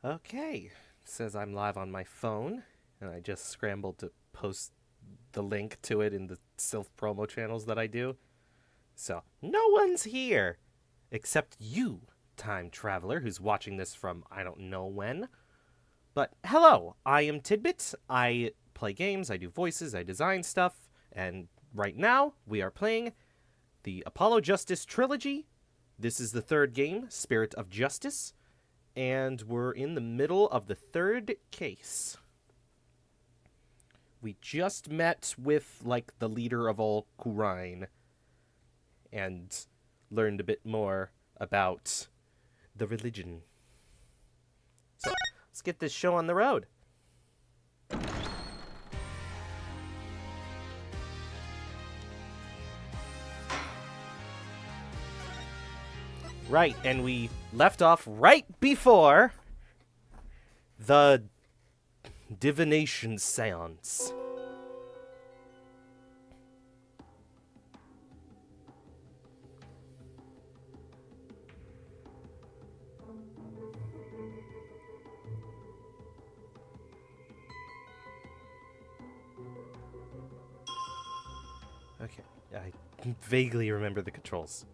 Okay. Says I'm live on my phone, and I just scrambled to post the link to it in the self promo channels that I do. So, no one's here except you, time traveler, who's watching this from I don't know when. But hello, I am Tidbit. I play games, I do voices, I design stuff, and right now we are playing the Apollo Justice Trilogy. This is the third game, Spirit of Justice, and we're in the middle of the third case. We just met with, like, the leader of all Khura'in and learned a bit more about the religion. So, let's get this show on the road. Right, and we left off right before the divination seance. Okay, I vaguely remember the controls.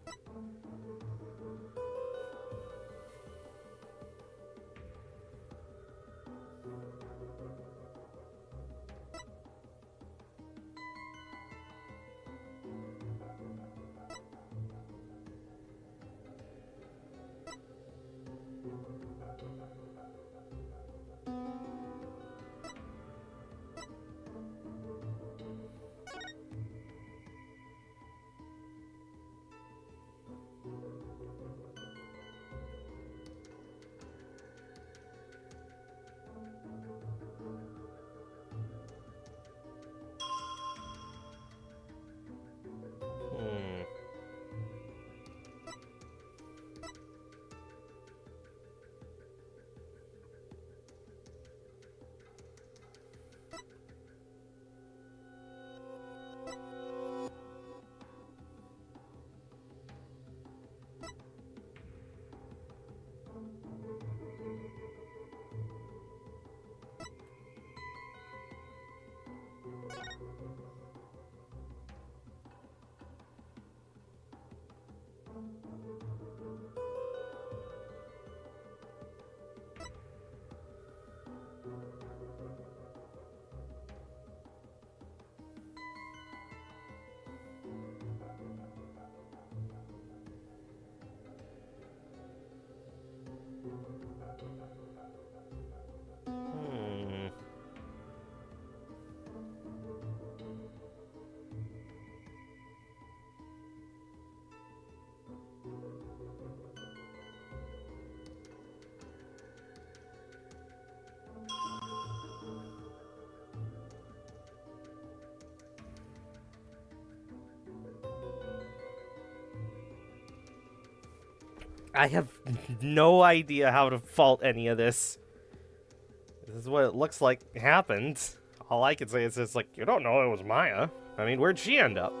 Hmm. Hmm. I have no idea how to fault any of this. This is what it looks like happened. All I can say is it's like, you don't know it was Maya. I mean, where'd she end up?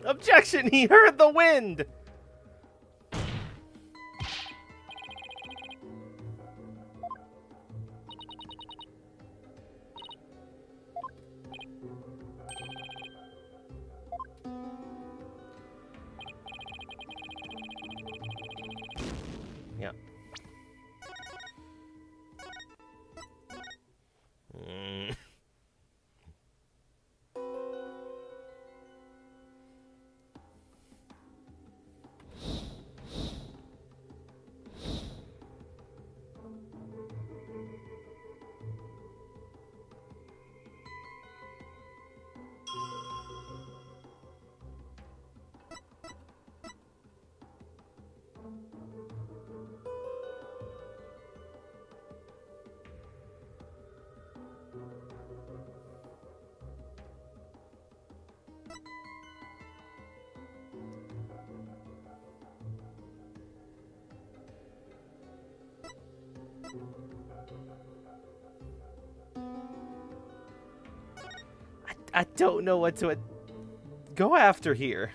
Objection! He heard the wind! Yeah. I don't know what to go after here.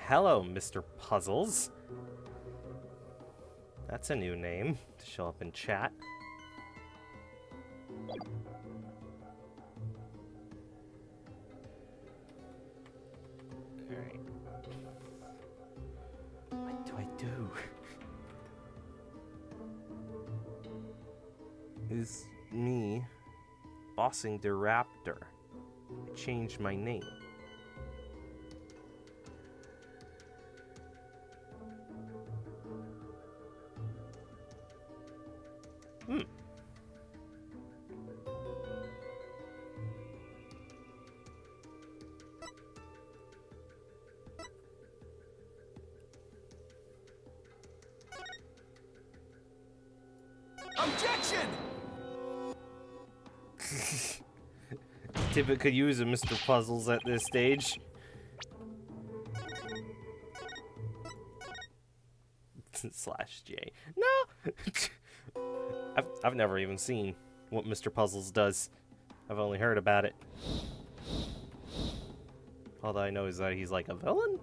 Hello, Mr. Puzzles. That's a new name to show up in chat. Alright. What do I do? Is me bossing the raptor. I changed my name. Objection! Tippett could use a Mr. Puzzles at this stage. Slash J. No! I've never even seen what Mr. Puzzles does. I've only heard about it. All I know is that he's like a villain?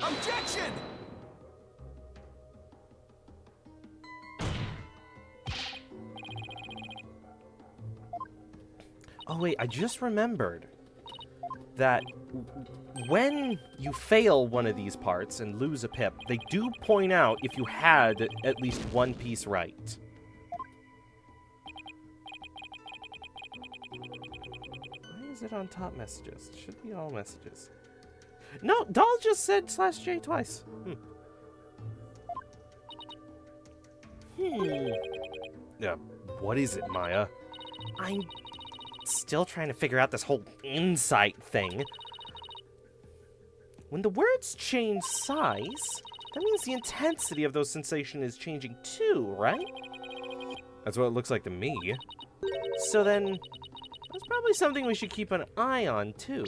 Objection! Oh wait, I just remembered that when you fail one of these parts and lose a pip, they do point out if you had at least one piece right. Why is it on top messages? It should be all messages. No, Doll just said slash J twice. Yeah, what is it, Maya? I'm still trying to figure out this whole insight thing. When the words change size, that means the intensity of those sensations is changing too, right? That's what it looks like to me. So then, that's probably something we should keep an eye on too.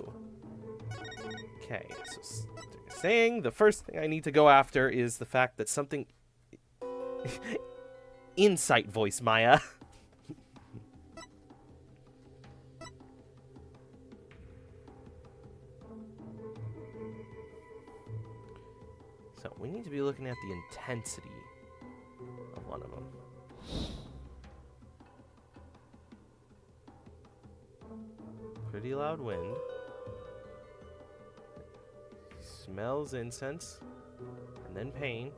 Okay, so they're saying the first thing I need to go after is the fact that something... Insight voice, Maya. So we need to be looking at the intensity of one of them. Pretty loud wind. Smells incense. And then pain.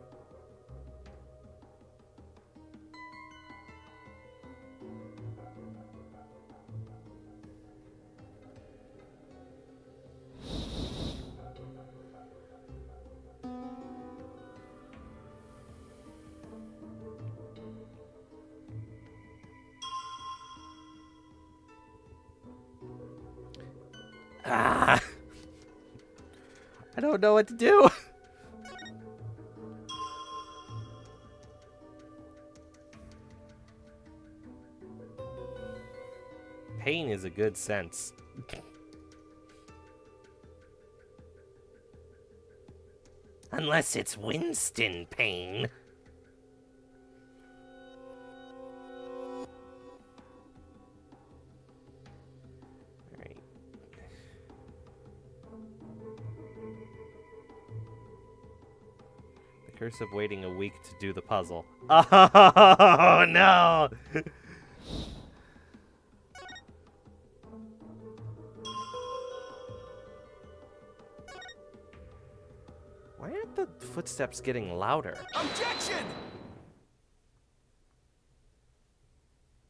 Ah! I don't know what to do. Pain is a good sense. Unless it's Winston Pain. Curse of waiting a week to do the puzzle. Oh, no! Why aren't the footsteps getting louder? Objection!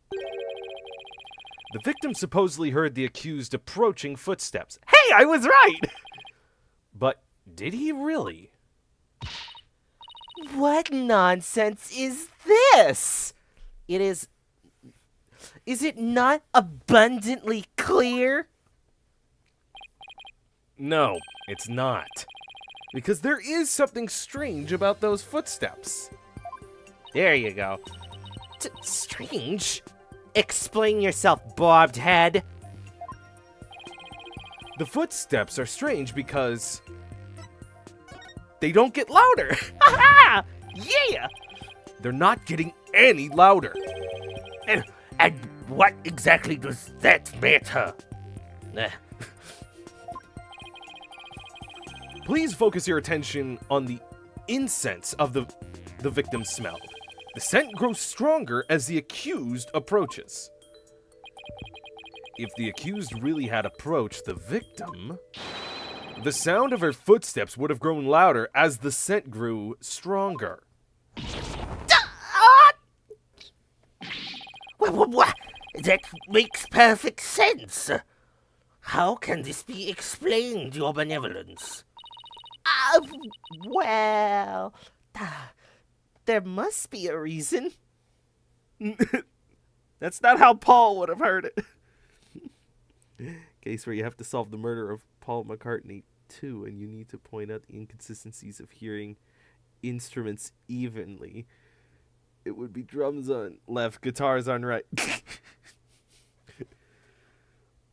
The victim supposedly heard the accused approaching footsteps. Hey, I was right! But did he really? What nonsense is this? Is it not abundantly clear? No, it's not. Because there is something strange about those footsteps. There you go. Strange? Explain yourself, bobbed head. The footsteps are strange because they don't get louder. Ha! Yeah! They're not getting any louder. And what exactly does that matter? Please focus your attention on the incense of the victim smelled. The scent grows stronger as the accused approaches. If the accused really had approached the victim, the sound of her footsteps would have grown louder as the scent grew stronger. What? That makes perfect sense. How can this be explained, your benevolence? Well, there must be a reason. That's not how Paul would have heard it. Case where you have to solve the murder of Paul McCartney too, and you need to point out the inconsistencies of hearing instruments evenly. It would be drums on left, guitars on right.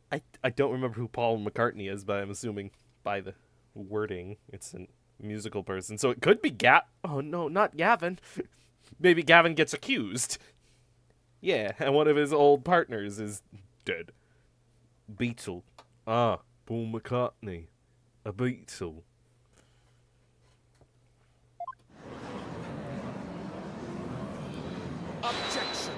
I don't remember who Paul McCartney is, but I'm assuming by the wording it's a musical person. So it could be Oh no, not Gavin. Maybe Gavin gets accused. Yeah, and one of his old partners is dead. Beatle. Ah, Paul McCartney. A Beatle. Objection!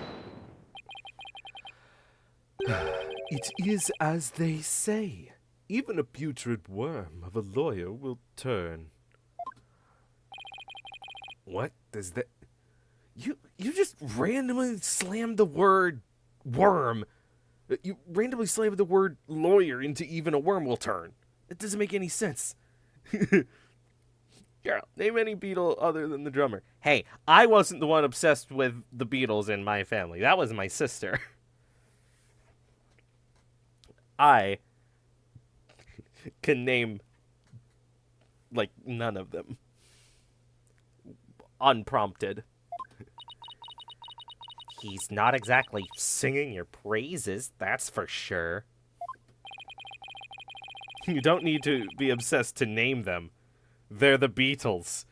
It is as they say. Even a putrid worm of a lawyer will turn. What does that... You just randomly slammed the word worm. You randomly slammed the word lawyer into even a worm will turn. It doesn't make any sense. Girl, name any Beatle other than the drummer. Hey, I wasn't the one obsessed with the Beatles in my family. That was my sister. I can name, like, none of them. Unprompted. He's not exactly singing your praises, that's for sure. You don't need to be obsessed to name them. They're the Beatles.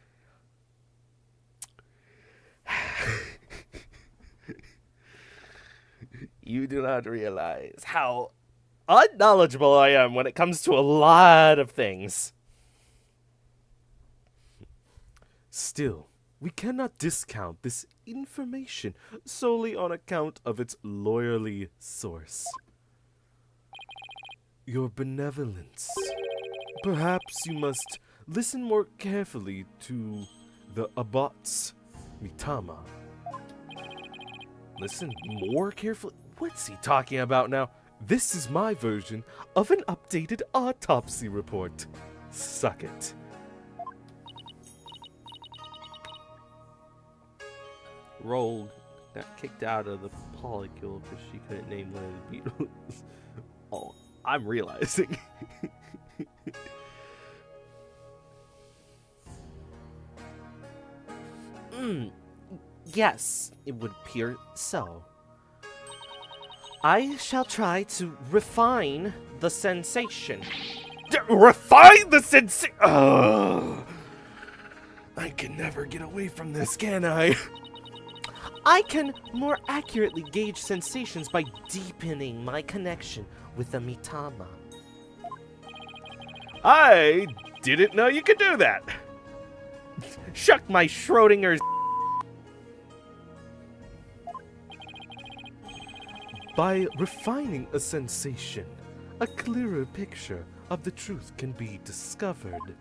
You do not realize how unknowledgeable I am when it comes to a lot of things. Still, We cannot discount this information solely on account of its lawyerly source. Your benevolence. Perhaps you must listen more carefully to the Abbot's Mitama. Listen more carefully? What's he talking about now? This is my version of an updated autopsy report. Suck it. Rogue got kicked out of the polycule because she couldn't name one of the Beatles. Oh, I'm realizing. Yes, it would appear so. I shall try to refine the sensation. Refine the sensation. I can never get away from this, can I? I can more accurately gauge sensations by deepening my connection with the Mitama. I didn't know you could do that. Shuck my Schrodinger's. By refining a sensation, a clearer picture of the truth can be discovered.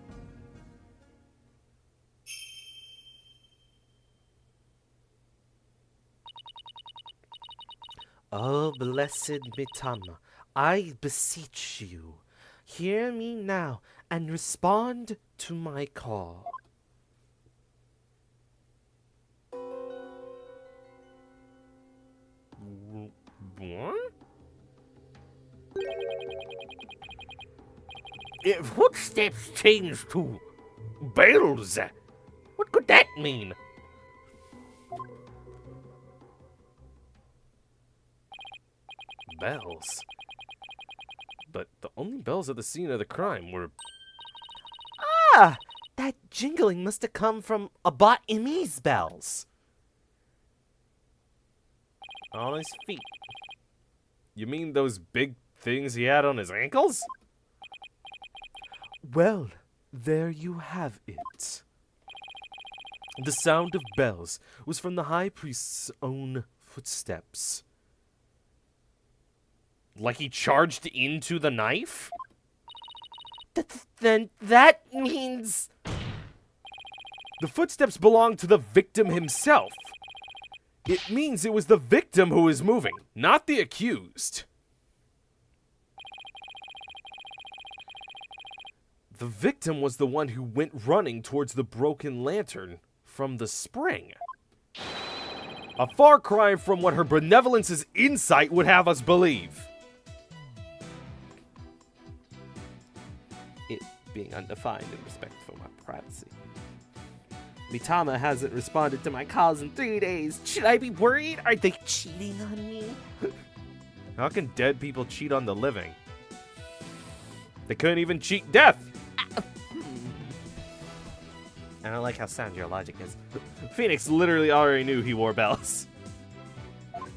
Oh, blessed Mitama, I beseech you, hear me now and respond to my call. What? If footsteps changed to bells, what could that mean? Bells? But the only bells at the scene of the crime were... Ah! That jingling must have come from Abbot Imi's bells. On his feet. You mean those big things he had on his ankles? Well, there you have it. The sound of bells was from the high priest's own footsteps. Like he charged into the knife? Then that means... The footsteps belonged to the victim himself. It means it was the victim who was moving, not the accused. The victim was the one who went running towards the broken lantern from the spring. A far cry from what her benevolence's insight would have us believe. It being undefined in respect for my privacy. Mitama hasn't responded to my calls in 3 days. Should I be worried? Are they cheating on me? How can dead people cheat on the living? They couldn't even cheat death. I don't like how sound your logic is. Phoenix literally already knew he wore bells. Well,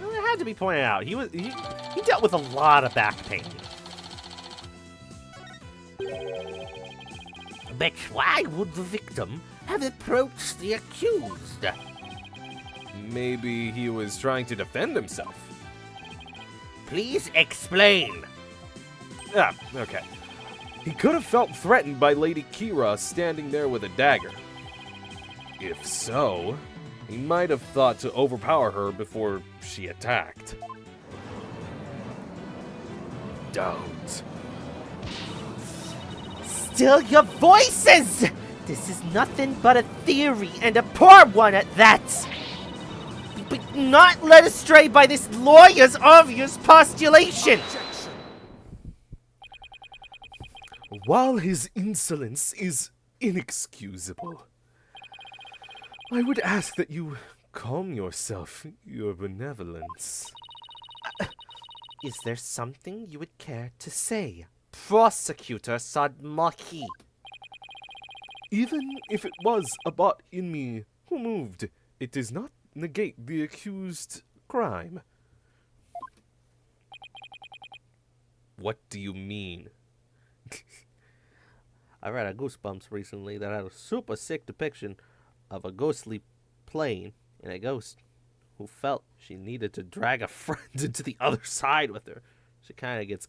it had to be pointed out. He dealt with a lot of back pain. But why would the victim have approached the accused? Maybe he was trying to defend himself. Please explain. Ah, okay. He could have felt threatened by Lady Kira standing there with a dagger. If so, he might have thought to overpower her before she attacked. Don't. Still your voices! This is nothing but a theory, and a poor one at that! But not led astray by this lawyer's obvious postulation! While his insolence is inexcusable, I would ask that you calm yourself, your benevolence. Is there something you would care to say, Prosecutor Sadmaki? Even if it was Abbot Inmi who moved, it does not negate the accused crime. What do you mean? I read a Goosebumps recently that had a super sick depiction of a ghostly plane and a ghost who felt she needed to drag a friend into the other side with her. She kind of gets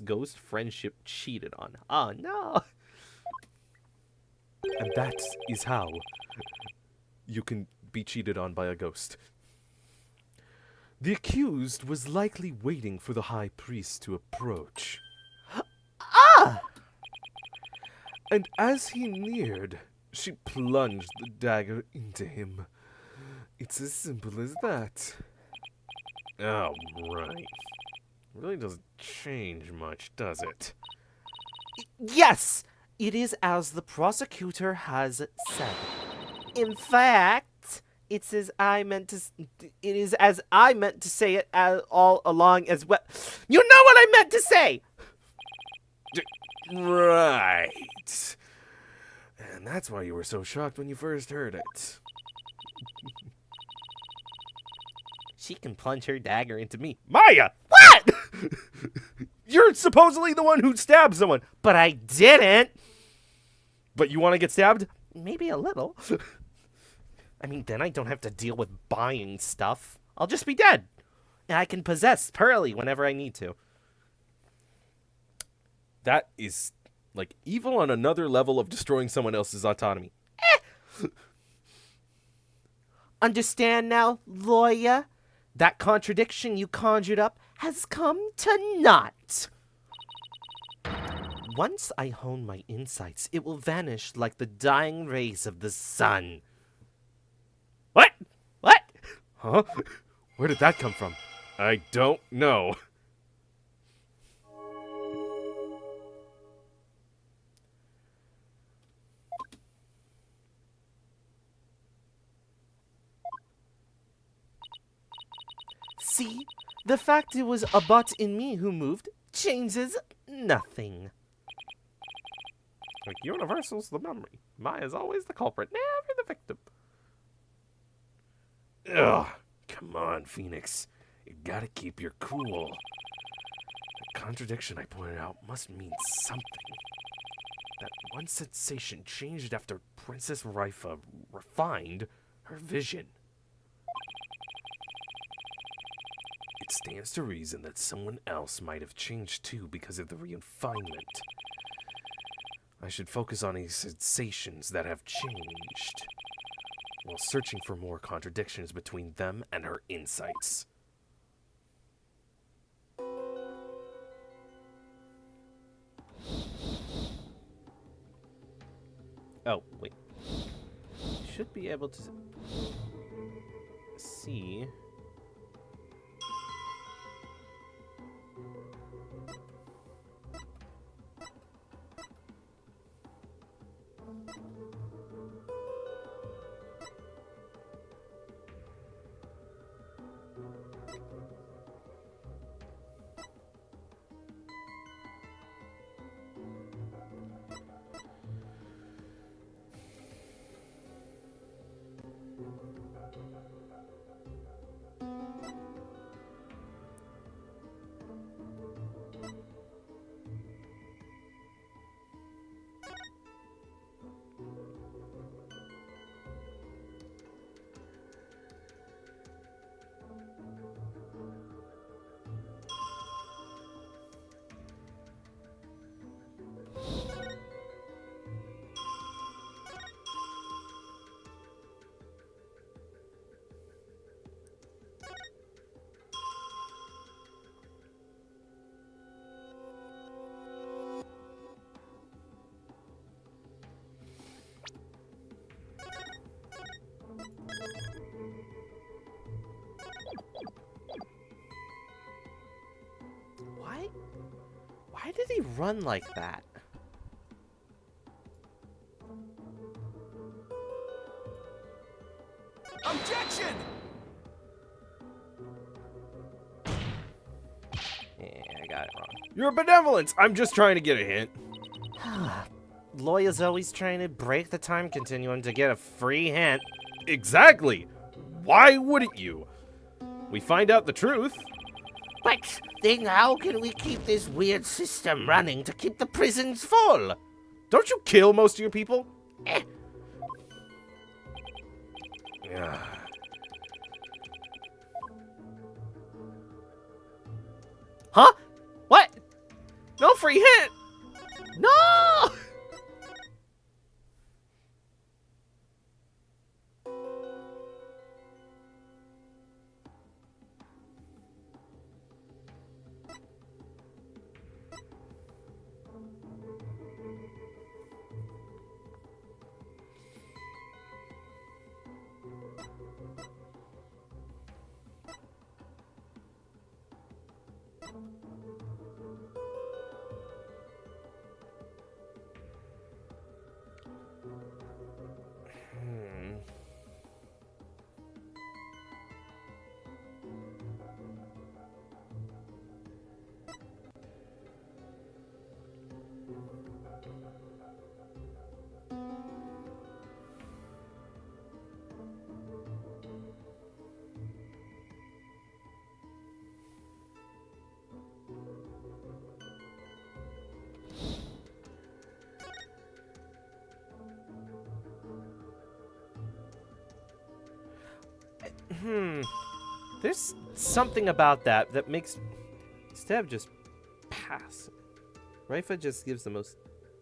ghost friendship cheated on. Oh no! And that is how you can be cheated on by a ghost. The accused was likely waiting for the high priest to approach. Ah! And as he neared, she plunged the dagger into him. It's as simple as that. Oh, right. Really doesn't change much, does it? Yes, it is as the prosecutor has said. In fact, it is as I meant to say it all along as well. You know what I meant to say. Right. And that's why you were so shocked when you first heard it. She can plunge her dagger into me. Maya! What? You're supposedly the one who stabbed someone, But I didn't. but you want to get stabbed? Maybe a little. I mean, then I don't have to deal with buying stuff. I'll just be dead. And I can possess Pearly whenever I need to. That is, like, evil on another level of destroying someone else's autonomy. Understand now, lawyer? That contradiction you conjured up has come to naught. Once I hone my insights, it will vanish like the dying rays of the sun. What? What? Huh? Where did that come from? I don't know. See, the fact it was a bot in me who moved changes nothing. Like, Universal's the memory. Maya's always the culprit, never the victim. Ugh. Come on, Phoenix. You gotta keep your cool. The contradiction I pointed out must mean something. That one sensation changed after Princess Rifa refined her vision. It stands to reason that someone else might have changed too because of the refinement. I should focus on any sensations that have changed, while searching for more contradictions between them and her insights. Oh, wait. Should be able to see. Why did he run like that? Objection! Yeah, I got it wrong. Your benevolence! I'm just trying to get a hint. Lawyer's always trying to break the time continuum to get a free hint. Exactly! Why wouldn't you? We find out the truth. But then how can we keep this weird system running to keep the prisons full? Don't you kill most of your people? Eh. Yeah. Huh? What? No free hit! No! There's something about that makes instead of just pass, Raifa just gives the most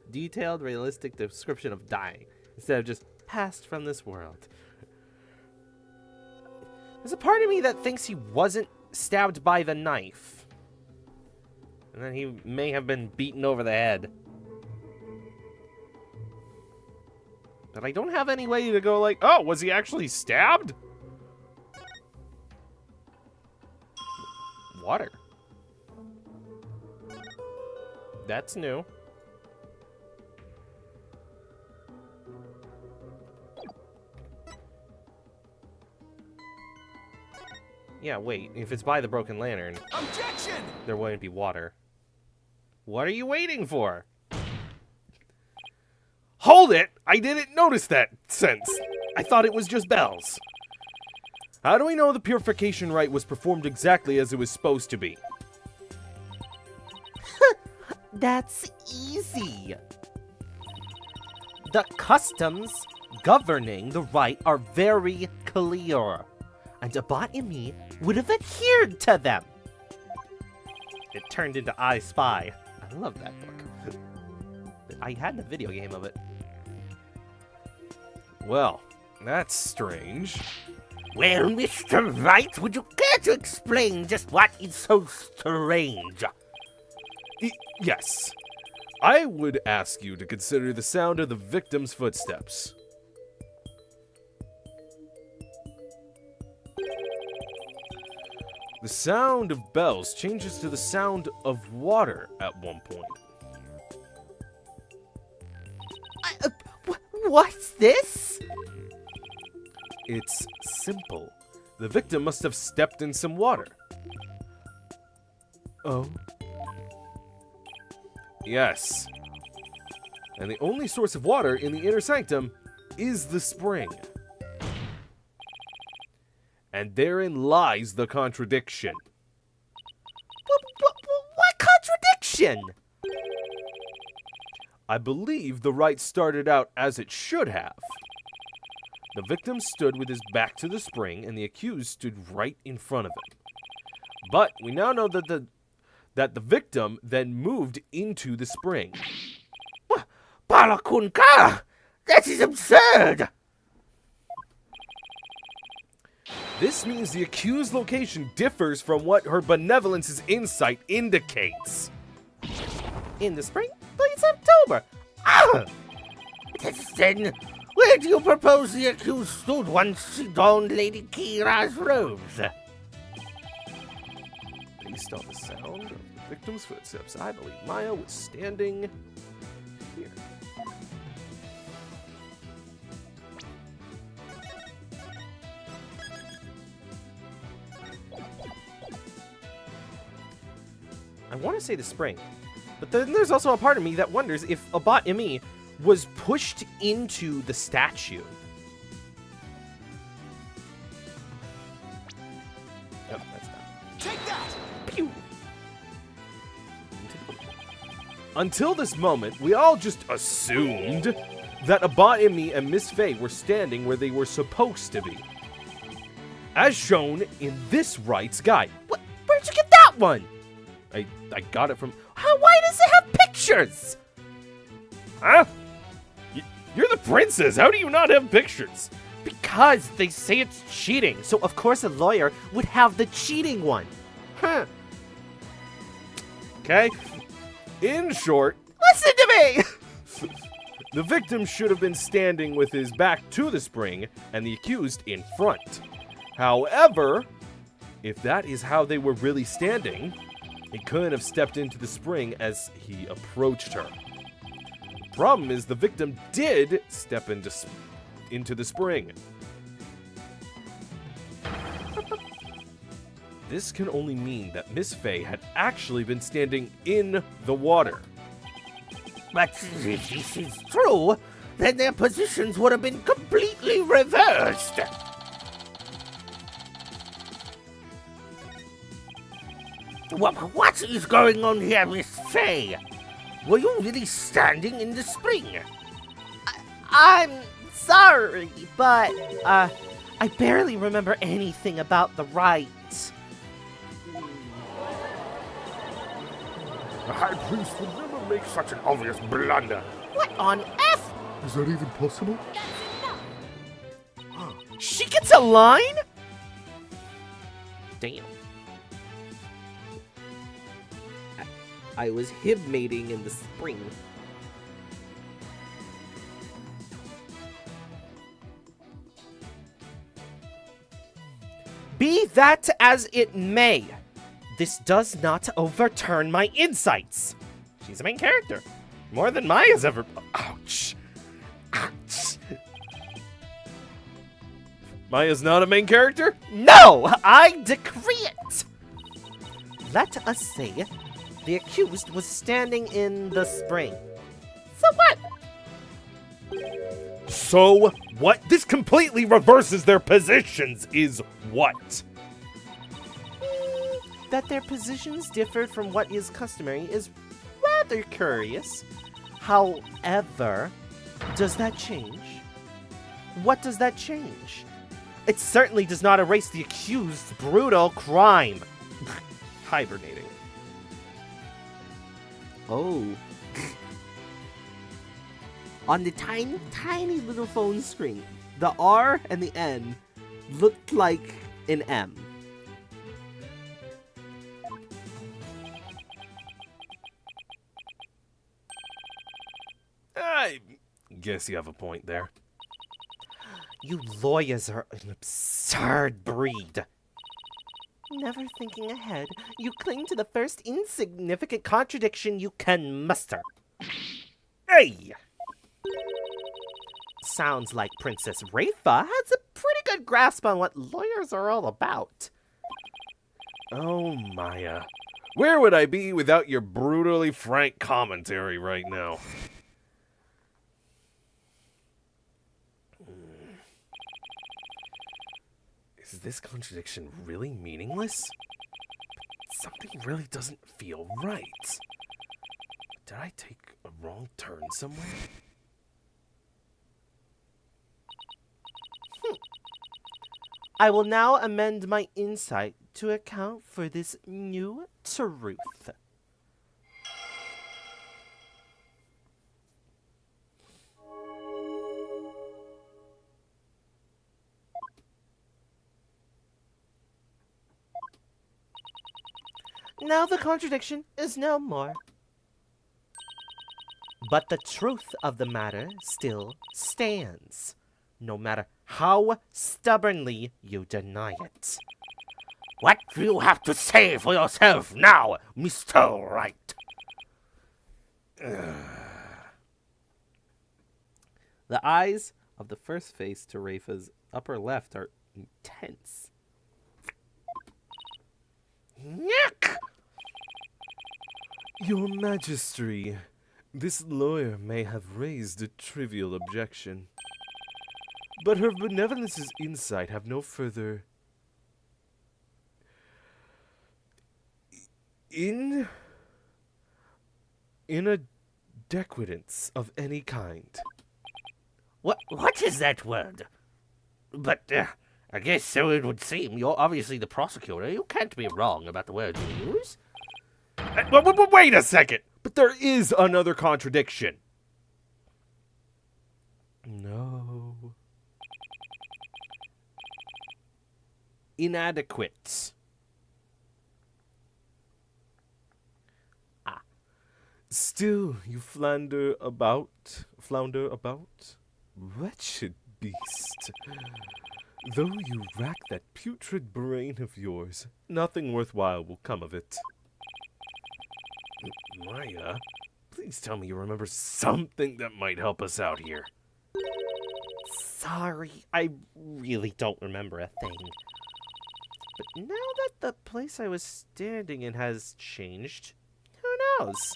detailed, realistic description of dying instead of just passed from this world. There's a part of me that thinks he wasn't stabbed by the knife, and then he may have been beaten over the head. But I don't have any way to go like, oh, was he actually stabbed? Water. That's new. Yeah, wait. If it's by the broken lantern, Objection! there wouldn't be water. What are you waiting for? Hold it! I didn't notice that sense. I thought it was just bells. How do we know the purification rite was performed exactly as it was supposed to be? That's easy. The customs governing the rite are very clear, and Abbot and me would have adhered to them. It turned into I Spy. I love that book. I had a video game of it. Well, that's strange. Well, Mr. Wright, would you care to explain just what is so strange? Yes. I would ask you to consider the sound of the victim's footsteps. The sound of bells changes to the sound of water at one point. What's this? It's simple. The victim must have stepped in some water. Oh? Yes. And the only source of water in the inner sanctum is the spring. And therein lies the contradiction. What contradiction? I believe the rite started out as it should have. The victim stood with his back to the spring, and the accused stood right in front of him. But we now know that the victim then moved into the spring. Balakunka! That is absurd! This means the accused location differs from what her benevolence's insight indicates. In the spring? But it's October. Ah! Then, where do you propose the accused stood once she donned Lady Kira's robes? Based on the sound of the victim's footsteps, I believe Maya was standing here. I want to say the spring, but then there's also a part of me that wonders if Abbot Emi was pushed into the statue. Oh, that's not. Take that! Pew! Until this moment, we all just assumed that Abatimi and Miss Faye were standing where they were supposed to be. As shown in this rights guide. Where'd you get that one? I got it from... Why does it have pictures? Huh? You're the princess. How do you not have pictures? Because they say it's cheating, so of course a lawyer would have the cheating one. Huh. Okay? In short, Listen to me! the victim should have been standing with his back to the spring and the accused in front. However, if that is how they were really standing, he couldn't have stepped into the spring as he approached her. The problem is the victim did step into the spring. This can only mean that Miss Faye had actually been standing in the water. But if this is true, then their positions would have been completely reversed. What is going on here, Miss Faye? Were you really standing in the spring? I'm sorry, but, I barely remember anything about the rites. The High Priest would never make such an obvious blunder. What on F? Is that even possible? She gets a line? Damn. I was hibmating in the spring. Be that as it may, this does not overturn my insights. She's a main character. More than Maya's ever... Ouch. Ouch. Maya's not a main character? No! I decree it! Let us say the accused was standing in the spring. So what? So what? This completely reverses their positions is what? That their positions differ from what is customary is rather curious. However, does that change? What does that change? It certainly does not erase the accused's brutal crime. Hibernating. Oh. On the tiny, tiny little phone screen, the R and the N looked like an M. I guess you have a point there. You lawyers are an absurd breed. Never thinking ahead, you cling to the first insignificant contradiction you can muster. Hey! Sounds like Princess Rafa has a pretty good grasp on what lawyers are all about. Oh, Maya. Where would I be without your brutally frank commentary right now? Is this contradiction really meaningless? Something really doesn't feel right. Did I take a wrong turn somewhere? I will now amend my insight to account for this new truth. Now the contradiction is no more. But the truth of the matter still stands, no matter how stubbornly you deny it. What do you have to say for yourself now, Mr. Wright? The eyes of the first face to Rafa's upper left are intense. Yuck! Your Majesty, this lawyer may have raised a trivial objection, but her benevolence's insight have no further... inadequatance of any kind. What is that word? But, I guess so it would seem. You're obviously the prosecutor. You can't be wrong about the words you use. Wait a second! But there is another contradiction. No. Inadequate. Still, you flounder about. Wretched beast. Though you rack that putrid brain of yours, nothing worthwhile will come of it. Maya, please tell me you remember something that might help us out here. Sorry, I really don't remember a thing. But now that the place I was standing in has changed, who knows?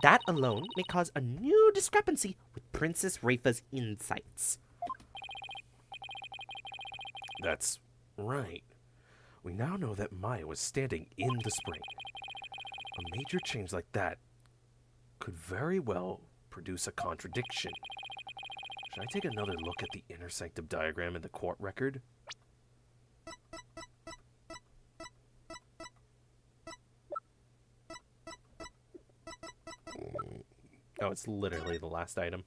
That alone may cause a new discrepancy with Princess Rafa's insights. That's right. We now know that Maya was standing in the spring. A major change like that could very well produce a contradiction. Should I take another look at the inner sanctum diagram in the court record? Oh, it's literally the last item.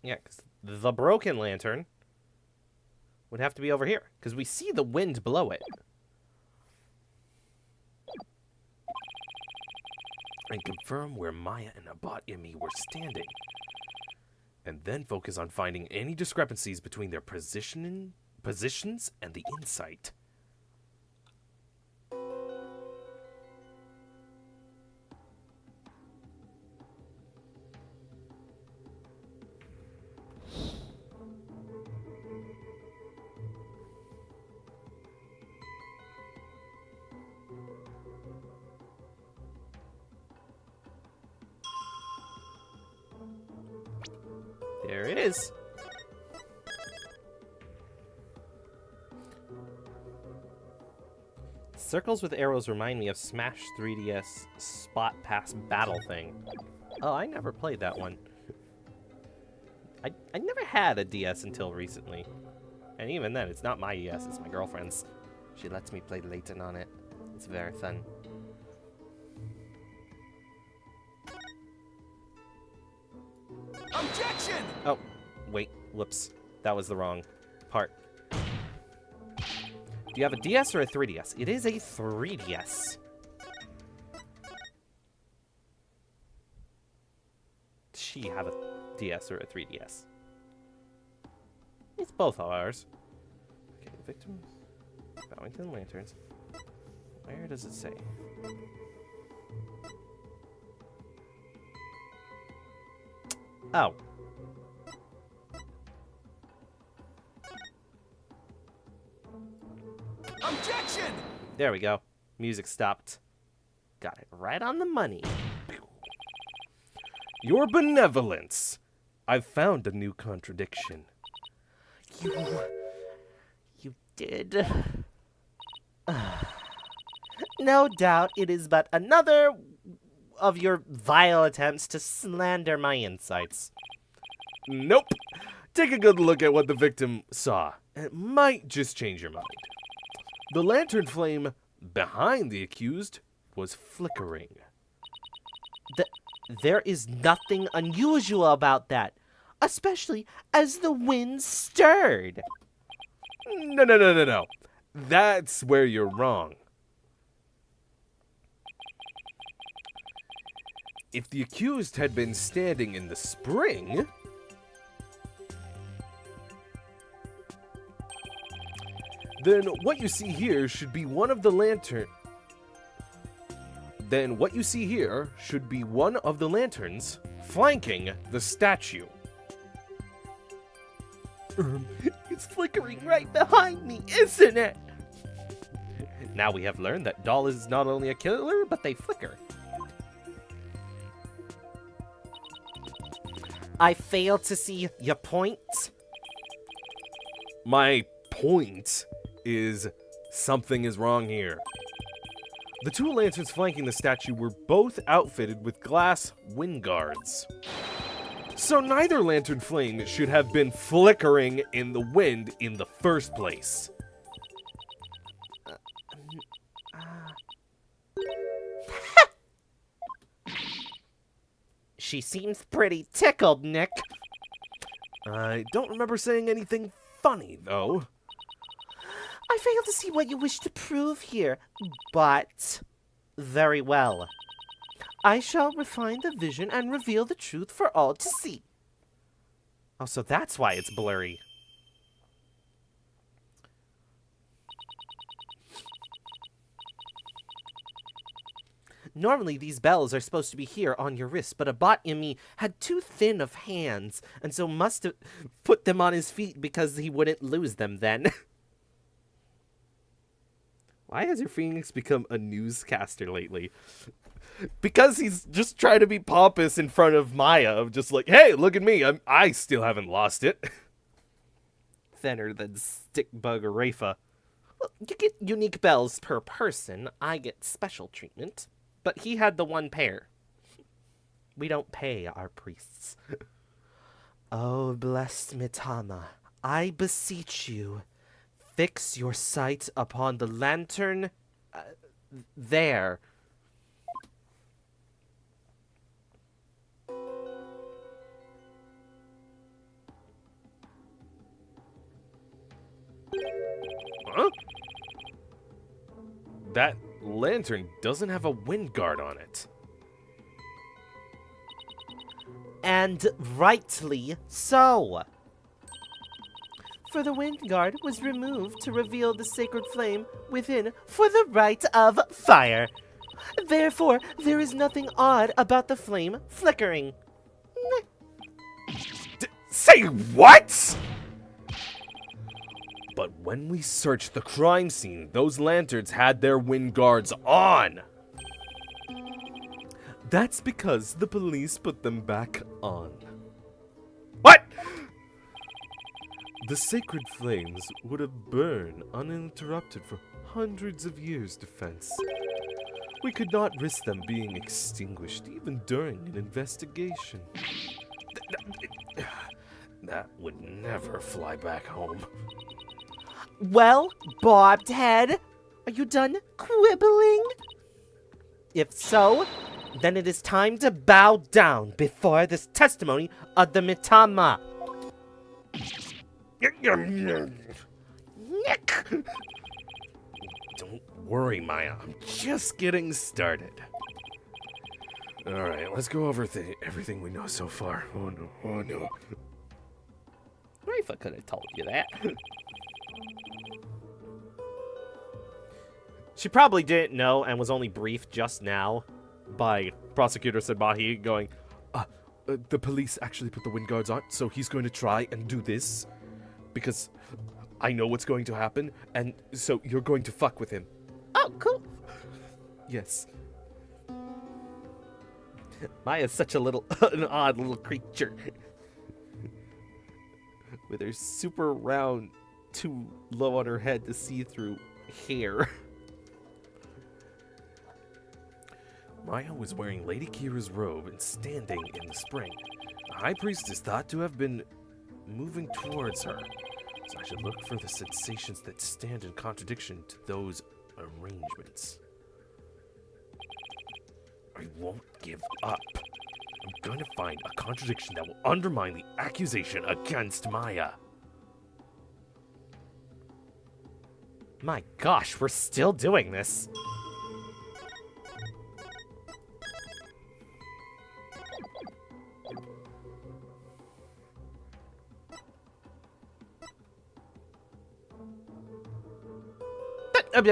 Yeah, because the broken lantern would have to be over here, because we see the wind below it. And confirm where Maya and Abat Imi were standing. And then focus on finding any discrepancies between their positions and the insight. There it is. Circles with arrows remind me of Smash 3DS Spot Pass Battle thing. Oh, I never played that one. I never had a DS until recently. And even then, it's not my DS, it's my girlfriend's. She lets me play Layton on it. It's very fun. Objection! Oh, wait, whoops. That was the wrong part. Do you have a DS or a 3DS? It is a 3DS. Does she have a DS or a 3DS? It's both ours. Okay, victims. Bowington Lanterns. Where does it say? Oh. Objection! There we go. Music stopped. Got it right on the money. Your benevolence! I've found a new contradiction. You did. No doubt it is but another of your vile attempts to slander my insights. Nope. Take a good look at what the victim saw. It might just change your mind. The lantern flame behind the accused was flickering. There is nothing unusual about that, especially as the wind stirred. No. That's where you're wrong. If the accused had been standing in the spring, then what you see here should be one of the lanterns flanking the statue. It's flickering right behind me, isn't it? Now we have learned that Doll is not only a killer, but they flicker. I fail to see your point. My point is something is wrong here. The two lanterns flanking the statue were both outfitted with glass wind guards. So neither lantern flame should have been flickering in the wind in the first place. She seems pretty tickled, Nick. I don't remember saying anything funny, though. I fail to see what you wish to prove here, but very well. I shall refine the vision and reveal the truth for all to see. Oh, so that's why it's blurry. Normally, these bells are supposed to be here on your wrist, but a bot in me had too thin of hands, and so must have put them on his feet because he wouldn't lose them then. Why has your Phoenix become a newscaster lately? Because he's just trying to be pompous in front of Maya, of just like, hey, look at me, I still haven't lost it. Thinner than Stickbug or Rafa. Well, you get unique bells per person. I get special treatment. But he had the one pair. We don't pay our priests. Oh, blessed Mitama, I beseech you, fix your sight upon the lantern there. Huh? That lantern doesn't have a wind guard on it. And rightly so. For the wind guard was removed to reveal the sacred flame within for the rite of fire. Therefore, there is nothing odd about the flame flickering. Say what? But when we searched the crime scene, those lanterns had their wind guards on. That's because the police put them back on. What? The sacred flames would have burned uninterrupted for hundreds of years, Defense. We could not risk them being extinguished even during an investigation. That would never fly back home. Well, bobbed head, are you done quibbling? If so, then it is time to bow down before this testimony of the Mitama. Nick! Don't worry, Maya. I'm just getting started. Alright, let's go over everything we know so far. Oh no, oh no. Rafa could have told you that. She probably didn't know and was only briefed just now by Prosecutor Sabahi going, The police actually put the wind guards on, so he's going to try and do this. Because I know what's going to happen, and so you're going to fuck with him. oh, cool. Yes. Maya's such an odd little creature. With her super round, too low on her head to see through hair. Maya was wearing Lady Kira's robe and standing in the spring. The High Priest is thought to have been moving towards her, so I should look for the sensations that stand in contradiction to those arrangements. I won't give up. I'm gonna find a contradiction that will undermine the accusation against Maya. My gosh, we're still doing this. What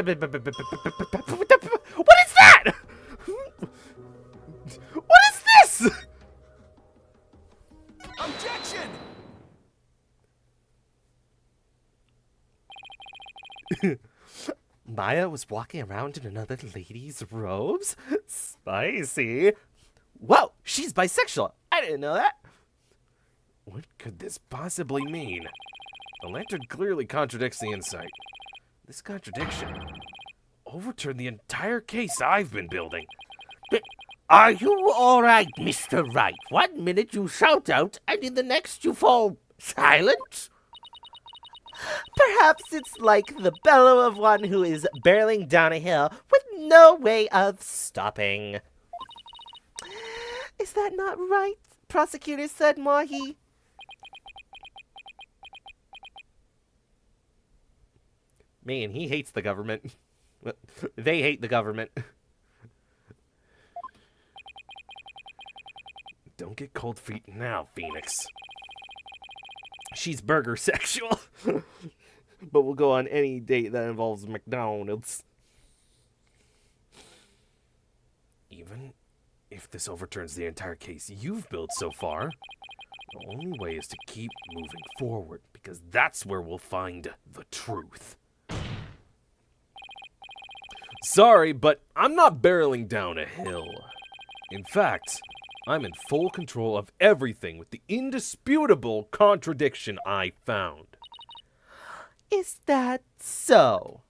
is that? What is this? Objection! Maya was walking around in another lady's robes? Spicy. Whoa, she's bisexual. I didn't know that. What could this possibly mean? The lantern clearly contradicts the insight. This contradiction overturn the entire case I've been building. Are you all right, Mr. Wright? 1 minute you shout out, and in the next you fall silent? Perhaps it's like the bellow of one who is barreling down a hill with no way of stopping. Is that not right, Prosecutor Sudmahi? Man, he hates the government. They hate the government. Don't get cold feet now, Phoenix. She's burger sexual. But we'll go on any date that involves McDonald's. Even if this overturns the entire case you've built so far, the only way is to keep moving forward, because that's where we'll find the truth. Sorry, but I'm not barreling down a hill. In fact, I'm in full control of everything with the indisputable contradiction I found. Is that so?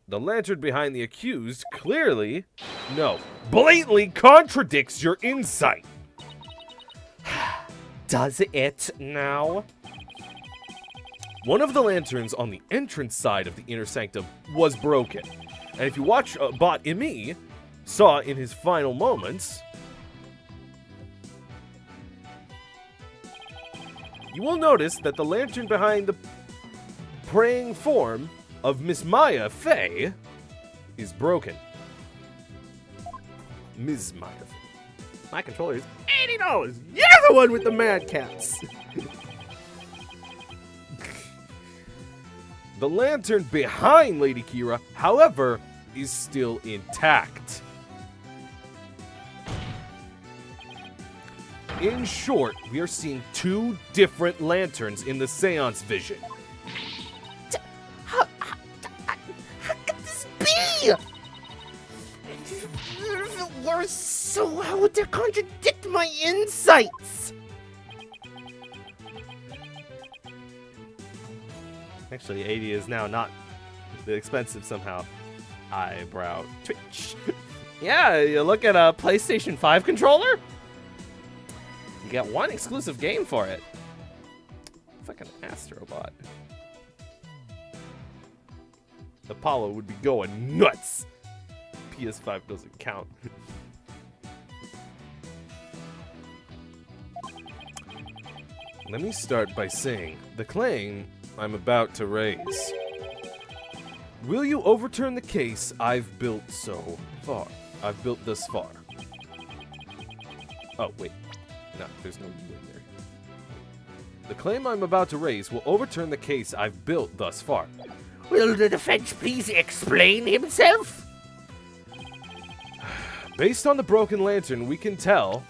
The lantern behind the accused clearly, no, blatantly contradicts your insight. Does it now? One of the lanterns on the entrance side of the inner sanctum was broken. And if you watch Bot Imi saw in his final moments, you will notice that the lantern behind the praying form of Miss Maya Fey is broken. Ms. Maya Fey. My controller is $80. You're the one with the mad cats. The lantern behind Lady Kira, however, is still intact. In short, we are seeing two different lanterns in the seance vision. How could this be? Or so how would that contradict my insights? Actually, 80 is now not expensive somehow. Eyebrow twitch. Yeah, you look at a PlayStation 5 controller. You get one exclusive game for it. Fucking Astrobot. Apollo would be going nuts. PS5 doesn't count. Let me start by saying the claim I'm about to raise. Will you overturn the case I've built so far? I've built thus far. Oh, wait. No, there's no U in there. The claim I'm about to raise will overturn the case I've built thus far. Will the defense please explain himself? Based on the broken lantern, we can tell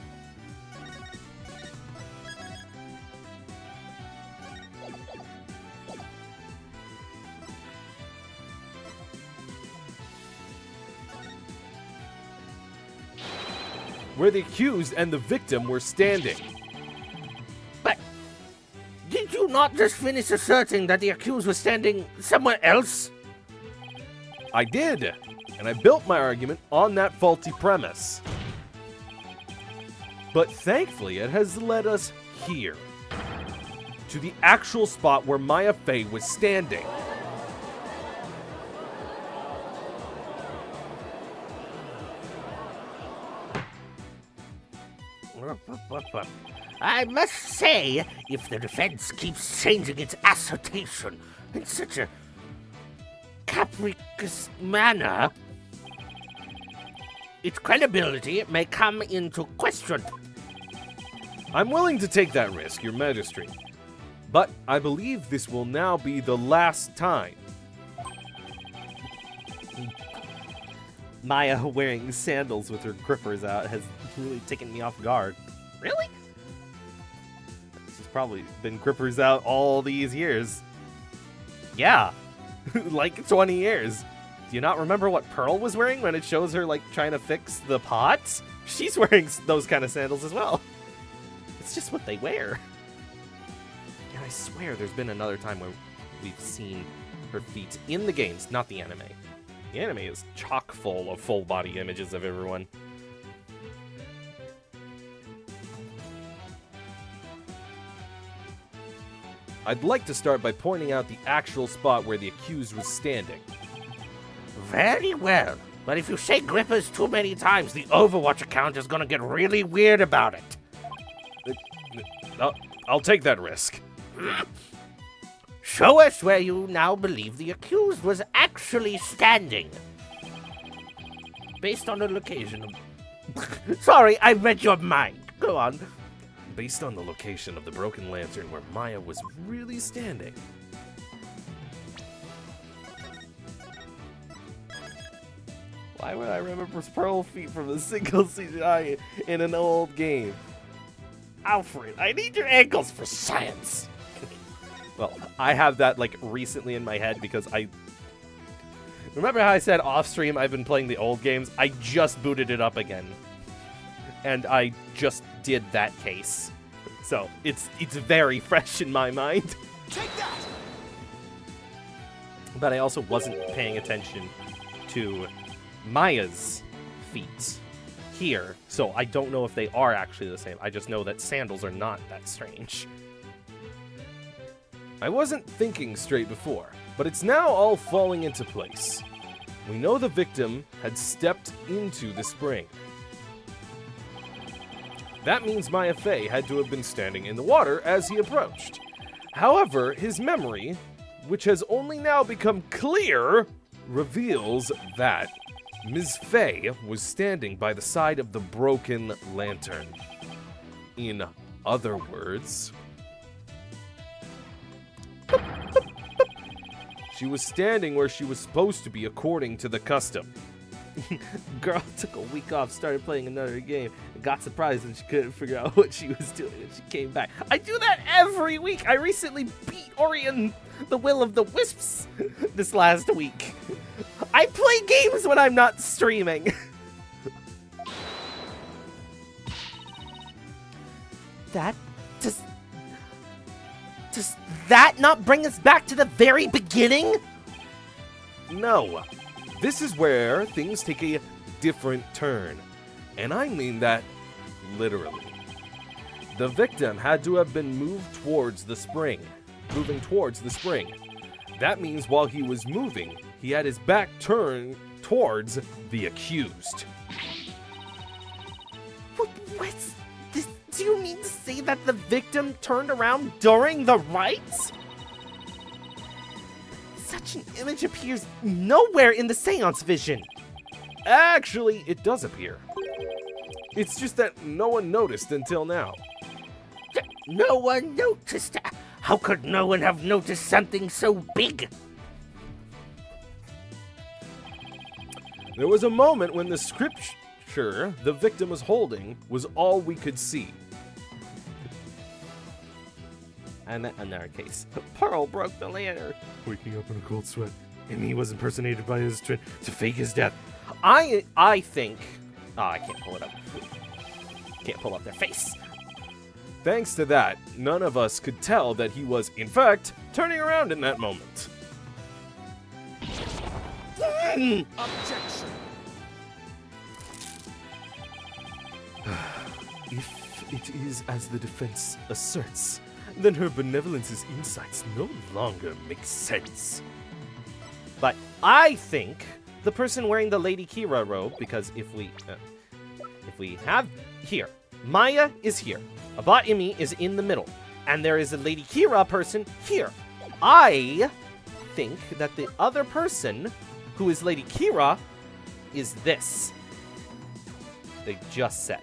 where the accused and the victim were standing. But did you not just finish asserting that the accused was standing somewhere else? I did, and I built my argument on that faulty premise. But thankfully, it has led us here, to the actual spot where Maya Fey was standing. I must say, if the defense keeps changing its assertion in such a capricious manner, its credibility may come into question. I'm willing to take that risk, Your Majesty. But I believe this will now be the last time. Maya wearing sandals with her grippers out has really taken me off guard. Really? She's probably been grippers out all these years. Yeah. Like 20 years. Do you not remember what Pearl was wearing when it shows her, like, trying to fix the pots? She's wearing those kind of sandals as well. It's just what they wear. And I swear there's been another time where we've seen her feet in the games, not the anime. The anime is chock full of full body images of everyone. I'd like to start by pointing out the actual spot where the accused was standing. Very well. But if you say Grippers too many times, the Overwatch account is gonna get really weird about it. I'll take that risk. Show us where you now believe the accused was actually standing. Based on the location of... Sorry, I read your mind. Go on. Based on the location of the broken lantern where Maya was really standing. Why would I remember Pearl Feet from a single CGI in an old game? Alfred, I need your ankles for science! Well, I have that, like, recently in my head because I... Remember how I said off-stream I've been playing the old games? I just booted it up again. And I just did that case. So, it's very fresh in my mind. Take that! But I also wasn't paying attention to Maya's feet here, so I don't know if they are actually the same. I just know that sandals are not that strange. I wasn't thinking straight before, but it's now all falling into place. We know the victim had stepped into the spring. That means Maya Fey had to have been standing in the water as he approached. However, his memory, which has only now become clear, reveals that Ms. Fey was standing by the side of the broken lantern. In other words, she was standing where she was supposed to be according to the custom. Girl took a week off, started playing another game, and got surprised when she couldn't figure out what she was doing, and she came back. I do that every week! I recently beat Ori and the Will of the Wisps this last week. I play games when I'm not streaming. Does that not bring us back to the very beginning? No. This is where things take a different turn. And I mean that literally. The victim had to have been moving towards the spring. That means while he was moving, he had his back turned towards the accused. What's this? Do you mean to say that the victim turned around during the rites? Such an image appears nowhere in the seance vision. Actually, it does appear. It's just that no one noticed until now. No one noticed? How could no one have noticed something so big? There was a moment when the scripture the victim was holding was all we could see. And in our case, Pearl broke the lantern. Waking up in a cold sweat, and he was impersonated by his twin to fake his death. I think... Oh, I can't pull it up. Can't pull up their face. Thanks to that, none of us could tell that he was, in fact, turning around in that moment. Objection! If it is as the defense asserts, then her benevolence's insights no longer make sense. But I think the person wearing the Lady Kira robe, because if we have here, Maya is here, Abat-Imi is in the middle, and there is a Lady Kira person here. I think that the other person, who is Lady Kira, is this. They just said.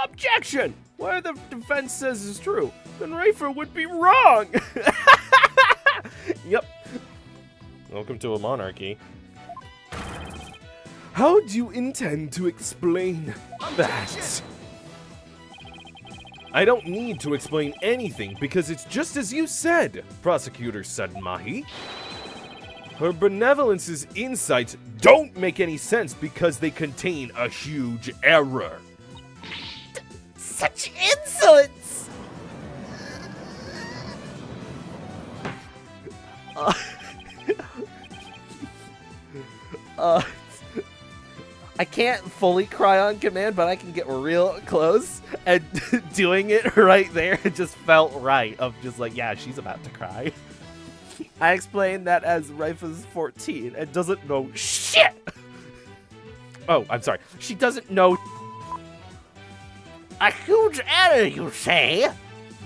Objection! Why the defense says is true, then Rafer would be wrong! Yep. Welcome to a monarchy. How do you intend to explain that? I don't need to explain anything because it's just as you said, Prosecutor Sudmahi. Her benevolence's insights don't make any sense because they contain a huge error. Such insolence! I can't fully cry on command, but I can get real close, and doing it right there, it just felt right. Of just like, yeah, she's about to cry. I explained that as Rife is 14 and doesn't know shit. Oh, I'm sorry. She doesn't know. A huge error, you say?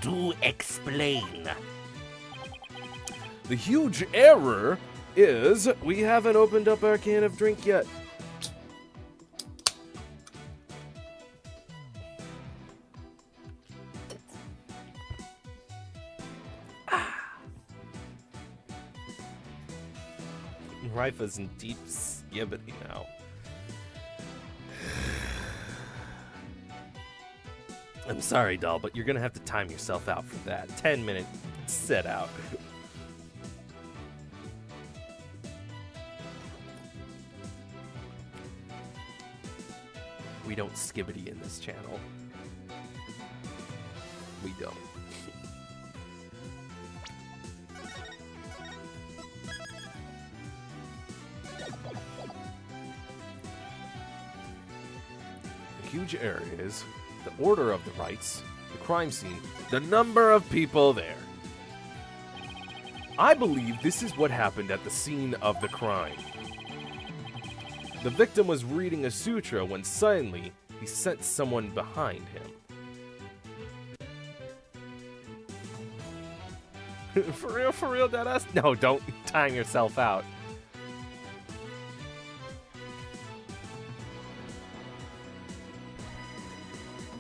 Do explain. The huge error is we haven't opened up our can of drink yet. Rifa's in deep skibbity now. I'm sorry, doll, but you're gonna have to time yourself out for that. 10-minute set out. We don't skibbity in this channel. We don't. The huge error is the order of the rights, the crime scene, the number of people there. I believe this is what happened at the scene of the crime. The victim was reading a sutra when suddenly he sensed someone behind him. For real, deadass? No, don't time yourself out.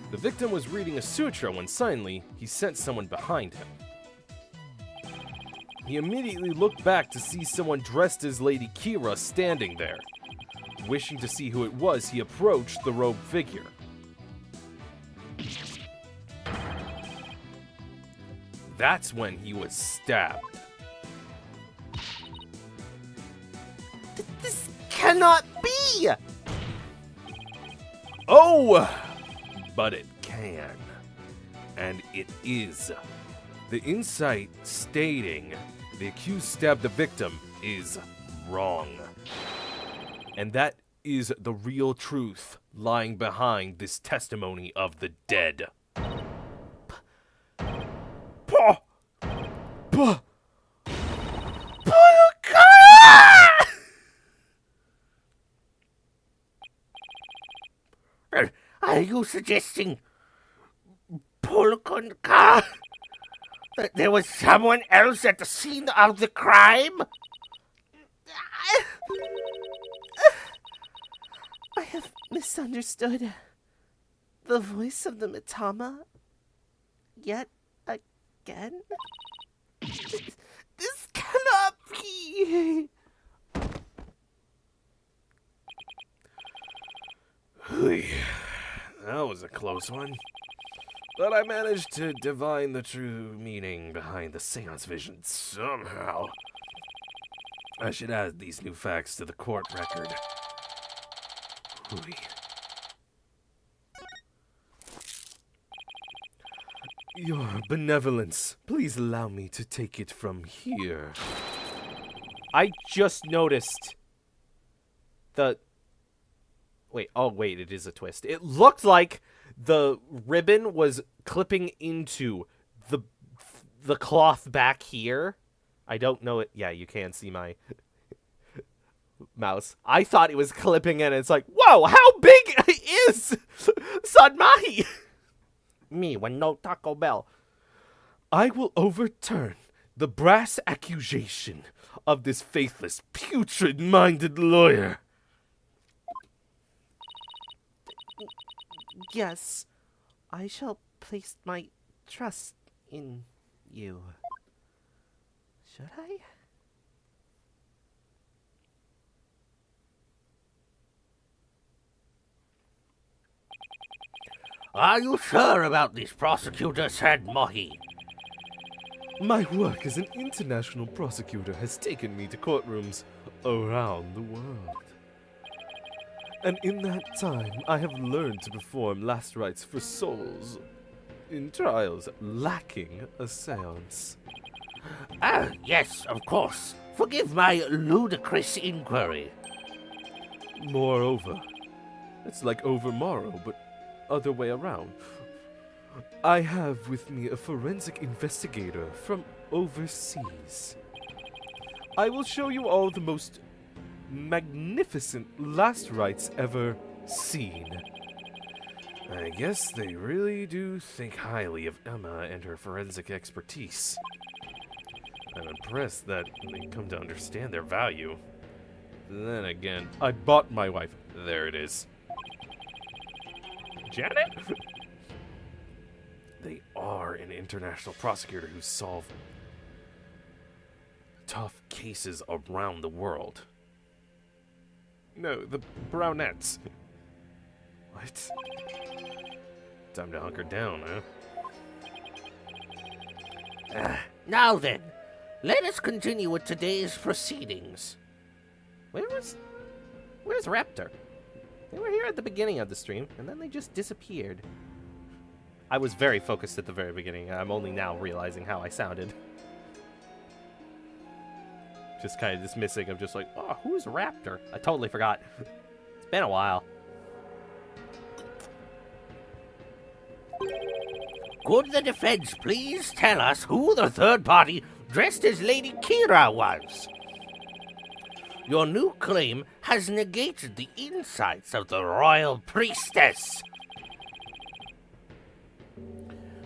The victim was reading a sutra when suddenly he sensed someone behind him. He immediately looked back to see someone dressed as Lady Kira standing there. Wishing to see who it was, he approached the robed figure. That's when he was stabbed. This cannot be! Oh! But it can. And it is. The insight stating the accused stabbed the victim is wrong. And that is the real truth lying behind this testimony of the dead. Puh! Puh! Are you suggesting Polkonka? That there was someone else at the scene of the crime? I have misunderstood the voice of the Mitama yet again. This cannot be. That was a close one. But I managed to divine the true meaning behind the seance vision somehow. I should add these new facts to the court record. Hui. Your benevolence, please allow me to take it from here. I just noticed the... Wait, oh wait, it is a twist. It looked like the ribbon was clipping into the cloth back here. I don't know it. Yeah, you can see my mouse. I thought it was clipping in. It's like, whoa, how big is Sanmahi? Me, when no Taco Bell. I will overturn the brass accusation of this faithless, putrid-minded lawyer. Yes, I shall place my trust in you. Should I? Are you sure about this, Prosecutor Sadmahi? My work as an international prosecutor has taken me to courtrooms around the world. And in that time, I have learned to perform last rites for souls in trials lacking a seance. Ah, yes, of course. Forgive my ludicrous inquiry. Moreover. It's like overmorrow, but other way around. I have with me a forensic investigator from overseas. I will show you all the most magnificent last rites ever seen. I guess they really do think highly of Emma and her forensic expertise. I'm impressed that they come to understand their value. Then again, I bought my wife. There it is. Janet? They are an international prosecutor who solve tough cases around the world. No, the Brownettes. What? Time to hunker down, huh? Now then, let us continue with today's proceedings. Where's Raptor? They were here at the beginning of the stream, and then they just disappeared. I was very focused at the very beginning. I'm only now realizing how I sounded. Just kind of dismissing of just like, oh, who's Raptor? I totally forgot. It's been a while. Could the defense please tell us who the third party dressed as Lady Kira was? Your new claim has negated the insights of the royal priestess.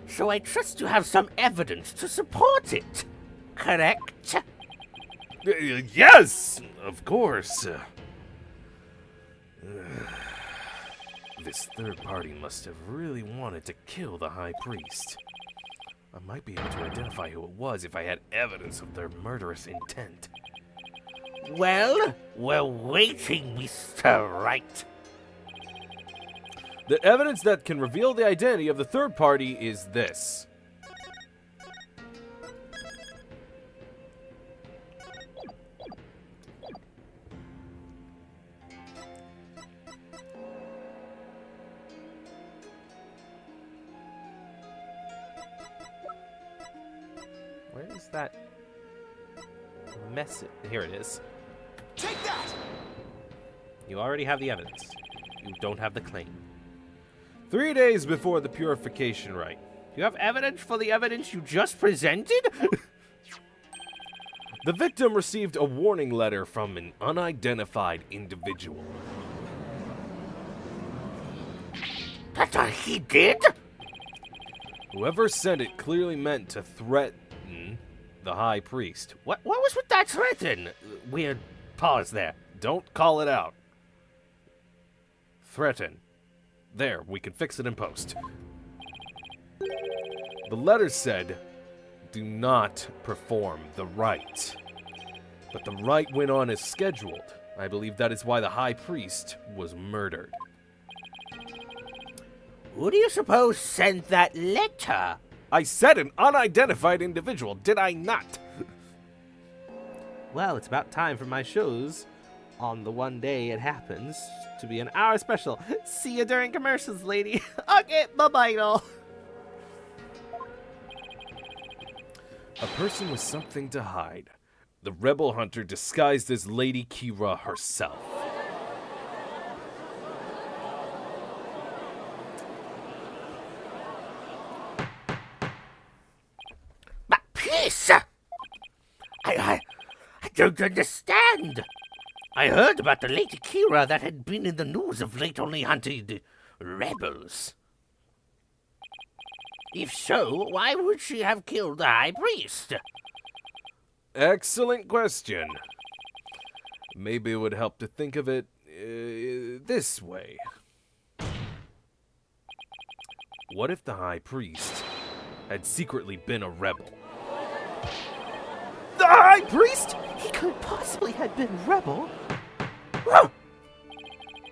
So I trust you have some evidence to support it, correct? Yes, of course. This third party must have really wanted to kill the High Priest. I might be able to identify who it was if I had evidence of their murderous intent. Well, we're waiting, Mr. Wright. The evidence that can reveal the identity of the third party is this. Where is that message? Here it is. Take that! You already have the evidence. You don't have the claim. 3 days before the purification rite. You have evidence for the evidence you just presented? The victim received a warning letter from an unidentified individual. That he did? Whoever sent it clearly meant to threaten the High Priest. What was with that threaten? Weird pause there. Don't call it out. Threaten. There, we can fix it in post. The letter said, do not perform the rite. But the rite went on as scheduled. I believe that is why the High Priest was murdered. Who do you suppose sent that letter? I said an unidentified individual, did I not? Well, it's about time for my shows on the one day it happens to be an hour special. See you during commercials, lady. Okay, bye-bye, all. A person with something to hide. The rebel hunter disguised as Lady Kira herself. But peace! I don't understand. I heard about the Lady Kira that had been in the news of late only hunted rebels. If so, why would she have killed the High Priest? Excellent question. Maybe it would help to think of it this way. What if the High Priest had secretly been a rebel? The High Priest? He couldn't possibly have been rebel.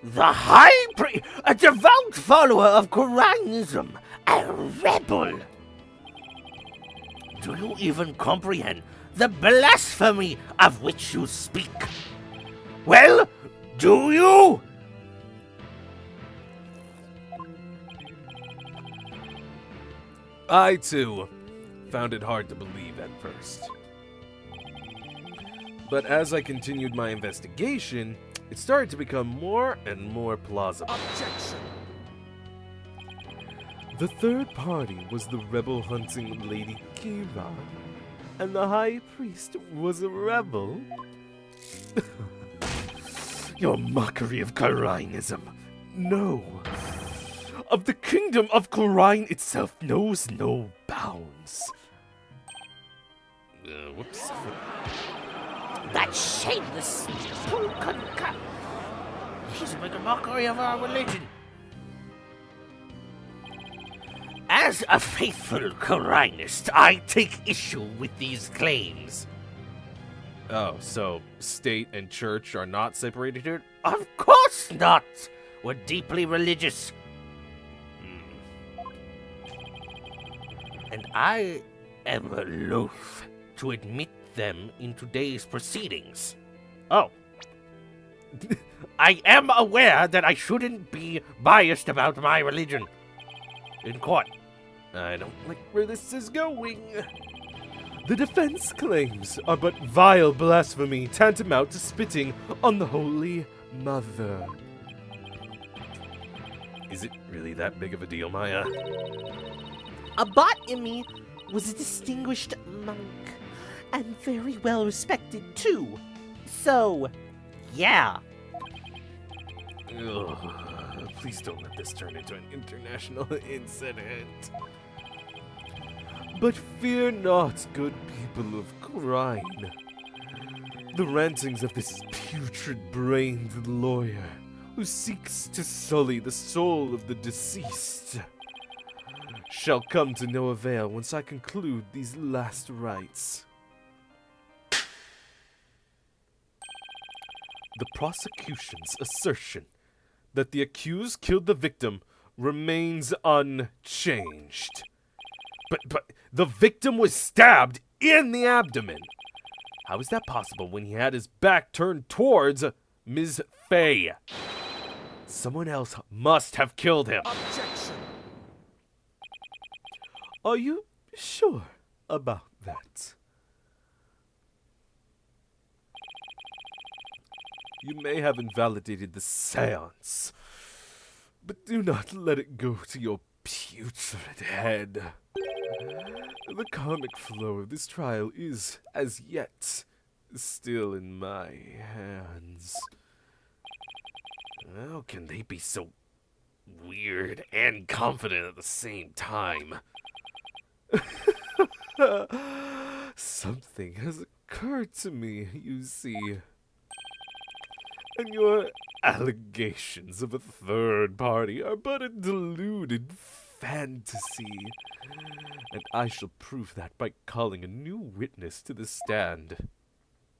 The High Priest, a devout follower of Quranism, a rebel. Do you even comprehend the blasphemy of which you speak? Well, do you? I, too, found it hard to believe at first. But as I continued my investigation, it started to become more and more plausible. Objection! The third party was the rebel hunting Lady Kira, and the High Priest was a rebel. Your mockery of Khurainism. No. Of the kingdom of Khurain itself knows no bounds. Whoops. That shameless spoken cut. He's making a mockery of our religion. As a faithful Khurainist, I take issue with these claims. Oh, so state and church are not separated here? Of course not! We're deeply religious. And I am loath to admit them in today's proceedings. Oh. I am aware that I shouldn't be biased about my religion in court. I don't like where this is going. The defense claims are but vile blasphemy tantamount to spitting on the Holy Mother. Is it really that big of a deal, Maya? Abbot Imi was a distinguished monk, and very well respected too. So, yeah. Ugh, please don't let this turn into an international incident. But fear not, good people of Khurain. The rantings of this putrid-brained lawyer who seeks to sully the soul of the deceased shall come to no avail once I conclude these last rites. The prosecution's assertion that the accused killed the victim remains unchanged. But the victim was stabbed in the abdomen. How is that possible when he had his back turned towards Ms. Faye? Someone else must have killed him. Objection! Are you sure about that? You may have invalidated the seance, but do not let it go to your putrid head. The karmic flow of this trial is, as yet, still in my hands. How can they be so weird and confident at the same time? Something has occurred to me, you see. And your allegations of a third party are but a deluded fantasy. And I shall prove that by calling a new witness to the stand.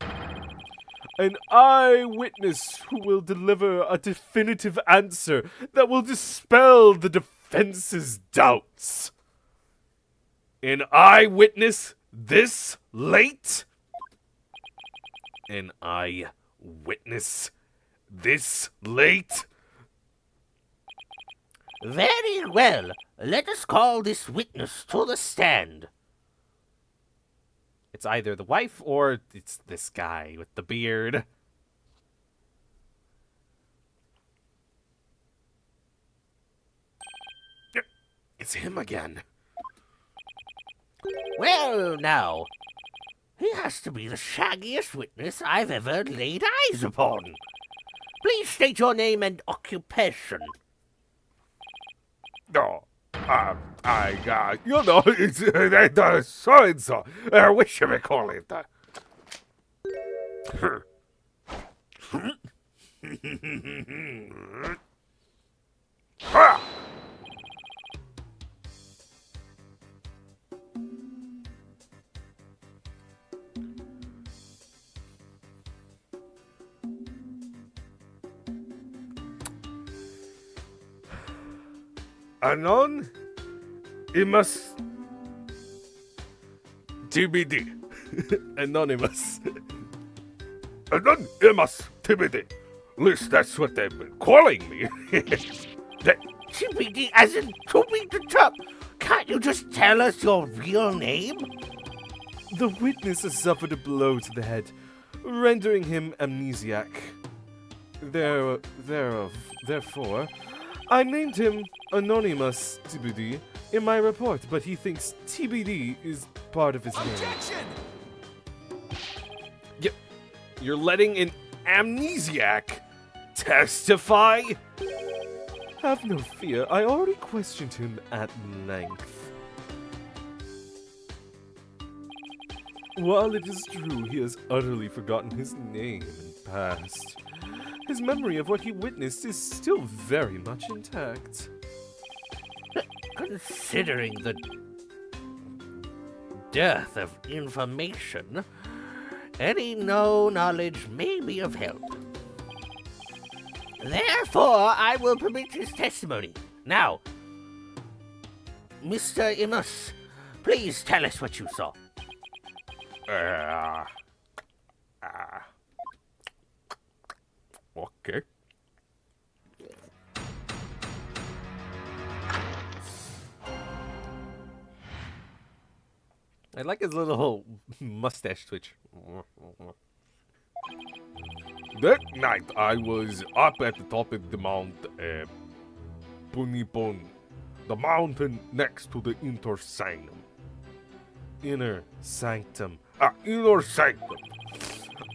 An eyewitness who will deliver a definitive answer that will dispel the defense's doubts. An eyewitness this late? An eyewitness this late? Very well. Let us call this witness to the stand. It's either the wife or it's this guy with the beard. It's him again. Well, now, he has to be the shaggiest witness I've ever laid eyes upon. Please state your name and occupation. No, it's so-and-so. What should we call it? Ah! Anon? Imus TBD. Anonymous. Anonymous TBD. At least that's what they've been calling me. TBD as in to beat the top. Can't you just tell us your real name? The witness has suffered a blow to the head, rendering him amnesiac. Therefore, I named him Anonymous TBD in my report, but he thinks TBD is part of his name. Objection! You're letting an amnesiac testify? Have no fear, I already questioned him at length. While it is true he has utterly forgotten his name and past, his memory of what he witnessed is still very much intact. Considering the dearth of information, any knowledge may be of help. Therefore, I will permit his testimony. Now, Mr. Imus, please tell us what you saw. Okay. I like his little mustache twitch. That night I was up at the top of the Mount Punipon, the mountain next to the Inner Sanctum. Inner sanctum. Inner Sanctum.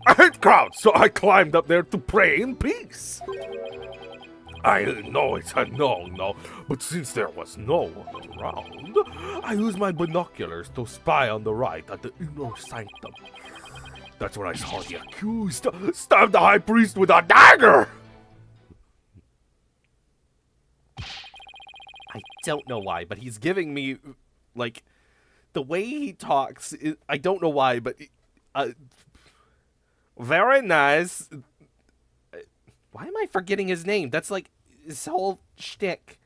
I hate crowds, so I climbed up there to pray in peace. I know it's a no, but since there was no one around, I used my binoculars to spy on the right at the Inner Sanctum. That's when I saw the accused stab the high priest with a dagger! I don't know why, but he's giving me, like, the way he talks, I don't know why, but very nice. Why am I forgetting his name? That's like his whole shtick.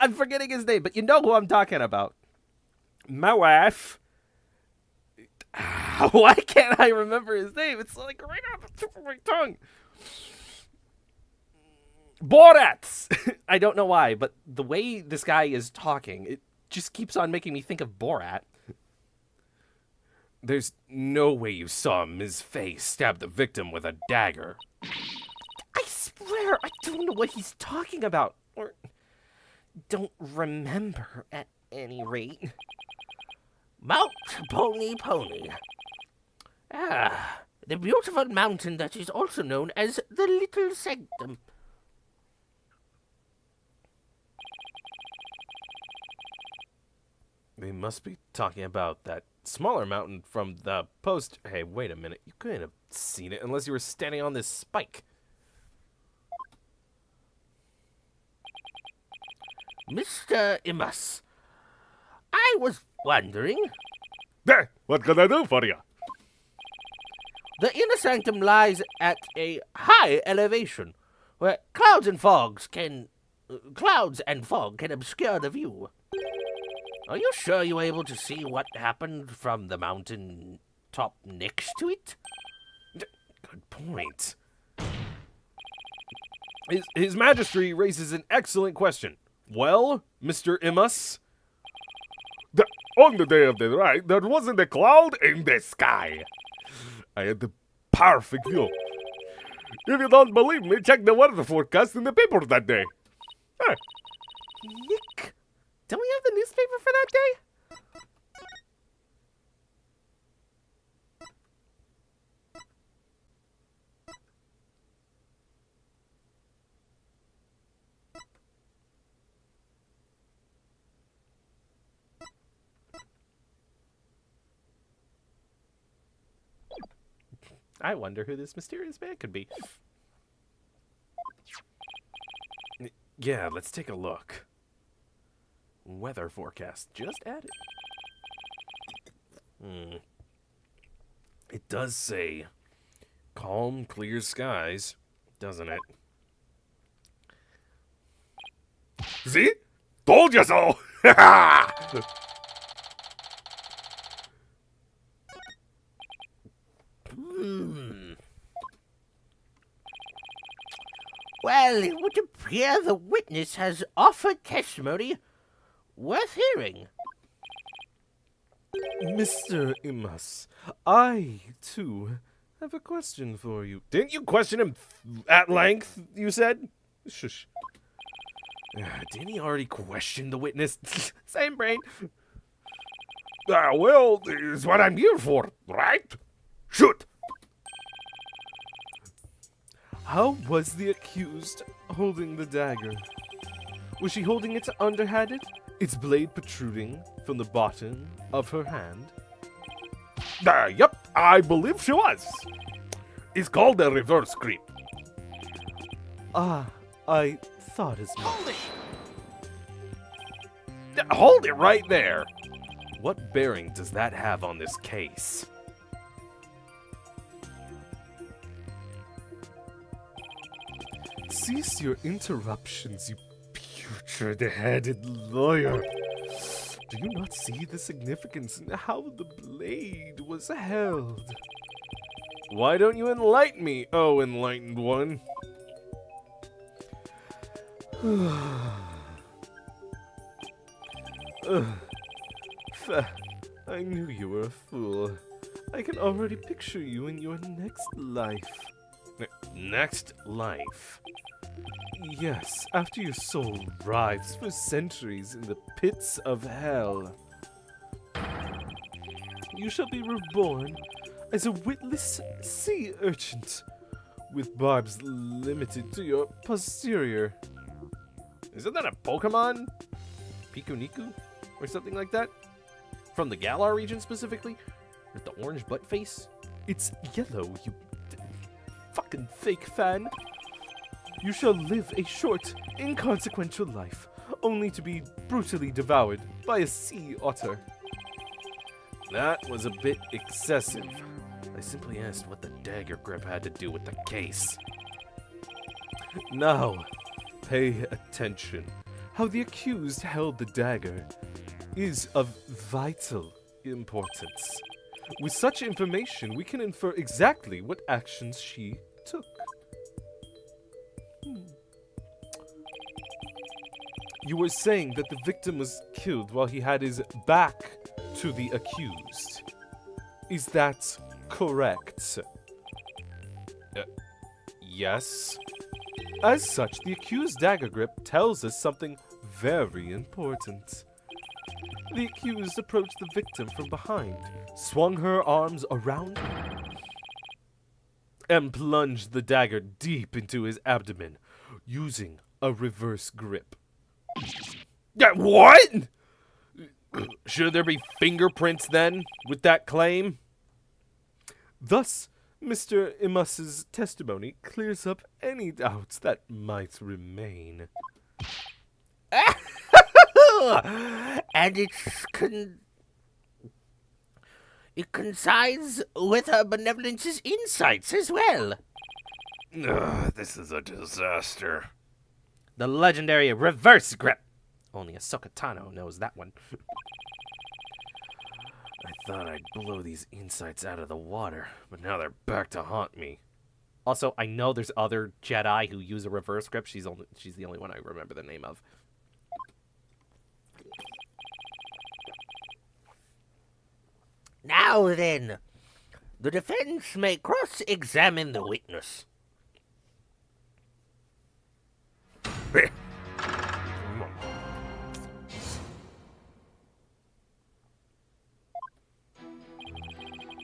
I'm forgetting his name, but you know who I'm talking about. My wife. Why can't I remember his name? It's like right on the tip of my tongue. Borat! I don't know why, but the way this guy is talking, it just keeps on making me think of Borat. There's no way you saw Ms. Faye stab the victim with a dagger. I swear, I don't know what he's talking about. Or don't remember, at any rate. Mount Pony. The beautiful mountain that is also known as the Little Sanctum. They must be talking about that smaller mountain from the post. Hey, wait a minute. You couldn't have seen it unless you were standing on this spike. Mr. Imus, I was wondering, There, what can I do for you? the Inner Sanctum lies at a high elevation, where clouds and fog can obscure the view. Are you sure you were able to see what happened from the mountain top next to it? Good point. His Majesty raises an excellent question. Well, Mr. Imus? On the day of the ride, there wasn't a cloud in the sky. I had the perfect view. If you don't believe me, check the weather forecast in the paper that day. Hey, Nick, don't we have the newspaper for that day? I wonder who this mysterious man could be. Yeah, let's take a look. Weather forecast just added. It does say calm, clear skies, doesn't it? see? Told you so! Well, it would appear the witness has offered testimony worth hearing. Mr. Imas, I, too, have a question for you. Didn't you question him at length, you said? Shush. Didn't he already question the witness? Same brain. Well, is what I'm here for, right? Shoot! How was the accused holding the dagger? Was she holding it underhanded, its blade protruding from the bottom of her hand? Yep, I believe she was. It's called a reverse grip. Ah, I thought as much. Hold it right there. What bearing does that have on this case? Cease your interruptions, you putrid-headed lawyer. Do you not see the significance in how the blade was held? Why don't you enlighten me, oh enlightened one? I knew you were a fool. I can already picture you in your next life. Next life? Yes, after your soul writhes for centuries in the pits of hell. You shall be reborn as a witless sea urchin, with barbs limited to your posterior. Isn't that a Pokemon? Pikuniku? Or something like that? From the Galar region specifically? With the orange butt face? It's yellow, you fucking fake fan. You shall live a short, inconsequential life, only to be brutally devoured by a sea otter. That was a bit excessive. I simply asked what the dagger grip had to do with the case. Now, pay attention. How the accused held the dagger is of vital importance. With such information, we can infer exactly what actions she took. You were saying that the victim was killed while he had his back to the accused. Is that correct? Yes. As such, the accused's dagger grip tells us something very important. The accused approached the victim from behind, swung her arms around him, and plunged the dagger deep into his abdomen, using a reverse grip. What? Should there be fingerprints then with that claim? Thus, Mr. Imas's testimony clears up any doubts that might remain. And it coincides with her benevolence's insights as well. This is a disaster. The legendary reverse grip. Only Ahsoka Tano knows that one. I thought I'd blow these insights out of the water, but now they're back to haunt me. Also, I know there's other Jedi who use a reverse grip. She's the only one I remember the name of. Now then, the defense may cross-examine the witness.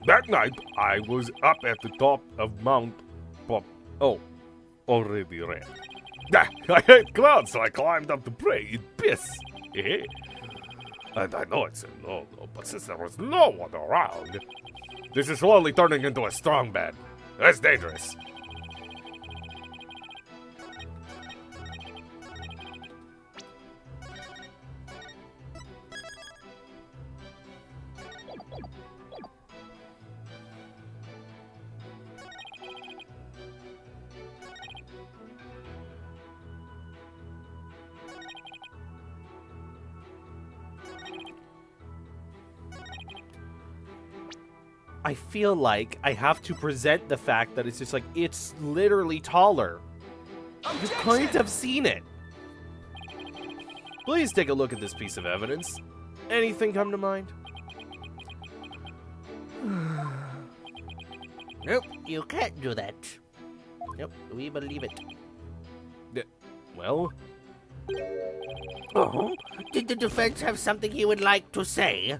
That night, I was up at the top of Mount already read. I hate clouds, so I climbed up to pray in peace. And I know it's a no, but since there was no one around, this is slowly turning into a strong man. That's dangerous. I feel like I have to present the fact that it's just like, it's literally taller. You couldn't have seen it. Please take a look at this piece of evidence. Anything come to mind? Nope, you can't do that. Nope, we believe it. Well, Oh, did the defense have something you would like to say?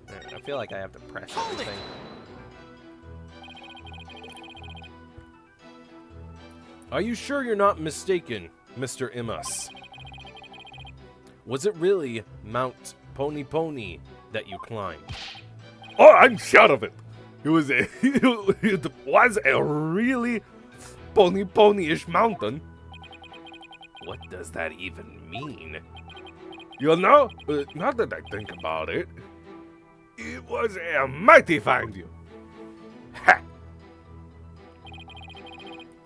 Alright, I feel like I have to press everything. are you sure you're not mistaken, Mr. Imus? Was it really Mount Pony Pony that you climbed? Oh, I'm sure of it. It was a, it was a really pony-ish mountain. What does that even mean? You know, now that I think about it, it was a mighty fine view. Ha!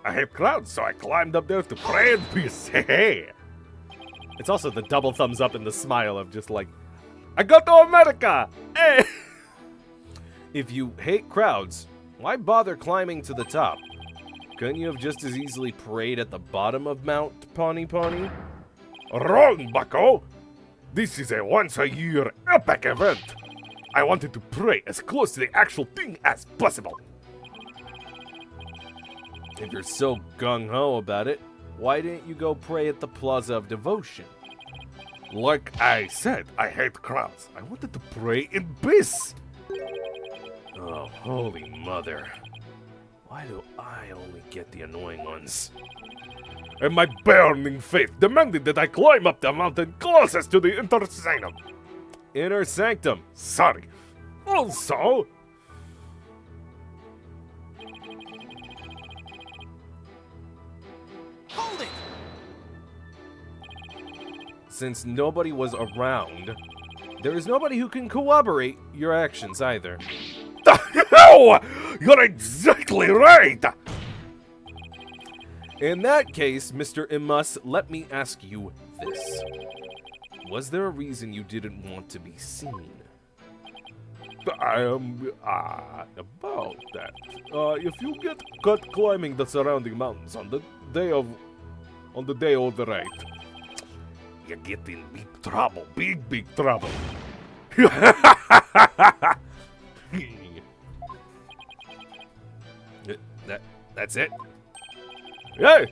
I hate clouds, so I climbed up there to pray in peace. Hey! It's also the double thumbs up and the smile of just like, I got to America! Hey! If you hate crowds, why bother climbing to the top? Couldn't you have just as easily prayed at the bottom of Mount Pony Pony? Wrong, bucko! This is a once-a-year epic event. I wanted to pray as close to the actual thing as possible. If you're so gung-ho about it, why didn't you go pray at the Plaza of Devotion? Like I said, I hate crowds. I wanted to pray in peace. Oh, holy mother. Why do I only get the annoying ones? And my burning faith demanded that I climb up the mountain closest to the Inner Sanctum. Inner Sanctum. Sorry. Also, Hold it! Since nobody was around, there is nobody who can corroborate your actions either. no, you're exactly right. In that case, Mr. Imus, let me ask you this. Was there a reason you didn't want to be seen? I am about that. If you get caught climbing the surrounding mountains on the day of the raid, you get in big trouble. Big trouble. That's it? Yeah,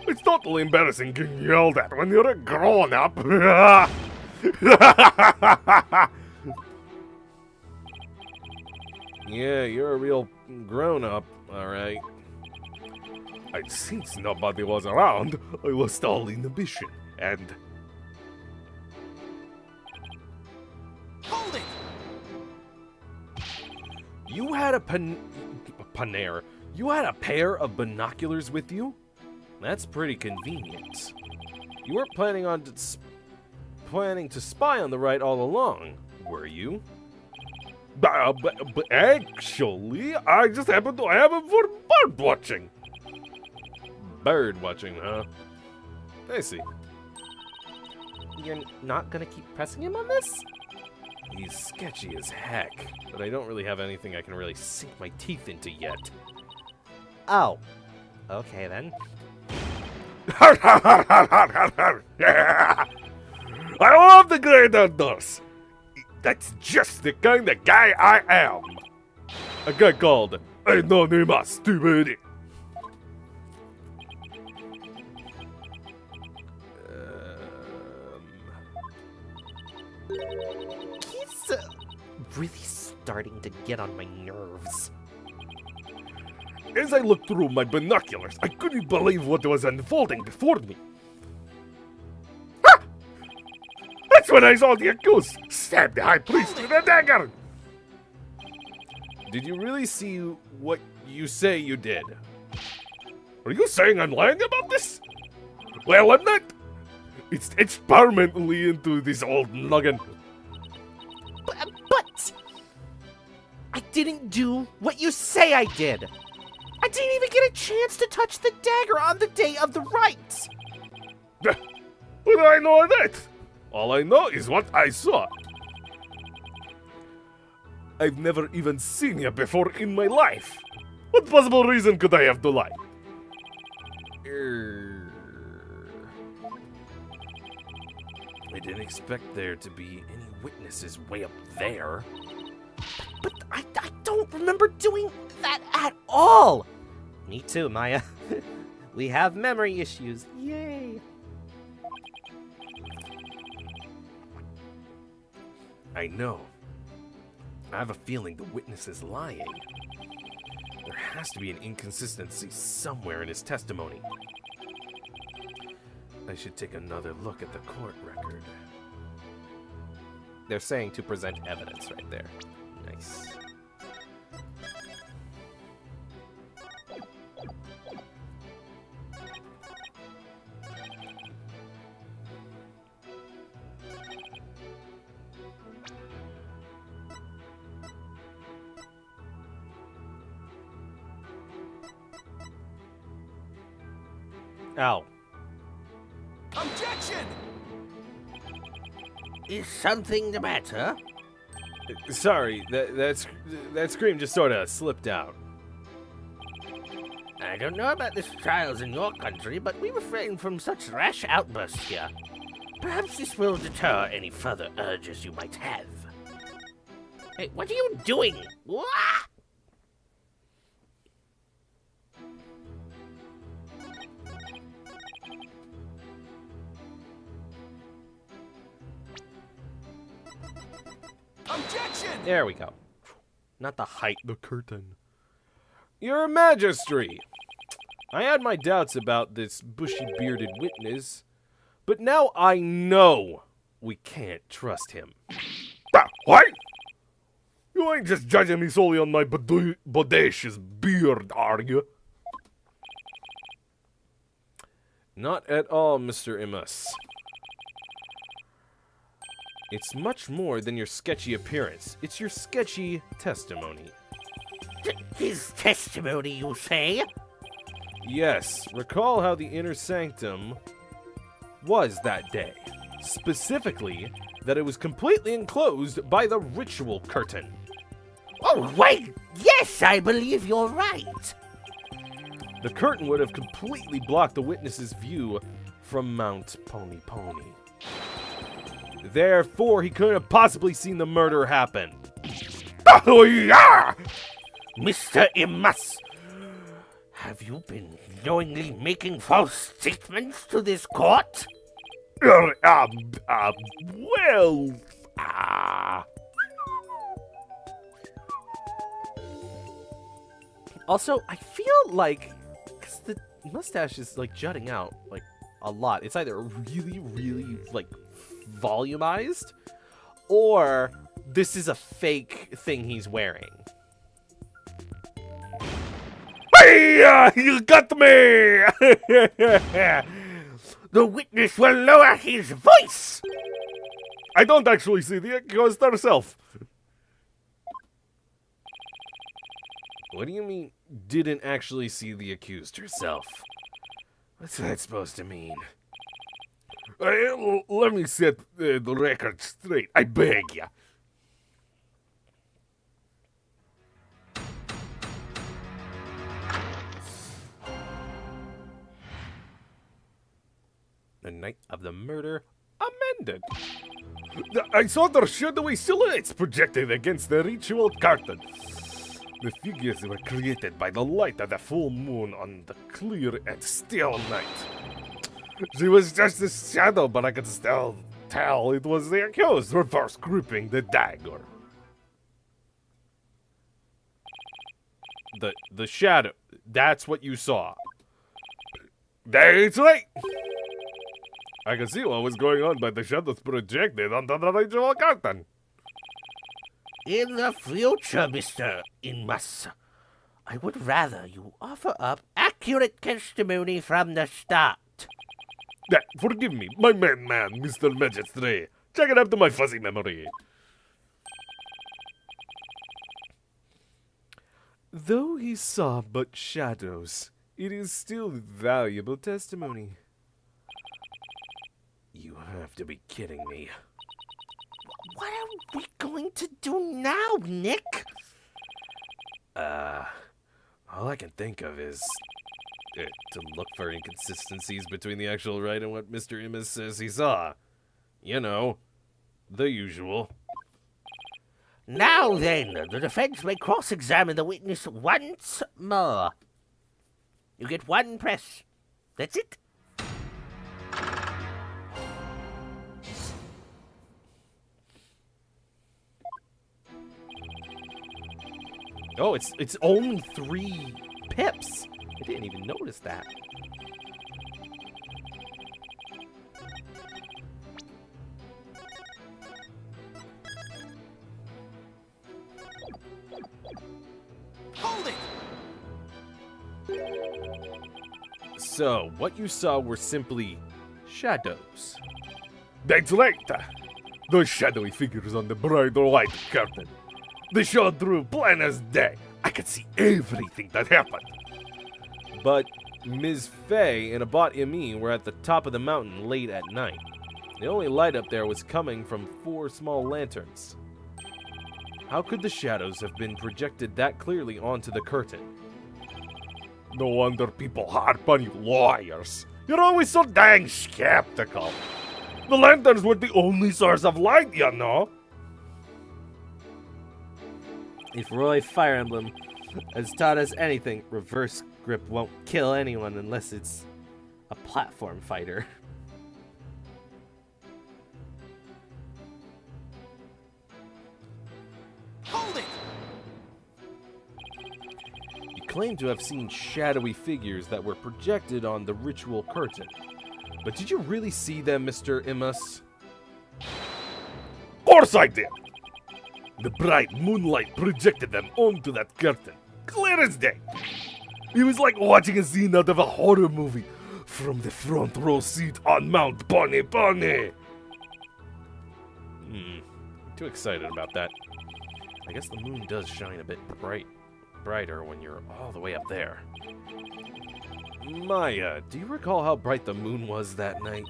it's totally embarrassing getting yelled at when you're a grown-up. Yeah, you're a real grown-up, alright. And since nobody was around, I lost all inhibition, and... Hold it! You had a paner. You had a pair of binoculars with you? That's pretty convenient. You weren't planning to spy on the right all along, were you? But actually, I just happen to have it for bird watching. Bird watching, huh? I see. you're not gonna keep pressing him on this? He's sketchy as heck, but I don't really have anything I can really sink my teeth into yet. Oh. Okay then. Yeah. I love the great outdoors. That's just the kind of guy I am. A guy called Anonymous Stupid. He's really starting to get on my nerves. As I looked through my binoculars, I couldn't believe what was unfolding before me. Ha! That's when I saw the accused stab the high priest with a dagger. Did you really see what you say you did? Are you saying I'm lying about this? Well, I'm not. It's etched permanently into this old noggin. But didn't do what you say I did. I didn't even get a chance to touch the dagger on the day of the rites. What do I know of that? All I know is what I saw. I've never even seen you before in my life. What possible reason could I have to lie? I didn't expect there to be any witnesses way up there. But I don't remember doing that at all. Me too, Maya. We have memory issues. Yay. I know. I have a feeling the witness is lying. There has to be an inconsistency somewhere in his testimony. I should take another look at the court record. They're saying to present evidence right there. Nice. Ow. Is something the matter? Sorry, that scream just sort of slipped out. I don't know about the trials in your country, but we refrain from such rash outbursts here. Perhaps this will deter any further urges you might have. Hey, what are you doing? What? There we go. Not the height. The curtain. Your Majesty! I had my doubts about this bushy-bearded witness, but now I know we can't trust him. What? You ain't just judging me solely on my bodacious beard, are you? Not at all, Mr. Imus. It's much more than your sketchy appearance. It's your sketchy testimony. His testimony, you say? Yes, recall how the inner sanctum was that day. Specifically, that it was completely enclosed by the ritual curtain. Oh, wait! Yes, I believe you're right. The curtain would have completely blocked the witness's view from Mount Pony Pony. Therefore, he couldn't have possibly seen the murder happen. Oh, yeah! Mr. Imus, have you been knowingly making false statements to this court? Well, Also, I feel like, because the mustache is like jutting out like a lot. It's either really, really like volumized, or this is a fake thing he's wearing. hey, you got me! The witness will lower his voice! I don't actually see the accused herself. What do you mean, didn't actually see the accused herself? What's that supposed to mean? Let me set the record straight. I beg ya. The night of the murder amended. I saw their shadowy silhouettes projected against the ritual curtain. The figures were created by the light of the full moon on the clear and still night. She was just a shadow, but I could still tell it was the accused reverse gripping the dagger. The shadow, that's what you saw. That's right. I can see what was going on by the shadows projected onto the ritual curtain. In the future, Mr. Imus, I would rather you offer up accurate testimony from the start. Forgive me, my man, Mr. Magistrate. Check it up to my fuzzy memory. Though he saw but shadows, it is still valuable testimony. You have to be kidding me. What are we going to do now, Nick? All I can think of is to look for inconsistencies between the actual right and what Mr. Immis says he saw. You know, the usual. Now then, the defense may cross-examine the witness once more. You get one press. That's it. Oh, it's only 3 pips. I didn't even notice that. Hold it! So, what you saw were simply shadows. That's right. Those shadowy figures on the bright white curtain. They showed through plain as day. I could see everything that happened. But Ms. Fey and Abbot Imi were at the top of the mountain late at night. The only light up there was coming from 4 small lanterns. How could the shadows have been projected that clearly onto the curtain? No wonder people harp on you lawyers. You're always so dang skeptical. The lanterns were the only source of light, you know. If Roy Fire Emblem has taught us anything, reverse grip won't kill anyone unless it's a platform fighter. Hold it! You claim to have seen shadowy figures that were projected on the ritual curtain. But did you really see them, Mr. Immus? Of course I did. The bright moonlight projected them onto that curtain, clear as day. It was like watching a scene out of a horror movie from the front row seat on Mount Pony Pony. Too excited about that. I guess the moon does shine a bit brighter when you're all the way up there. Maya, do you recall how bright the moon was that night?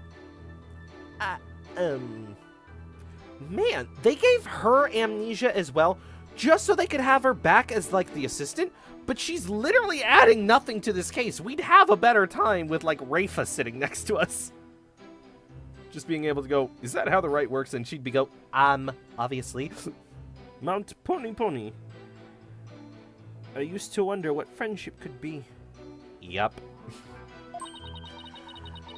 Man, they gave her amnesia as well, just so they could have her back as, like, the assistant, but she's literally adding nothing to this case. We'd have a better time with, like, Rafa sitting next to us. Just being able to go, is that how the right works? And she'd be go, Obviously. Mount Pony Pony. I used to wonder what friendship could be. Yup.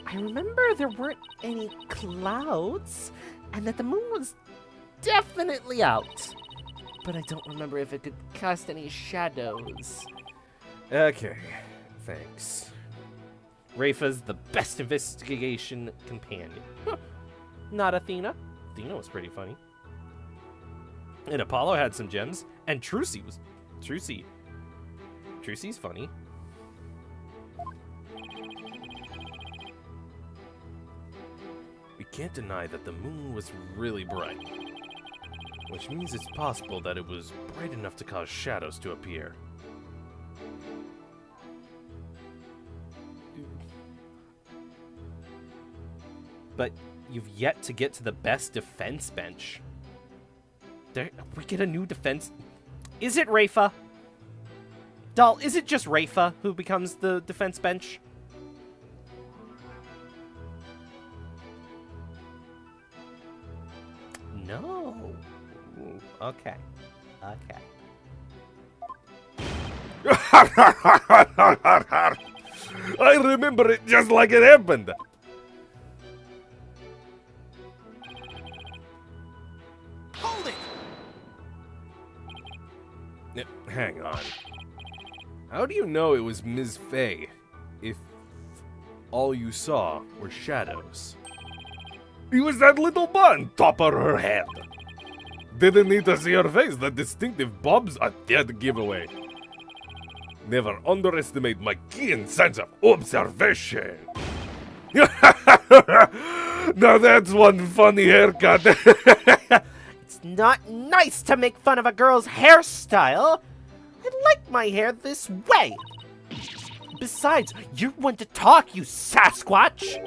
I remember there weren't any clouds, and that the moon was definitely out. But I don't remember if it could cast any shadows. Okay, thanks. Rafa's the best investigation companion. Huh. Not Athena. Athena was pretty funny. And Apollo had some gems, and Trucy. Trucy's funny. We can't deny that the moon was really bright, which means it's possible that it was bright enough to cause shadows to appear. But you've yet to get to the best defense bench. We get a new defense. Is it Rafa? Doll, is it just Rafa who becomes the defense bench? No. Ooh, okay. Okay. I remember it just like it happened. Hold it! Hang on. How do you know it was Ms. Fey if all you saw were shadows? It was that little bun top of her head. Didn't need to see her face. The distinctive bob's a dead giveaway. Never underestimate my keen sense of observation. Now that's one funny haircut. It's not nice to make fun of a girl's hairstyle. I like my hair this way. Besides, you're one to talk, you Sasquatch.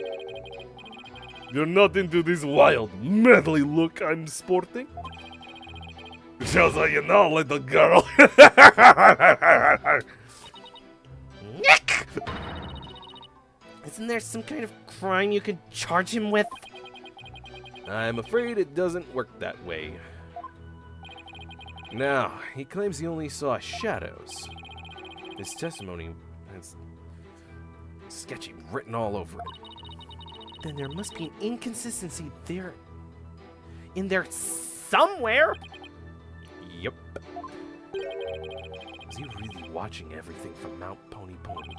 You're not into this wild, manly look I'm sporting? Just so you know, little girl. Nick! Isn't there some kind of crime you could charge him with? I'm afraid it doesn't work that way. Now, he claims he only saw shadows. His testimony has sketchy written all over it. Then there must be an inconsistency there. In there somewhere? Yep. Was he really watching everything from Mount Pony Pony?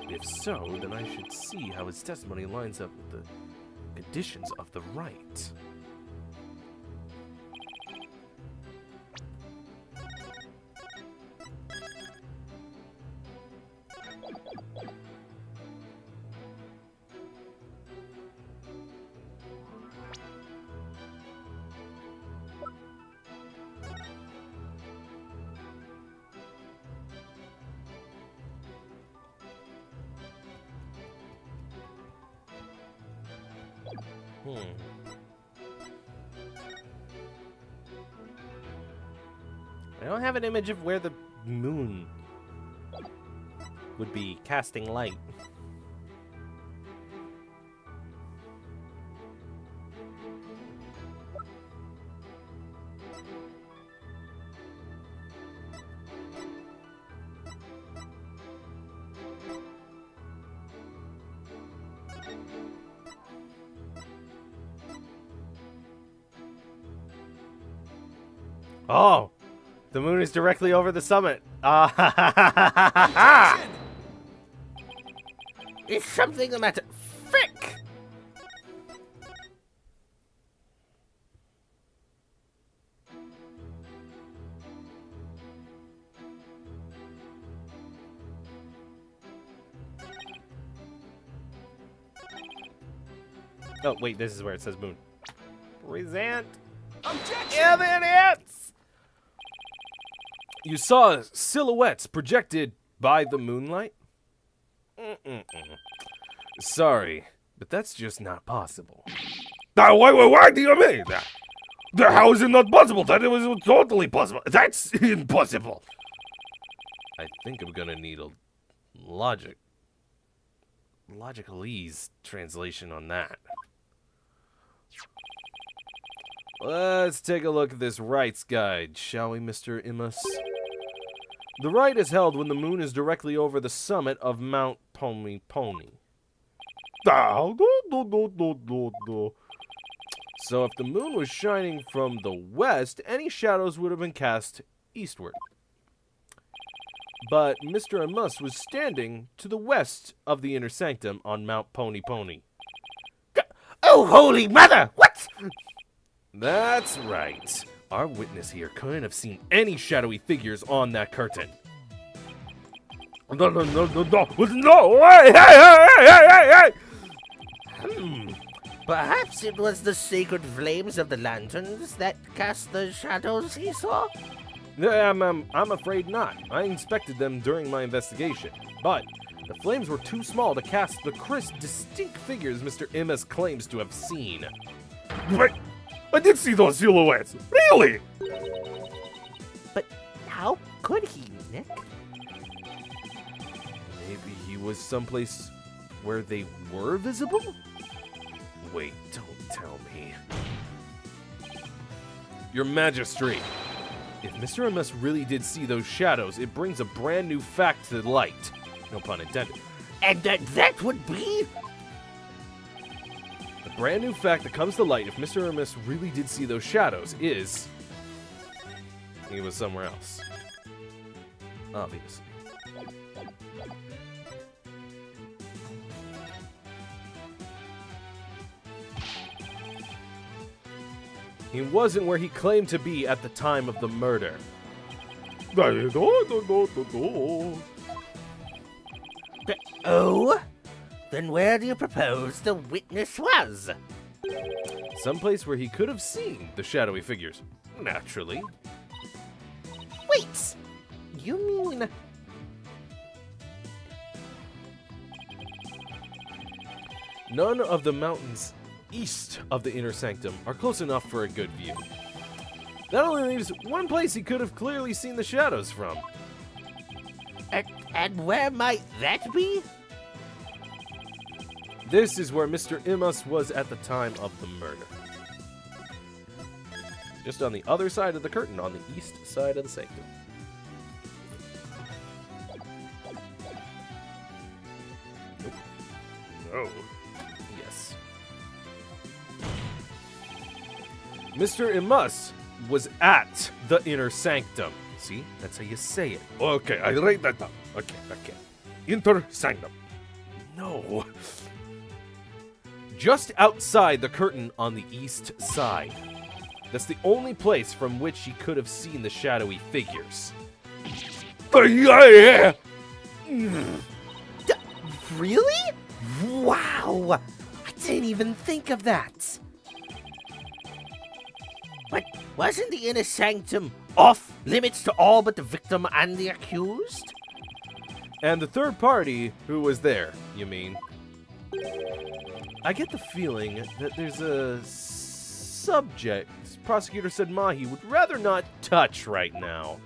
If so, then I should see how his testimony lines up with the conditions of the rite. I don't have an image of where the moon would be casting light. Oh, the moon is directly over the summit. Is something the matter? Frick! Oh, wait, this is where it says moon. Present. Evidence! You saw silhouettes projected by the moonlight? Sorry, but that's just not possible. Now, why do you mean that? How is it not possible? That it was totally possible. That's impossible. I think I'm gonna need a logicalese translation on that. Let's take a look at this rites guide, shall we, Mr. Imus? The rite is held when the moon is directly over the summit of Mount Pony Pony. So if the moon was shining from the west, any shadows would have been cast eastward. But Mr. Imus was standing to the west of the inner sanctum on Mount Pony Pony. Oh, holy mother! What? That's right. Our witness here couldn't have seen any shadowy figures on that curtain. No! Hey! Perhaps it was the sacred flames of the lanterns that cast the shadows he saw? I'm afraid not. I inspected them during my investigation, but the flames were too small to cast the crisp, distinct figures Mr. Imus claims to have seen. Wait, I did see those silhouettes. Really? But how could he, Nick? Maybe he was someplace where they were visible? Wait, don't tell me. Your Majesty, if Mr. Imus really did see those shadows, it brings a brand new fact to light. No pun intended. And that would be? The brand new fact that comes to light if Mr. Imus really did see those shadows is... he was somewhere else. Obviously. He wasn't where he claimed to be at the time of the murder. Oh? Then where do you propose the witness was? Someplace where he could have seen the shadowy figures. Naturally. Wait! You mean... None of the mountains east of the Inner Sanctum are close enough for a good view. That only leaves one place he could have clearly seen the shadows from. And where might that be? This is where Mr. Imus was at the time of the murder. Just on the other side of the curtain, on the east side of the sanctum. No. Yes. Mr. Imus was at the Inner Sanctum. See? That's how you say it. Okay, I write that down. Okay. Inter Sanctum. No. Just outside the curtain on the east side. That's the only place from which he could have seen the shadowy figures. Yeah. Really? Wow! I didn't even think of that. But wasn't the Inner Sanctum off limits to all but the victim and the accused? And the third party who was there, you mean? I get the feeling that there's a subject Prosecutor said Mahi would rather not touch right now.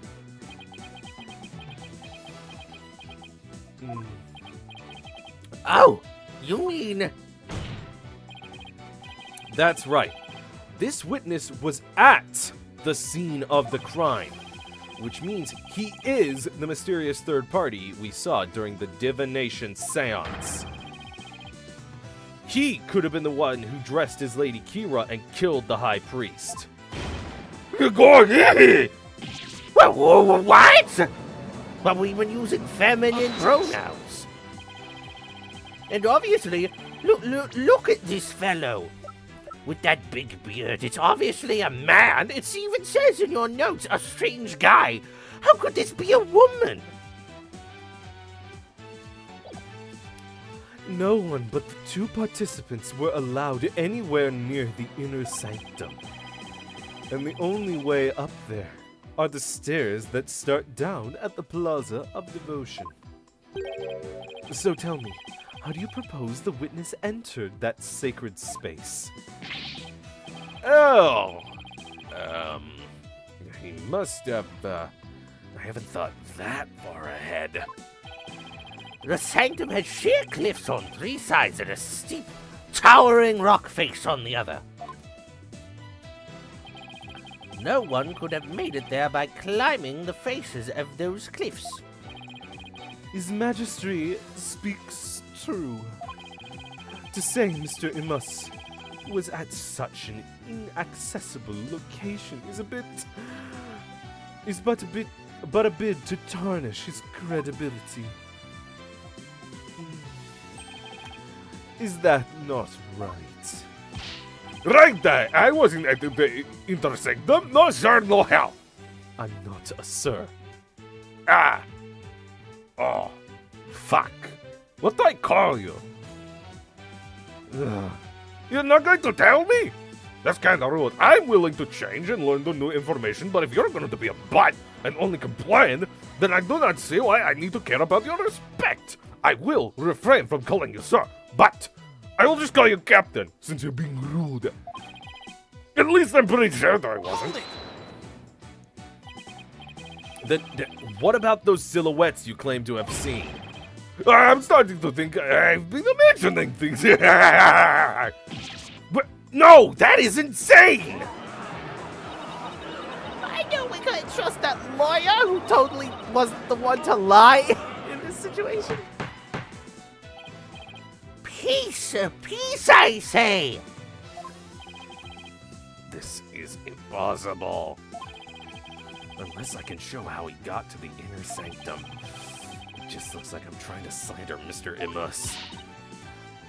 Oh, you mean... That's right. This witness was at the scene of the crime, which means he is the mysterious third party we saw during the divination seance. He could have been the one who dressed as Lady Kira and killed the High Priest. Go ahead. What? But we've been using feminine pronouns. And obviously, look at this fellow. With that big beard, it's obviously a man. It even says in your notes, a strange guy. How could this be a woman? No one but the two participants were allowed anywhere near the Inner Sanctum. And the only way up there are the stairs that start down at the Plaza of Devotion. So tell me, how do you propose the witness entered that sacred space? Oh! He must have, I haven't thought that far ahead. The sanctum had sheer cliffs on 3 sides and a steep, towering rock face on the other. No one could have made it there by climbing the faces of those cliffs. His Majesty speaks true. To say Mr. Imus was at such an inaccessible location is but a bid to tarnish his credibility. Is that not right? Right there. I wasn't at the Inter Sanctum. No sir, no hell. I'm not a sir. Ah. Oh. Fuck. What do I call you? Ugh. You're not going to tell me? That's kind of rude. I'm willing to change and learn the new information, but if you're going to be a butt and only complain, then I do not see why I need to care about your respect. I will refrain from calling you sir, but I will just call you captain, since you're being rude. At least I'm pretty sure that I wasn't. What about those silhouettes you claim to have seen? I'm starting to think I've been imagining things. But no, that is insane! I know we couldn't trust that lawyer who totally wasn't the one to lie in this situation. Peace, I say! This is impossible. Unless I can show how he got to the Inner Sanctum. It just looks like I'm trying to slander Mr. Imus.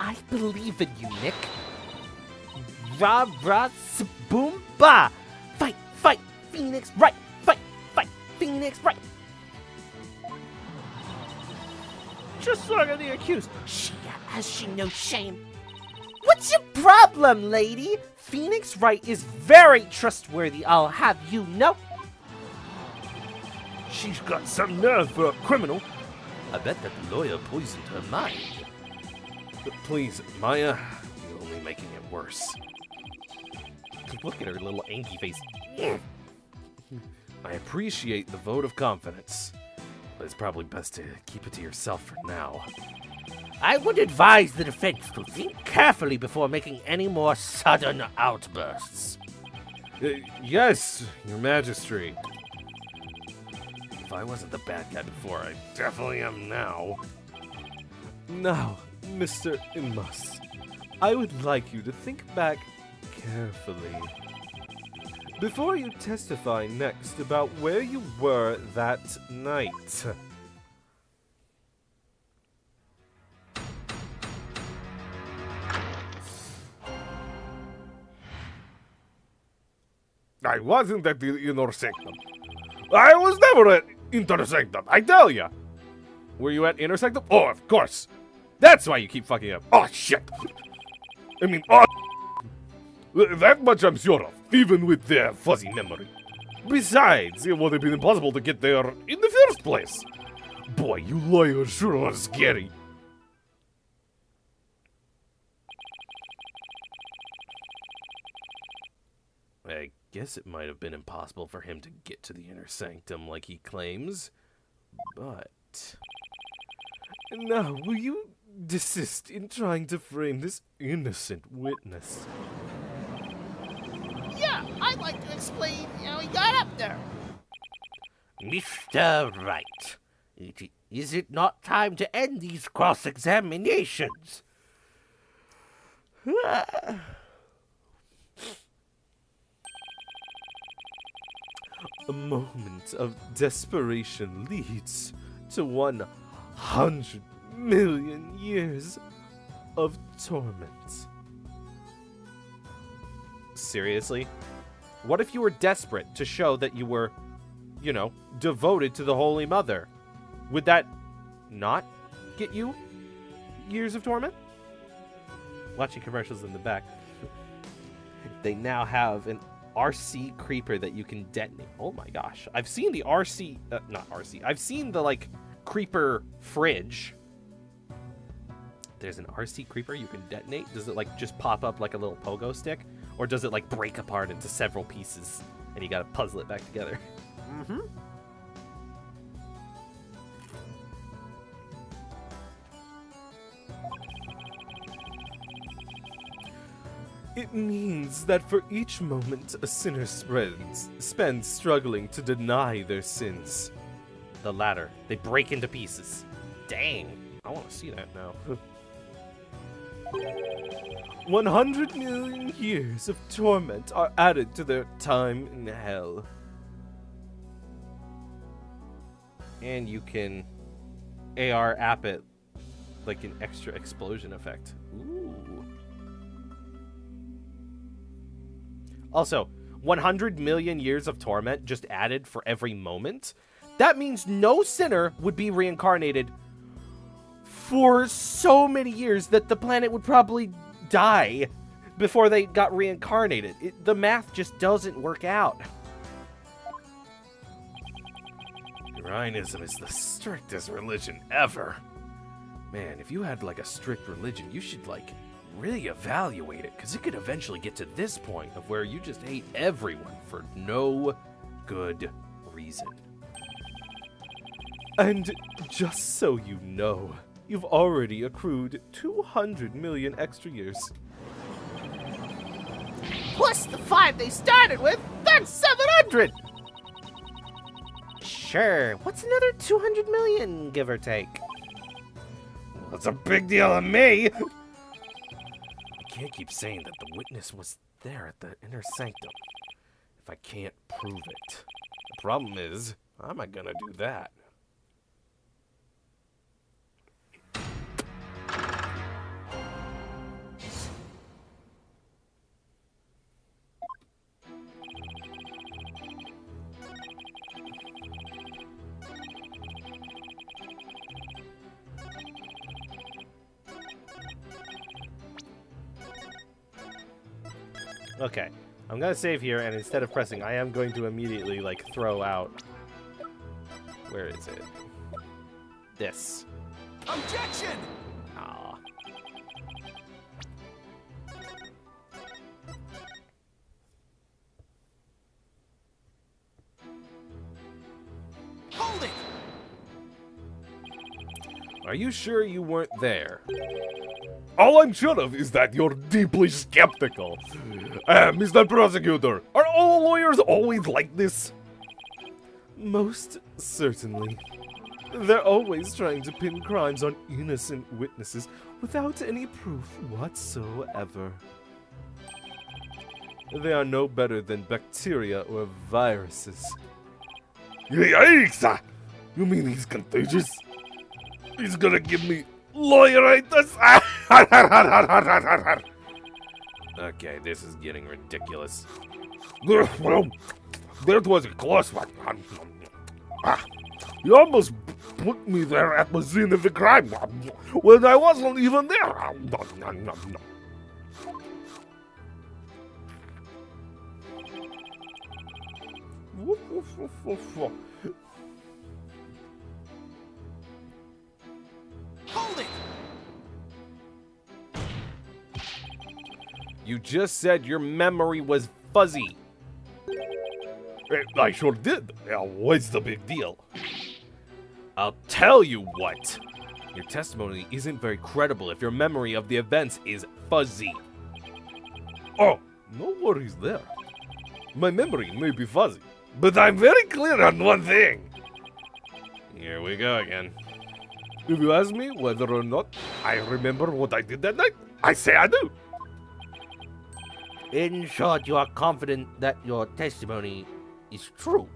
I believe in you, Nick. Rah, rah, boom, ba. Fight, fight, Phoenix, right. Fight, fight, Phoenix, right. Just look at the accused. Has she no shame? What's your problem, lady? Phoenix Wright is very trustworthy, I'll have you know. She's got some nerve for a criminal. I bet that the lawyer poisoned her mind. But please, Maya, you're only making it worse. Look at her little anky face. I appreciate the vote of confidence, but it's probably best to keep it to yourself for now. I would advise the defense to think carefully before making any more sudden outbursts. Yes, Your Majesty. If I wasn't the bad guy before, I definitely am now. Now, Mr. Imus, I would like you to think back carefully. Before you testify next about where you were that night. I wasn't at the inner sanctum. I was never at inner sanctum, I tell ya. Were you at Inner Sanctum? Oh, of course. That's why you keep fucking up. Oh, shit. I mean, oh, that much I'm sure of, even with their fuzzy memory. Besides, it would have been impossible to get there in the first place. Boy, you lawyers sure are scary. I guess it might have been impossible for him to get to the Inner Sanctum like he claims, but... Now, will you desist in trying to frame this innocent witness? Yeah, I'd like to explain how he got up there. Mr. Wright, is it not time to end these cross-examinations? A moment of desperation leads to 100 million years of torment. Seriously? What if you were desperate to show that you were, you know, devoted to the Holy Mother? Would that not get you years of torment? Watching commercials in the back. They now have an RC creeper that you can detonate. Oh my gosh. I've seen the RC, not RC. I've seen the, like, creeper fridge. There's an RC creeper you can detonate. Does it, like, just pop up like a little pogo stick? Or does it, like, break apart into several pieces and you gotta puzzle it back together? Mm-hmm. It means that for each moment a sinner spends struggling to deny their sins. The latter, they break into pieces. Dang, I want to see that now. 100 million years of torment are added to their time in hell. And you can AR app it like an extra explosion effect. Ooh. Also, 100 million years of torment just added for every moment. That means no sinner would be reincarnated for so many years that the planet would probably die before they got reincarnated. The math just doesn't work out. Urianism is the strictest religion ever. Man, if you had like a strict religion, you should like really evaluate it, because it could eventually get to this point of where you just hate everyone for no good reason. And just so you know, you've already accrued 200 million extra years. Plus the 5 they started with, that's 700! Sure, what's another 200 million, give or take? That's a big deal to me! I can't keep saying that the witness was there at the Inner Sanctum if I can't prove it. The problem is, how am I gonna do that? Okay, I'm gonna save here, and instead of pressing, I am going to immediately, like, throw out Where is it? This. Objection! Ah. Hold it! Are you sure you weren't there? All I'm sure of is that you're deeply skeptical. Mr. Prosecutor, are all lawyers always like this? Most certainly. They're always trying to pin crimes on innocent witnesses without any proof whatsoever. They are no better than bacteria or viruses. Yikes! You mean he's contagious? He's gonna give me lawyeritis? Okay, this is getting ridiculous. Well, that was a close one. You almost put me there at the scene of the crime when I wasn't even there. Hold it! You just said your memory was fuzzy. I sure did. What's the big deal? I'll tell you what. Your testimony isn't very credible if your memory of the events is fuzzy. Oh, no worries there. My memory may be fuzzy, but I'm very clear on one thing. Here we go again. If you ask me whether or not I remember what I did that night, I say I do. In short, you are confident that your testimony is true.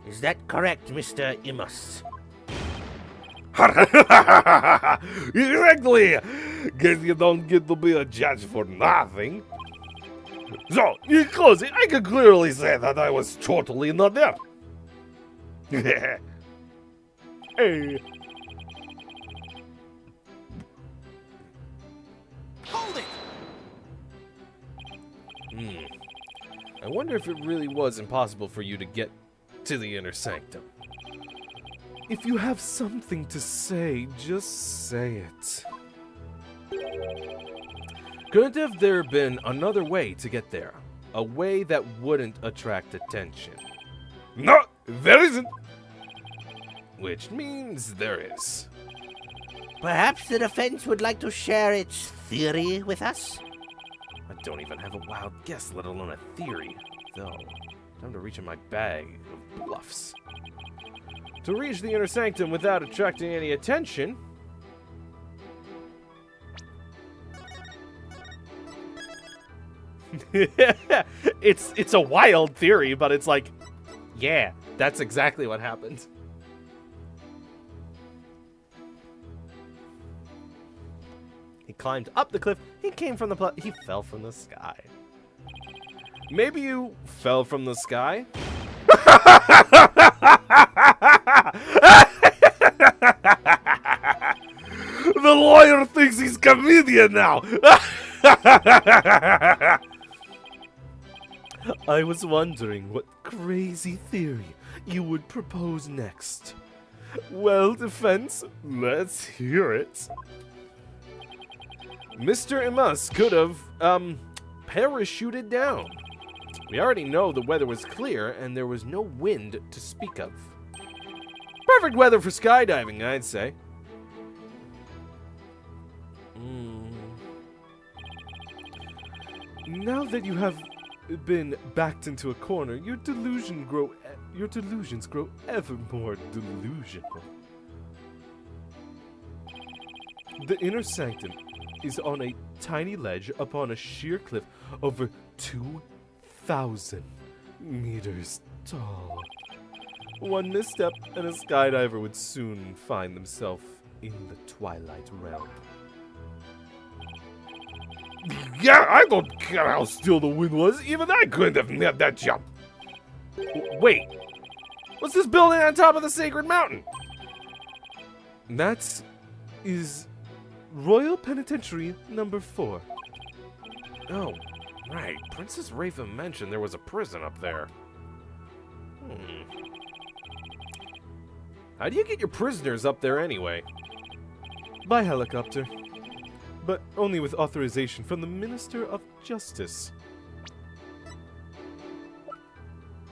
Is that correct, Mr. Imus? Exactly! Guess you don't get to be a judge for nothing. So, in closing, I can clearly say that I was totally not there. Hey. Hold it! I wonder if it really was impossible for you to get to the inner sanctum. If you have something to say, just say it. Couldn't have there been another way to get there? A way that wouldn't attract attention. No, there isn't. Which means there is. Perhaps the defense would like to share its theory with us? I don't even have a wild guess, let alone a theory. Though, time to reach in my bag of bluffs. To reach the inner sanctum without attracting any attention... it's a wild theory, but it's like, yeah, that's exactly what happened. He climbed up the cliff. He came from the he fell from the sky. Maybe you fell from the sky? The lawyer thinks he's comedian now. I was wondering what crazy theory you would propose next. Well, defense, let's hear it. Mr. Imus could have, parachuted down. We already know the weather was clear and there was no wind to speak of. Perfect weather for skydiving, I'd say. Now that you have been backed into a corner, your delusions grow ever more delusional. The inner sanctum is on a tiny ledge upon a sheer cliff over 2,000 meters tall. One misstep and a skydiver would soon find themselves in the Twilight Realm. Yeah, I don't care how still the wind was. Even I couldn't have made that jump. Wait, what's this building on top of the Sacred Mountain? That is Royal Penitentiary number 4. Oh, right. Princess Rafa mentioned there was a prison up there. How do you get your prisoners up there anyway? By helicopter. But only with authorization from the Minister of Justice.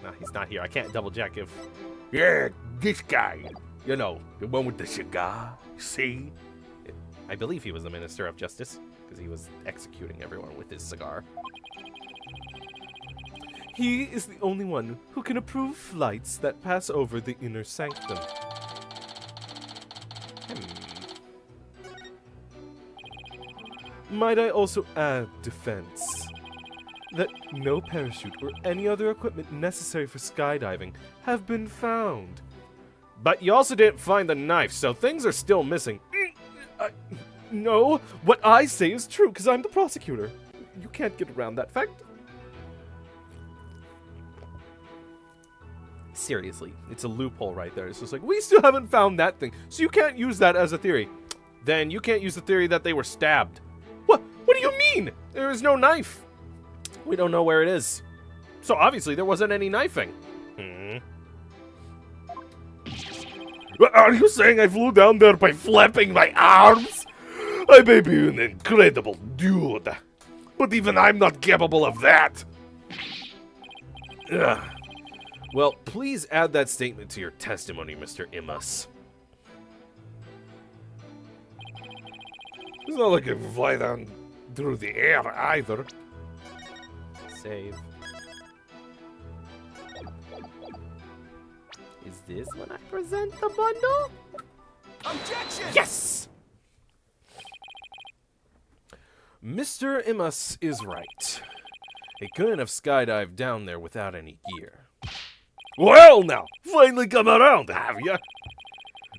No, he's not here. I can't double check if... Yeah, this guy. You know, the one with the cigar. See? I believe he was the Minister of Justice, because he was executing everyone with his cigar. He is the only one who can approve flights that pass over the inner sanctum. Might I also add, defense, that no parachute or any other equipment necessary for skydiving have been found. But you also didn't find the knife, so things are still missing. No, what I say is true, because I'm the prosecutor. You can't get around that fact. Seriously, it's a loophole right there. It's just like, We still haven't found that thing, so you can't use that as a theory. then you can't use the theory that they were stabbed. What do you mean? There is no knife. We don't know where it is. So obviously there wasn't any knifing. Are you saying I flew down there by flapping my arms? I may be an incredible dude, but even I'm not capable of that. Ugh. Well, please add that statement to your testimony, Mr. Imus. It's not like I can fly down through the air either. Save. Is this when I present the bundle? Objection! Yes! Mr. Imus is right. He couldn't have skydived down there without any gear. Well now, finally come around, have ya?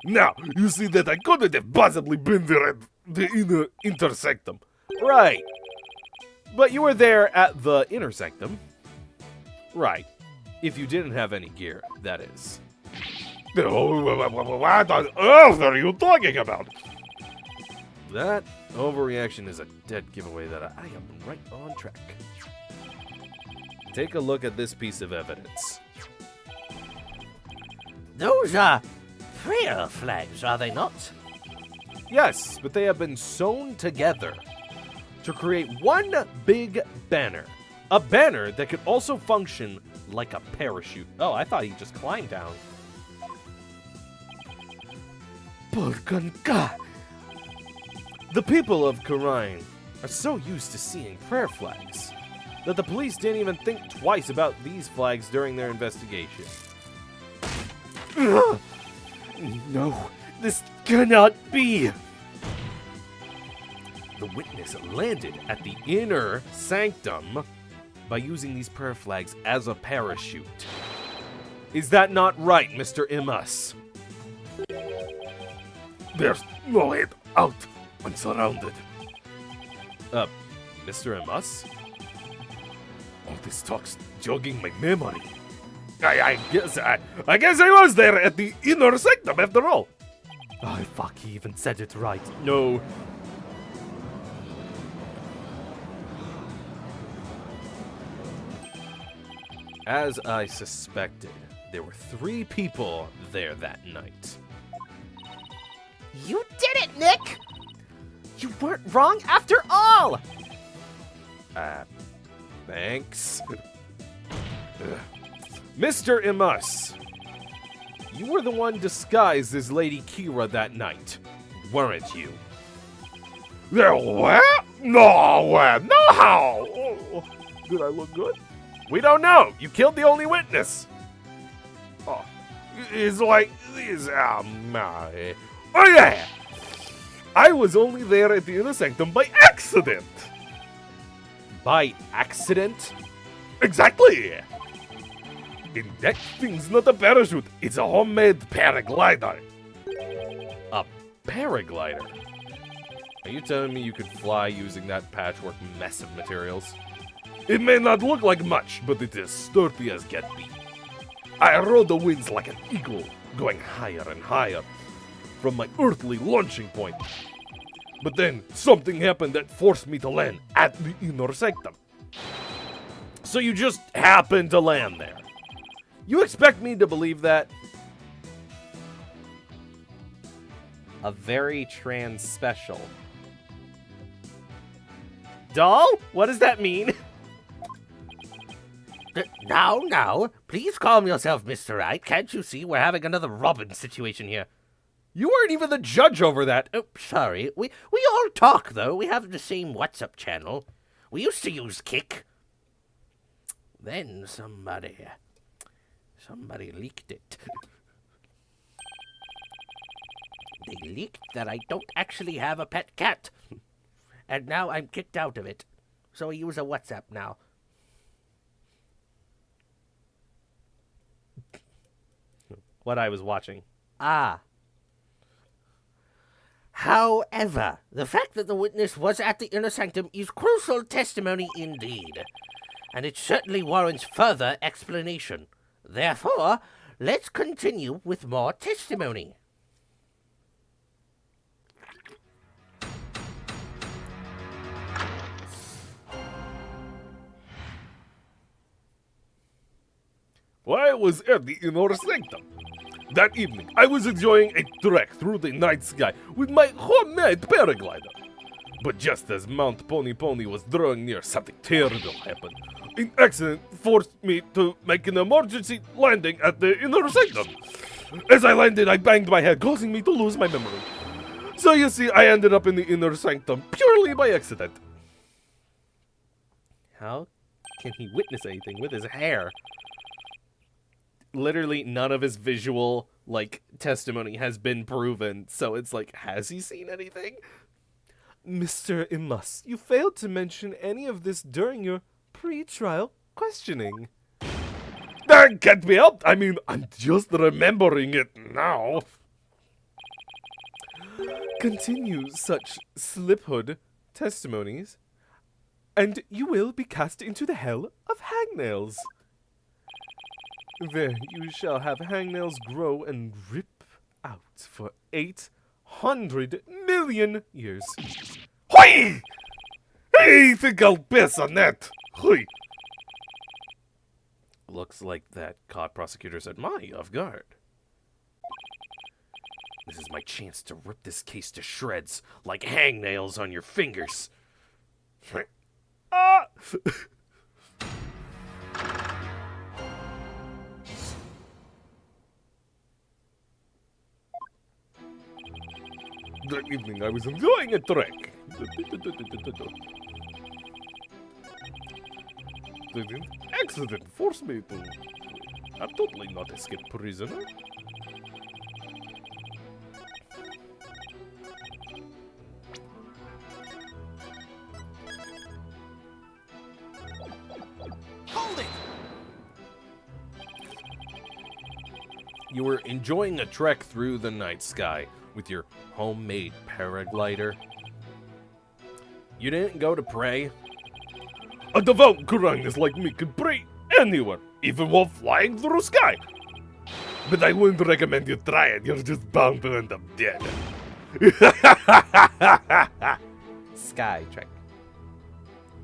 Now, you see that I couldn't have possibly been there at the inner intersectum. Right. But you were there at the inner sanctum. Right. If you didn't have any gear, that is. What on earth are you talking about? That overreaction is a dead giveaway that I am right on track. Take a look at this piece of evidence. Those are prayer flags, are they not? Yes, but they have been sewn together to create one big banner. A banner that could also function like a parachute. Oh, I thought he just climbed down. Porkanka. The people of Karain are so used to seeing prayer flags that the police didn't even think twice about these flags during their investigation. No, this cannot be. The witness landed at the inner sanctum by using these prayer flags as a parachute. Is that not right, Mr. Imus? There's no way out. I'm surrounded. Mr. Imus? All this talk's jogging my memory. I guess I was there at the inner sanctum after all. Oh, fuck, he even said it right. No. As I suspected, there were 3 people there that night. You did it, Nick! You weren't wrong after all! Thanks. Mr. Imus, you were the one disguised as Lady Kira that night, weren't you? There what? No way. No how. Oh, did I look good? We don't know. You killed the only witness. Oh, it's like this. My. Oh yeah. I was only there at the inner sanctum by accident. By accident? Exactly. And that thing's not a parachute. It's a homemade paraglider. A paraglider? Are you telling me you could fly using that patchwork mess of materials? It may not look like much, but it is sturdy as can be. I rode the winds like an eagle, going higher and higher from my earthly launching point. But then something happened that forced me to land at the inner sanctum. So you just happened to land there? You expect me to believe that? A very trans special. Doll? What does that mean? Now, please calm yourself, Mr. Wright. Can't you see we're having another Robin situation here? You weren't even the judge over that. Oh, sorry. We all talk, though. We have the same WhatsApp channel. We used to use Kik. Then somebody leaked it. They leaked that I don't actually have a pet cat. And now I'm kicked out of it. So I use a WhatsApp now. What I was watching. Ah. However, the fact that the witness was at the inner sanctum is crucial testimony indeed, and it certainly warrants further explanation. Therefore, let's continue with more testimony. Well, I was at the inner sanctum. That evening, I was enjoying a trek through the night sky with my homemade paraglider. But just as Mount Pony Pony was drawing near, something terrible happened. An accident forced me to make an emergency landing at the inner sanctum. As I landed, I banged my head, causing me to lose my memory. So you see, I ended up in the inner sanctum purely by accident. How can he witness anything with his hair? Literally none of his visual, testimony has been proven, so it's like, has he seen anything? Mr. Imus, you failed to mention any of this during your pre-trial questioning. That can't be helped. I mean, I'm just remembering it now. Continue such sliphood testimonies, and you will be cast into the hell of hangnails. There you shall have hangnails grow and rip out for 800 million years. Hoi! I think I'll pass on that. Hoi! Looks like that caught prosecutors at my off guard. This is my chance to rip this case to shreds like hangnails on your fingers. Ah! That evening, I was enjoying a trek. An accident forced me to totally not escape prisoner. Hold it! You were enjoying a trek through the night sky with your homemade paraglider. You didn't go to pray? A devout Quranist like me can pray anywhere, even while flying through the sky. But I wouldn't recommend you try it. You're just bound to end up dead. Sky trek.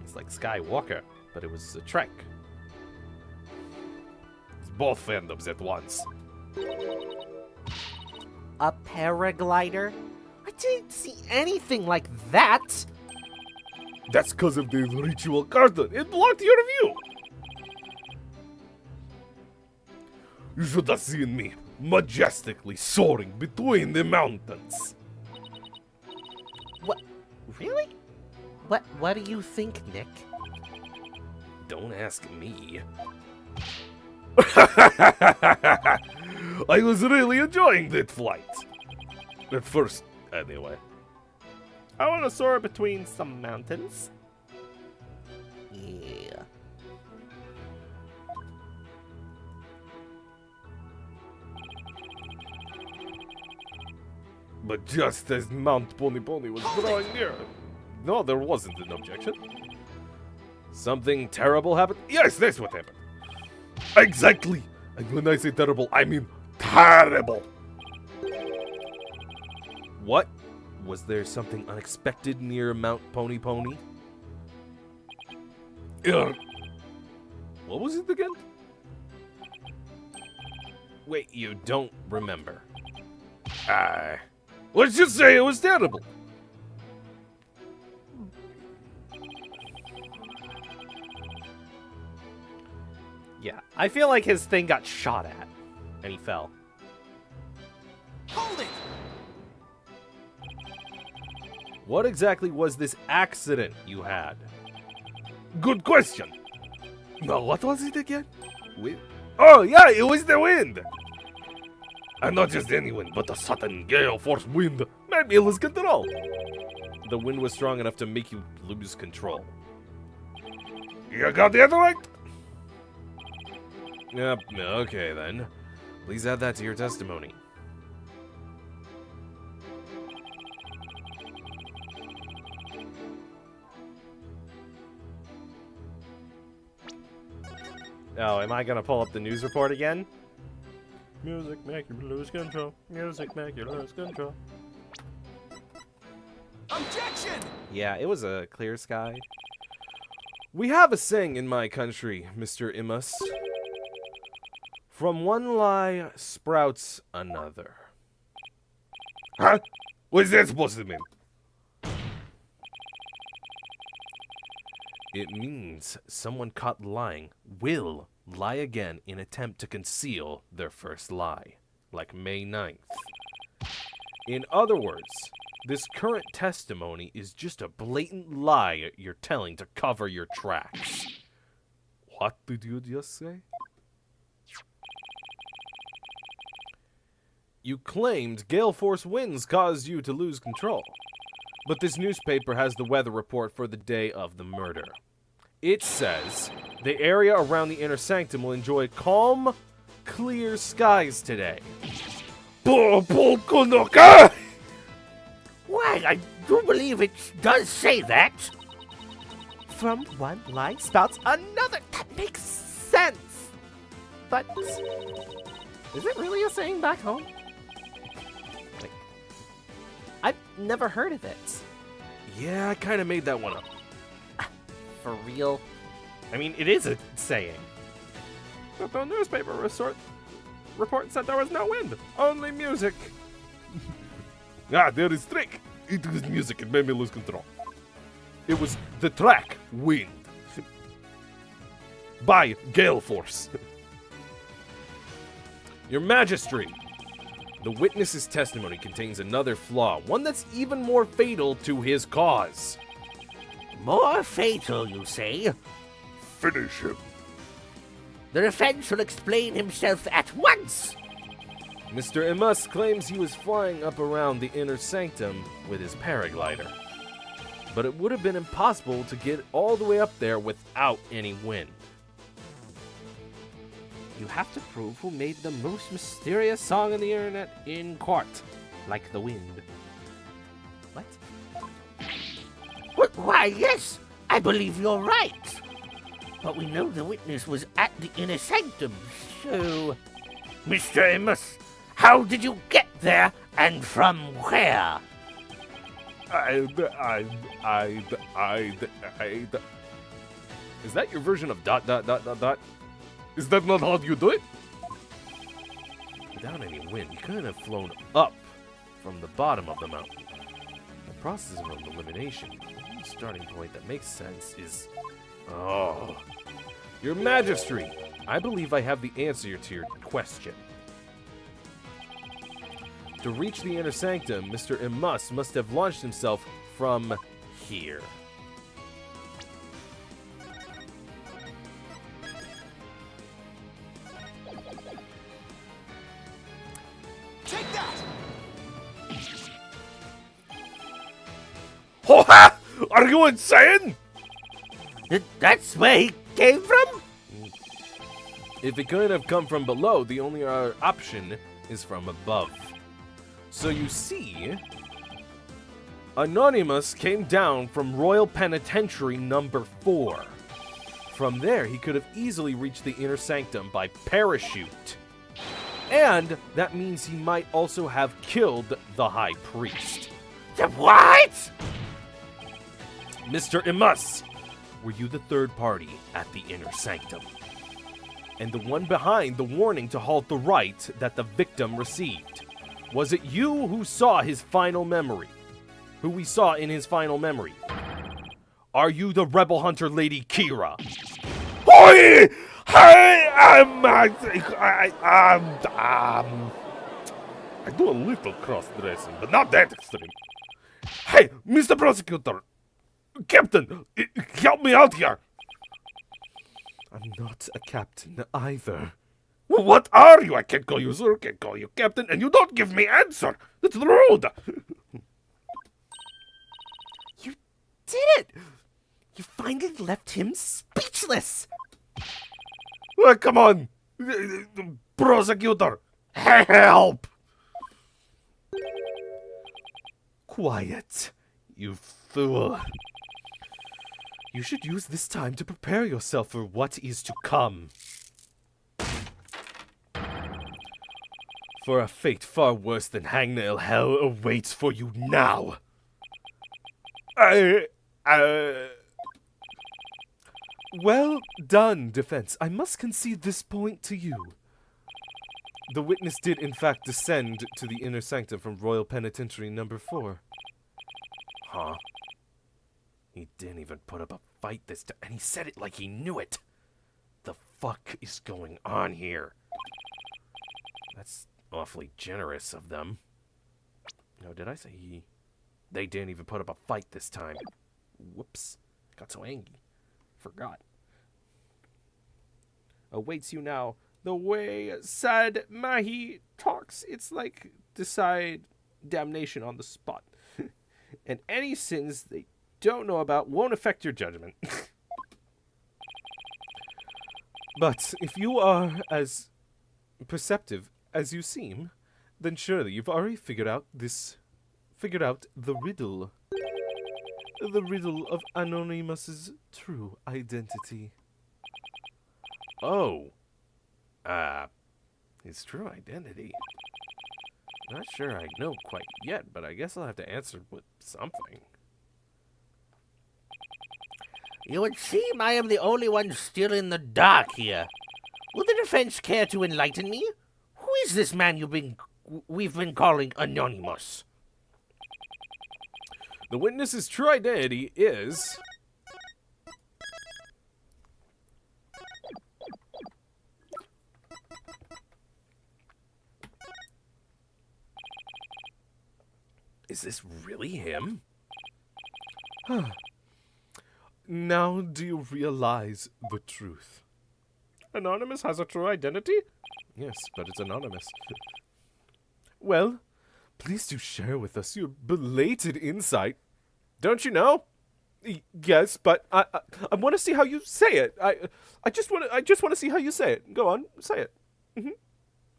It's like Skywalker, but it was a trek. It's both fandoms at once. A paraglider? I didn't see anything like that. That's because of the ritual curtain. It blocked your view. You should have seen me majestically soaring between the mountains. What? Really? What do you think, Nick? Don't ask me. I was really enjoying that flight. At first, anyway. I want to soar between some mountains. Yeah. But just as Mount Pony Pony was drawing near... No, there wasn't an objection. Something terrible happened? Yes, that's what happened. Exactly. And when I say terrible, I mean terrible. What? Was there something unexpected near Mount Pony Pony? What was it again? Wait, you don't remember? Let's just say it was terrible. Yeah, I feel like his thing got shot at, and he fell. Hold it! What exactly was this accident you had? Good question. Now, what was it again? Wind? Oh, yeah, it was the wind. And not just any wind, but a sudden gale force wind made me lose control. The wind was strong enough to make you lose control. You got that right? Yep, okay then. Please add that to your testimony. Oh, am I gonna pull up the news report again? Music make you lose control. Music make you lose control. Objection! Yeah, it was a clear sky. We have a saying in my country, Mr. Imus. From one lie sprouts another. Huh? What's that supposed to mean? It means someone caught lying will lie again in attempt to conceal their first lie, like May 9th. In other words, this current testimony is just a blatant lie you're telling to cover your tracks. What did you just say? You claimed gale force winds caused you to lose control, but this newspaper has the weather report for the day of the murder. It says the area around the inner sanctum will enjoy calm, clear skies today. Why, I do believe it does say that. From one lie spouts another. That makes sense. But is it really a saying back home? Like, I've never heard of it. Yeah, I kind of made that one up. For real? I mean, it is a saying. But the newspaper report said there was no wind, only music. there is trick. It was music. It made me lose control. It was the track Wind by Gale Force. Your Majesty, the witness's testimony contains another flaw, one that's even more fatal to his cause. More fatal, you say? Finish him. The defense will explain himself at once. Mr. Imus claims he was flying up around the inner sanctum with his paraglider. But it would have been impossible to get all the way up there without any wind. You have to prove who made the most mysterious song on the internet in court, like the wind. What? Why, yes, I believe you're right. But we know the witness was at the inner sanctum, so... Mr. Amos, how did you get there, and from where? Is that your version of dot? Is that not how you do it? Without any wind, you couldn't have flown up from the bottom of the mountain. The process of elimination, the only starting point that makes sense is... Oh. Your Majesty, I believe I have the answer to your question. To reach the inner sanctum, Mr. Imus must have launched himself from here. Take that! Oh, ha! Are you insane? That's where he came from? If it couldn't have come from below, the only other option is from above. So you see, Anonymous came down from Royal Penitentiary number 4. From there, he could have easily reached the inner sanctum by parachute. And that means he might also have killed the High Priest. The what? Mr. Imus, were you the third party at the inner sanctum? and the one behind the warning to halt the right that the victim received? Was it you who saw his final memory? Who we saw in his final memory? Are you the rebel hunter Lady Kira? Oi! I do a little cross-dressing, but not that extreme. Hey, Mr. Prosecutor! Captain, help me out here! I'm not a captain either. Well, what are you? I can't call you sir, can't call you captain, and you don't give me answer. That's rude. You did it! You finally left him speechless! Come on, prosecutor, help! Quiet, you fool. You should use this time to prepare yourself for what is to come. For a fate far worse than hangnail hell awaits for you now. Well done, defense. I must concede this point to you. The witness did in fact descend to the inner sanctum from Royal Penitentiary number 4. Huh? He didn't even put up a fight this time, and he said it like he knew it. The fuck is going on here? That's awfully generous of them. No, did I say he? They didn't even put up a fight this time. Whoops. Got so angry. Forgot. Awaits you now. The way Sad Mahi talks, it's like decide damnation on the spot. And any sins they don't know about won't affect your judgment. But if you are as perceptive as you seem, then surely you've already figured out the riddle. The riddle of Anonymous's true identity. Oh. His true identity. Not sure I know quite yet, but I guess I'll have to answer with something. It would seem I am the only one still in the dark here. Will the defense care to enlighten me? Who is this man we've been calling Anonymous? The witness's true identity is... Is this really him? Now do you realize the truth? Anonymous has a true identity? Yes, but it's anonymous. Well, please do share with us your belated insight. Don't you know? Yes, but I want to see how you say it. I just want to see how you say it. Go on, say it.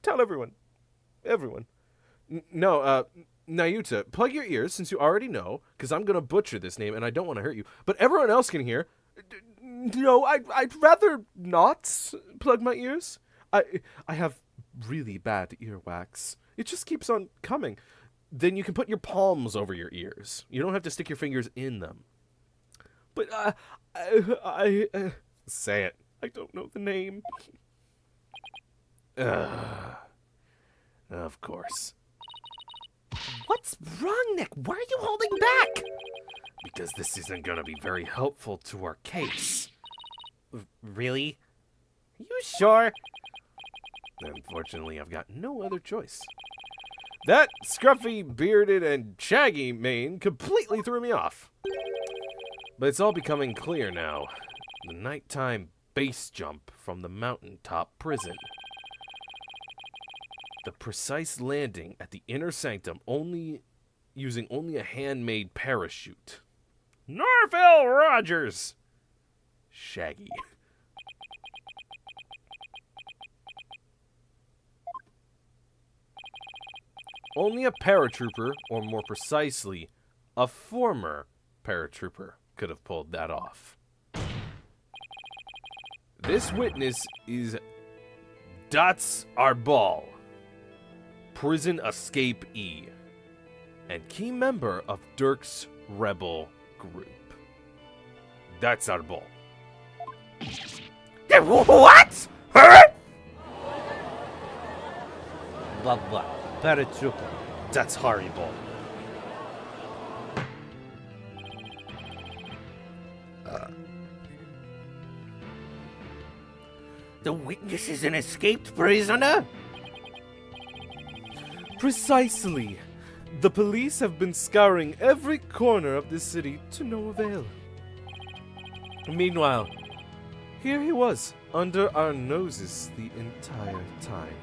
Tell everyone. No, Nayuta, plug your ears since you already know, because I'm going to butcher this name and I don't want to hurt you. But everyone else can hear. No, I'd rather not plug my ears. I have really bad earwax. It just keeps on coming. Then you can put your palms over your ears. You don't have to stick your fingers in them. But say it. I don't know the name. Of course. What's wrong, Nick? Why are you holding back? Because this isn't going to be very helpful to our case. Really? You sure? Unfortunately, I've got no other choice. That scruffy, bearded, and shaggy mane completely threw me off. But it's all becoming clear now. The nighttime base jump from the mountaintop prison. The precise landing at the inner sanctum using only a handmade parachute. Norville Rogers! Shaggy. Only a paratrooper, or more precisely, a former paratrooper, could have pulled that off. This witness is Dots Arbal, prison escapee, and key member of Dirk's rebel group. That's Arbal. What? Huh? blah, blah. Paratrooper. That's horrible. The witness is an escaped prisoner? Precisely. The police have been scouring every corner of this city to no avail. Meanwhile, here he was, under our noses the entire time.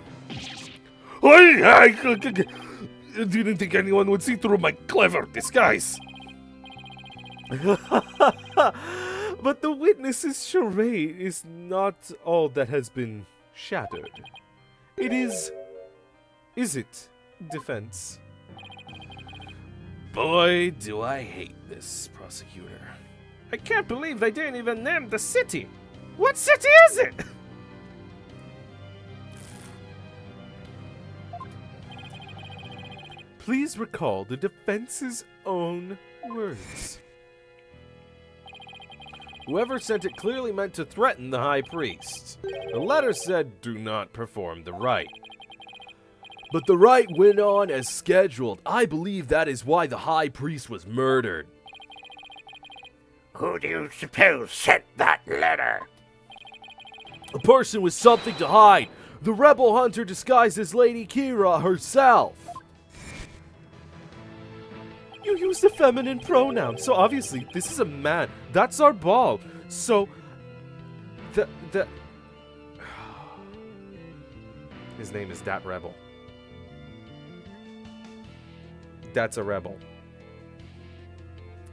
I didn't think anyone would see through my clever disguise. But the witness's charade is not all that has been shattered. It is it, defense? Boy, do I hate this prosecutor. I can't believe they didn't even name the city. What city is it? Please recall the defense's own words. Whoever sent it clearly meant to threaten the high priest. The letter said, "Do not perform the rite." But the rite went on as scheduled. I believe that is why the high priest was murdered. Who do you suppose sent that letter? A person with something to hide. The rebel hunter disguised as Lady Kira herself. You used a feminine pronoun, so obviously this is a man. That's our ball. So, his name is Dat Rebel. That's a rebel.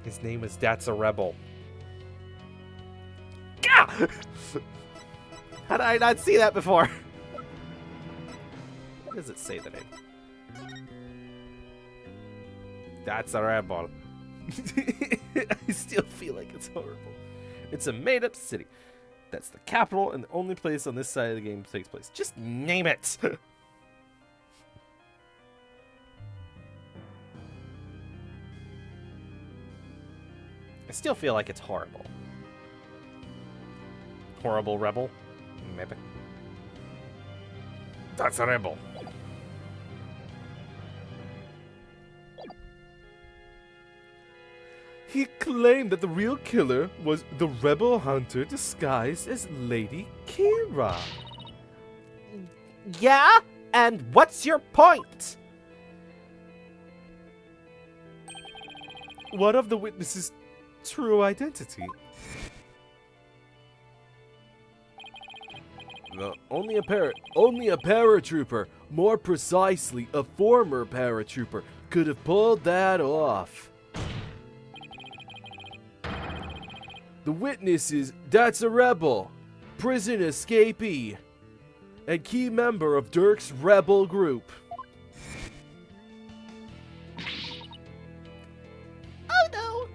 His name is That's a Rebel. Gah! How did I not see that before? What does it say the name? That's a rebel. I still feel like it's horrible. It's a made-up city. That's the capital and the only place on this side of the game takes place. Just name it! I still feel like it's horrible. Horrible rebel? Maybe. That's a rebel. He claimed that the real killer was the rebel hunter disguised as Lady Kira. Yeah? And what's your point? What of the witness's true identity? Only a paratrooper, more precisely, a former paratrooper, could have pulled that off. The witness is That's a Rebel, prison escapee, and key member of Dirk's rebel group. Oh no!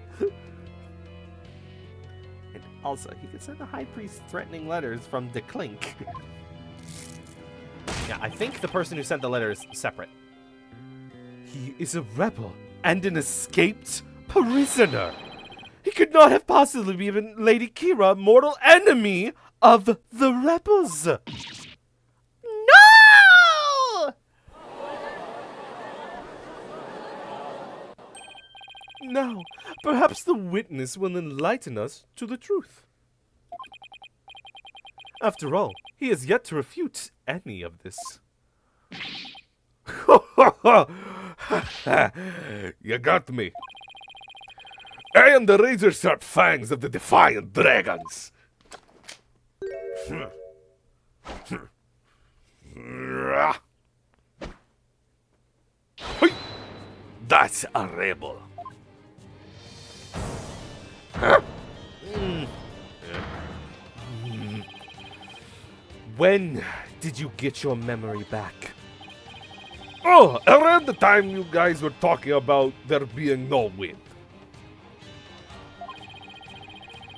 And also, he could send the high priest threatening letters from the Clink. Yeah, I think the person who sent the letter is separate. He is a rebel and an escaped prisoner. He could not have possibly been Lady Kira, mortal enemy of the rebels. No! Now, perhaps the witness will enlighten us to the truth. After all, he has yet to refute any of this. You got me. I am the razor-sharp fangs of the defiant dragons. That's a rebel. When did you get your memory back? Oh, around the time you guys were talking about there being no wind.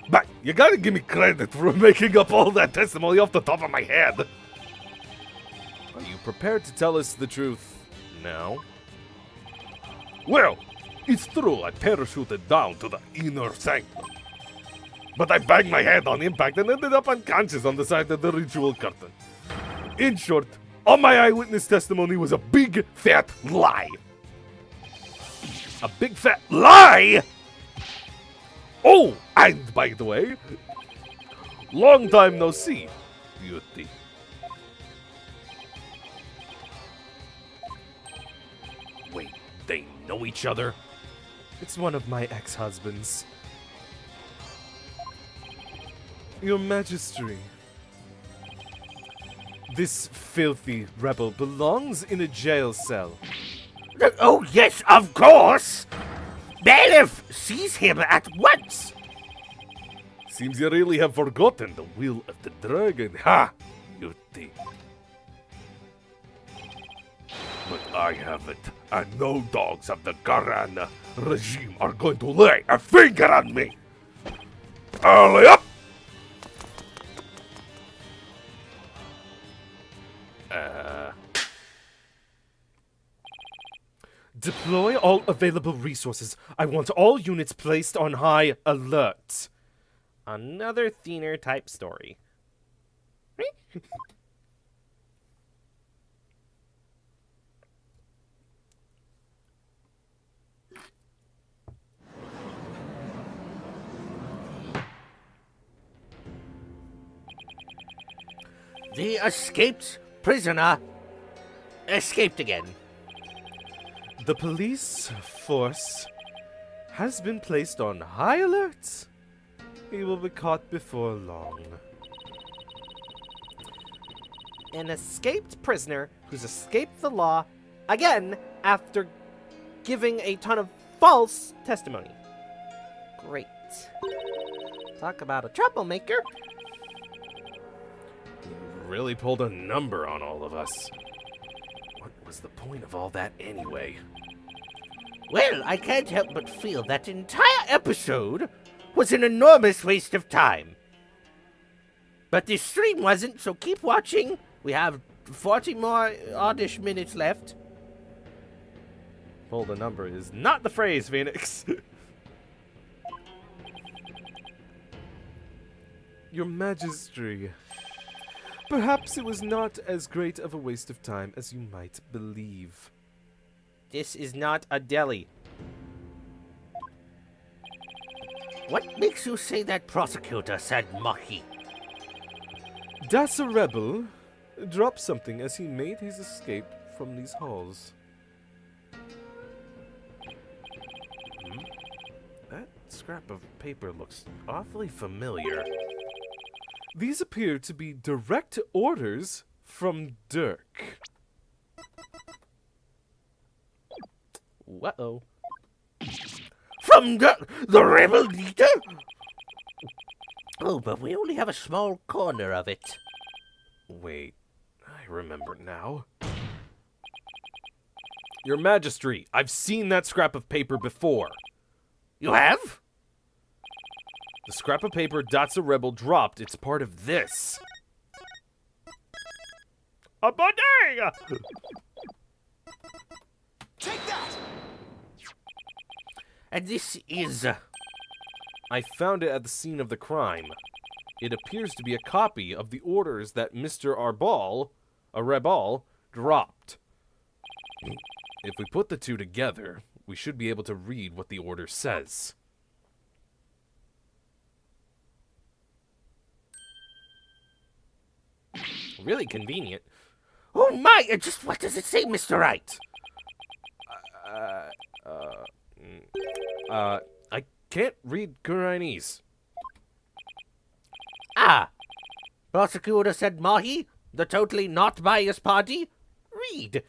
But you gotta give me credit for making up all that testimony off the top of my head. Are you prepared to tell us the truth now? Well, it's true I parachuted down to the inner sanctum. But I banged my head on impact and ended up unconscious on the side of the ritual curtain. In short, All my eyewitness testimony was a big fat lie. A big fat lie? Oh, and by the way, long time no see, beauty. Wait, they know each other? It's one of my ex-husbands. Your Majesty. This filthy rebel belongs in a jail cell. Oh, yes, of course! Bailiff, seize him at once! Seems you really have forgotten the will of the dragon, ha, beauty. But I haven't, and no dogs of the Garan regime are going to lay a finger on me. Early up! Deploy all available resources. I want all units placed on high alert. Another Thinner type story. The escaped prisoner escaped again. The police force has been placed on high alert. He will be caught before long. An escaped prisoner who's escaped the law again after giving a ton of false testimony. Great. Talk about a troublemaker. You really pulled a number on all of us. What was the point of all that anyway? Well, I can't help but feel that entire episode was an enormous waste of time. But this stream wasn't, so keep watching. We have 40 more oddish minutes left. Pulled a number is not the phrase, Phoenix. Your Majesty. Perhaps it was not as great of a waste of time as you might believe. This is not a deli. What makes you say that prosecutor said Mahi? Das a rebel dropped something as he made his escape from these halls. That scrap of paper looks awfully familiar. These appear to be direct orders from Dirk. Uh-oh. From the rebel leader? Oh, but we only have a small corner of it. Wait, I remember now. Your Majesty, I've seen that scrap of paper before. You have? The scrap of paper Datsa Rebel dropped, it's part of this. A bodega! Take that! And this is... I found it at the scene of the crime. It appears to be a copy of the orders that Mr. Arbal, dropped. If we put the two together, we should be able to read what the order says. Really convenient. Oh my! Just what does it say, Mr. Wright? I can't read Guyanese. Ah! Prosecutor said Mahi, the totally not biased party? Read.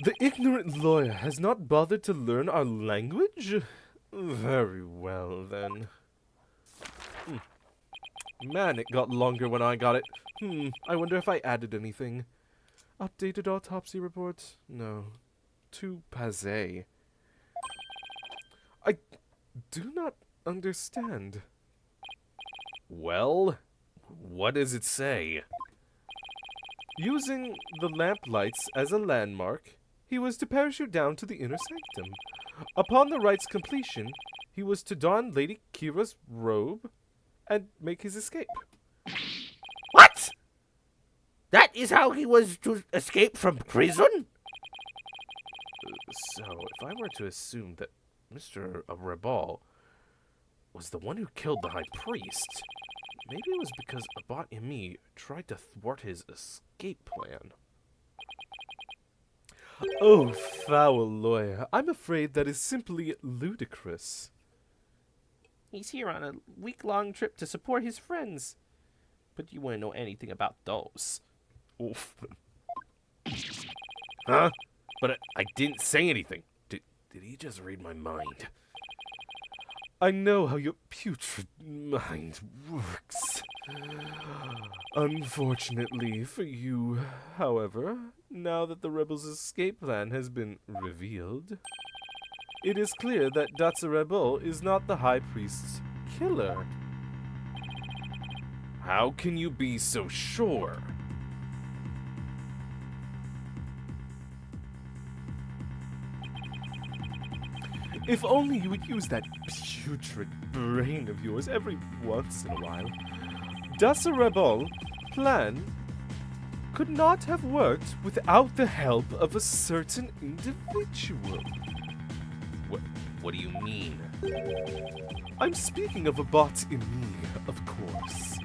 The ignorant lawyer has not bothered to learn our language? Very well, then. Man, it got longer when I got it. I wonder if I added anything. Updated autopsy report? No. Too passé. I do not understand. Well, what does it say? Using the lamplights as a landmark, he was to parachute down to the inner sanctum. Upon the rite's completion, he was to don Lady Kira's robe and make his escape. What? That is how he was to escape from prison? So, if I were to assume that Mr. Rebal was the one who killed the High Priest, maybe it was because Abbot Emi tried to thwart his escape plan. Oh, foul lawyer, I'm afraid that is simply ludicrous. He's here on a week-long trip to support his friends. But you wouldn't know anything about those. Oof. Huh? But I didn't say anything. Did he just read my mind? I know how your putrid mind works. Unfortunately for you, however, now that the rebels' escape plan has been revealed, it is clear that Datsa is not the High Priest's killer. How can you be so sure? If only you would use that putrid brain of yours every once in a while. Datsa plan could not have worked without the help of a certain individual. What do you mean? I'm speaking of Abbot Emi, of course.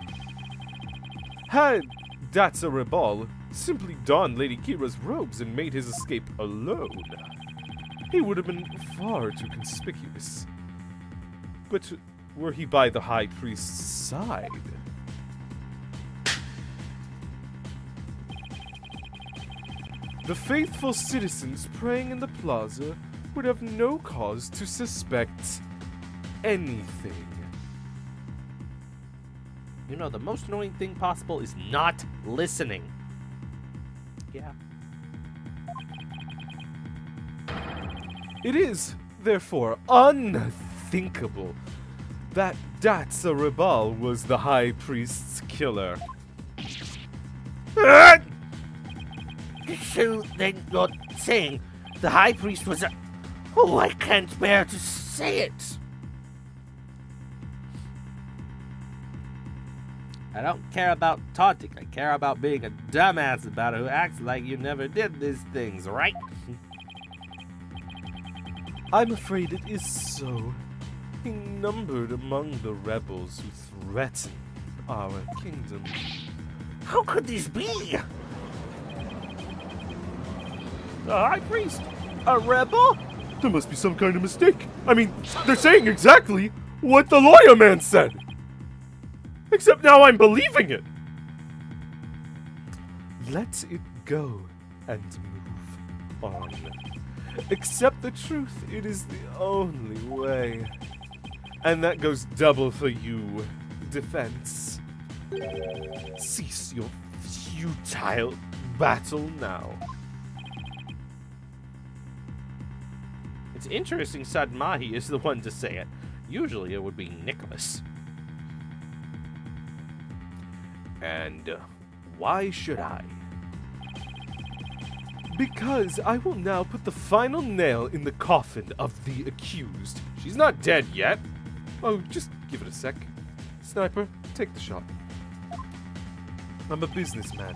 Had Datsa simply donned Lady Kira's robes and made his escape alone, he would have been far too conspicuous. But were he by the High Priest's side? The faithful citizens praying in the plaza would have no cause to suspect anything. You know, the most annoying thing possible is not listening. Yeah. It is, therefore, unthinkable that Datsa was the High Priest's killer. So then you're saying the High Priest was a... Oh, I can't bear to say it. I don't care about taunting. I care about being a dumbass about it who acts like you never did these things, right? I'm afraid it is so. He numbered among the rebels who threaten our kingdom. How could this be? The High Priest? A rebel? There must be some kind of mistake. I mean, they're saying exactly what the lawyer man said. Except now I'm believing it. Let it go and move on. Accept the truth, it is the only way. And that goes double for you, defense. Cease your futile battle now. It's interesting Sad Mahi is the one to say it. Usually it would be Nicholas. And why should I? Because I will now put the final nail in the coffin of the accused. She's not dead yet. Oh, just give it a sec. Sniper, take the shot. I'm a businessman.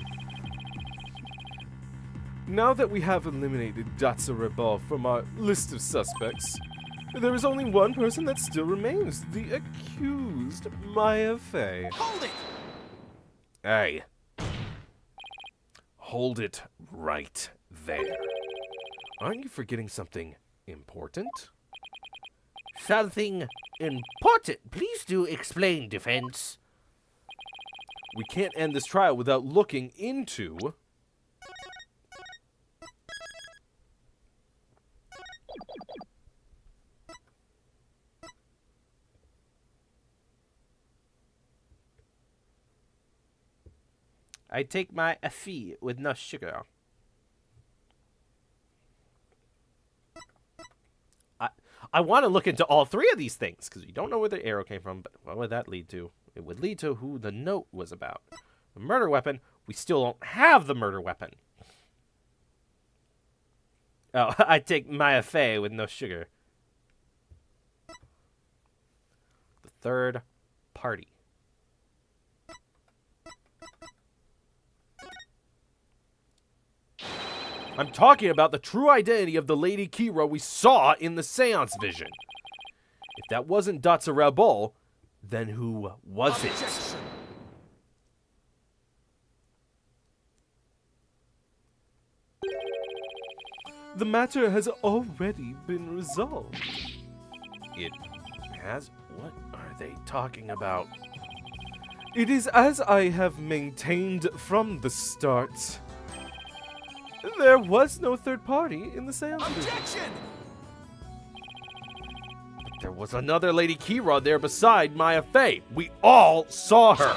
Now that we have eliminated Datsa from our list of suspects, there is only one person that still remains, the accused, Maya Fey. Hold it! Hey. Hold it right there. Aren't you forgetting something important? Something important. Please do explain, defense. We can't end this trial without looking into... I take my fee with no sugar. I want to look into all three of these things, because you don't know where the arrow came from, but what would that lead to? It would lead to who the note was about. The murder weapon, we still don't have the murder weapon. Oh, I take Maya Fey with no sugar. The third party. I'm talking about the true identity of the Lady Kira we saw in the seance vision. If that wasn't Datsurabol, then who was it? Objection. The matter has already been resolved. It has? What are they talking about? It is as I have maintained from the start. There was no third party in the seance vision. Objection. There was another Lady Kira there beside Maya Fey. We all saw her.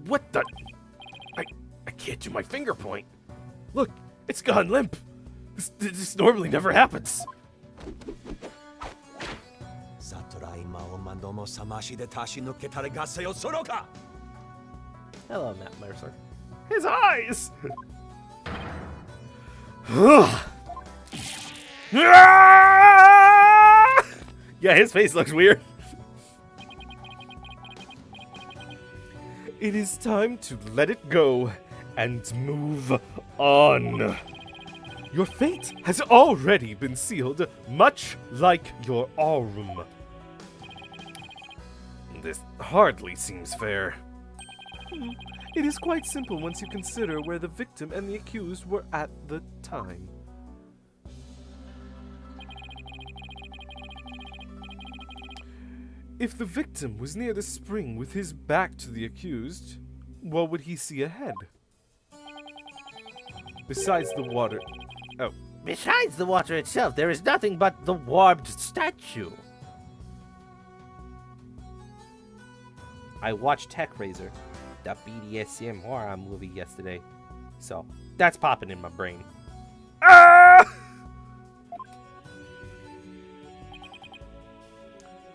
What the? I can't do my finger point. Look, it's gone limp. This normally never happens. サトライマをマドモサマシで足し抜けたれガセよそろか Hello, Matt Mercer. His eyes! Yeah, his face looks weird. It is time to let it go and move on. Your fate has already been sealed, much like your aurum. This hardly seems fair. It is quite simple once you consider where the victim and the accused were at the time. If the victim was near the spring with his back to the accused, what would he see ahead? Besides the water. Oh, Besides the water itself, there is nothing but the warped statue. I watched TechRaiser, the BDSM horror movie yesterday, so that's popping in my brain.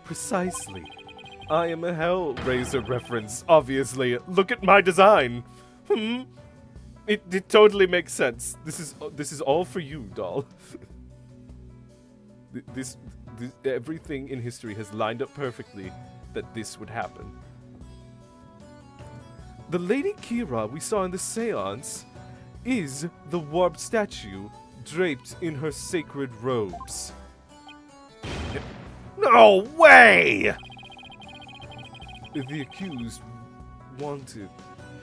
precisely. I am a Hellraiser reference, obviously. Look at my design. It totally makes sense. This is all for you, doll. this everything in history has lined up perfectly that this would happen. The Lady Kira we saw in the seance is the warped statue draped in her sacred robes. No way! The accused wanted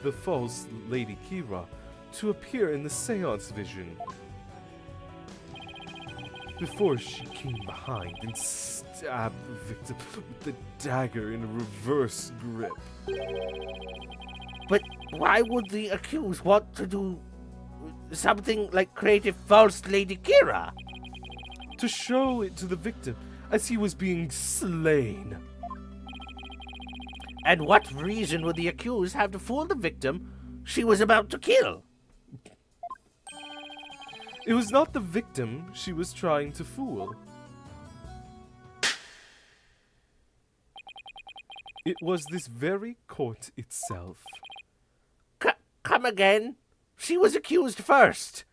the false Lady Kira to appear in the seance vision before she came behind and stabbed the victim with the dagger in a reverse grip. But why would the accused want to do something like create a false Lady Kira? To show it to the victim as he was being slain. And what reason would the accused have to fool the victim she was about to kill? It was not the victim she was trying to fool. It was this very court itself. Come again? She was accused first.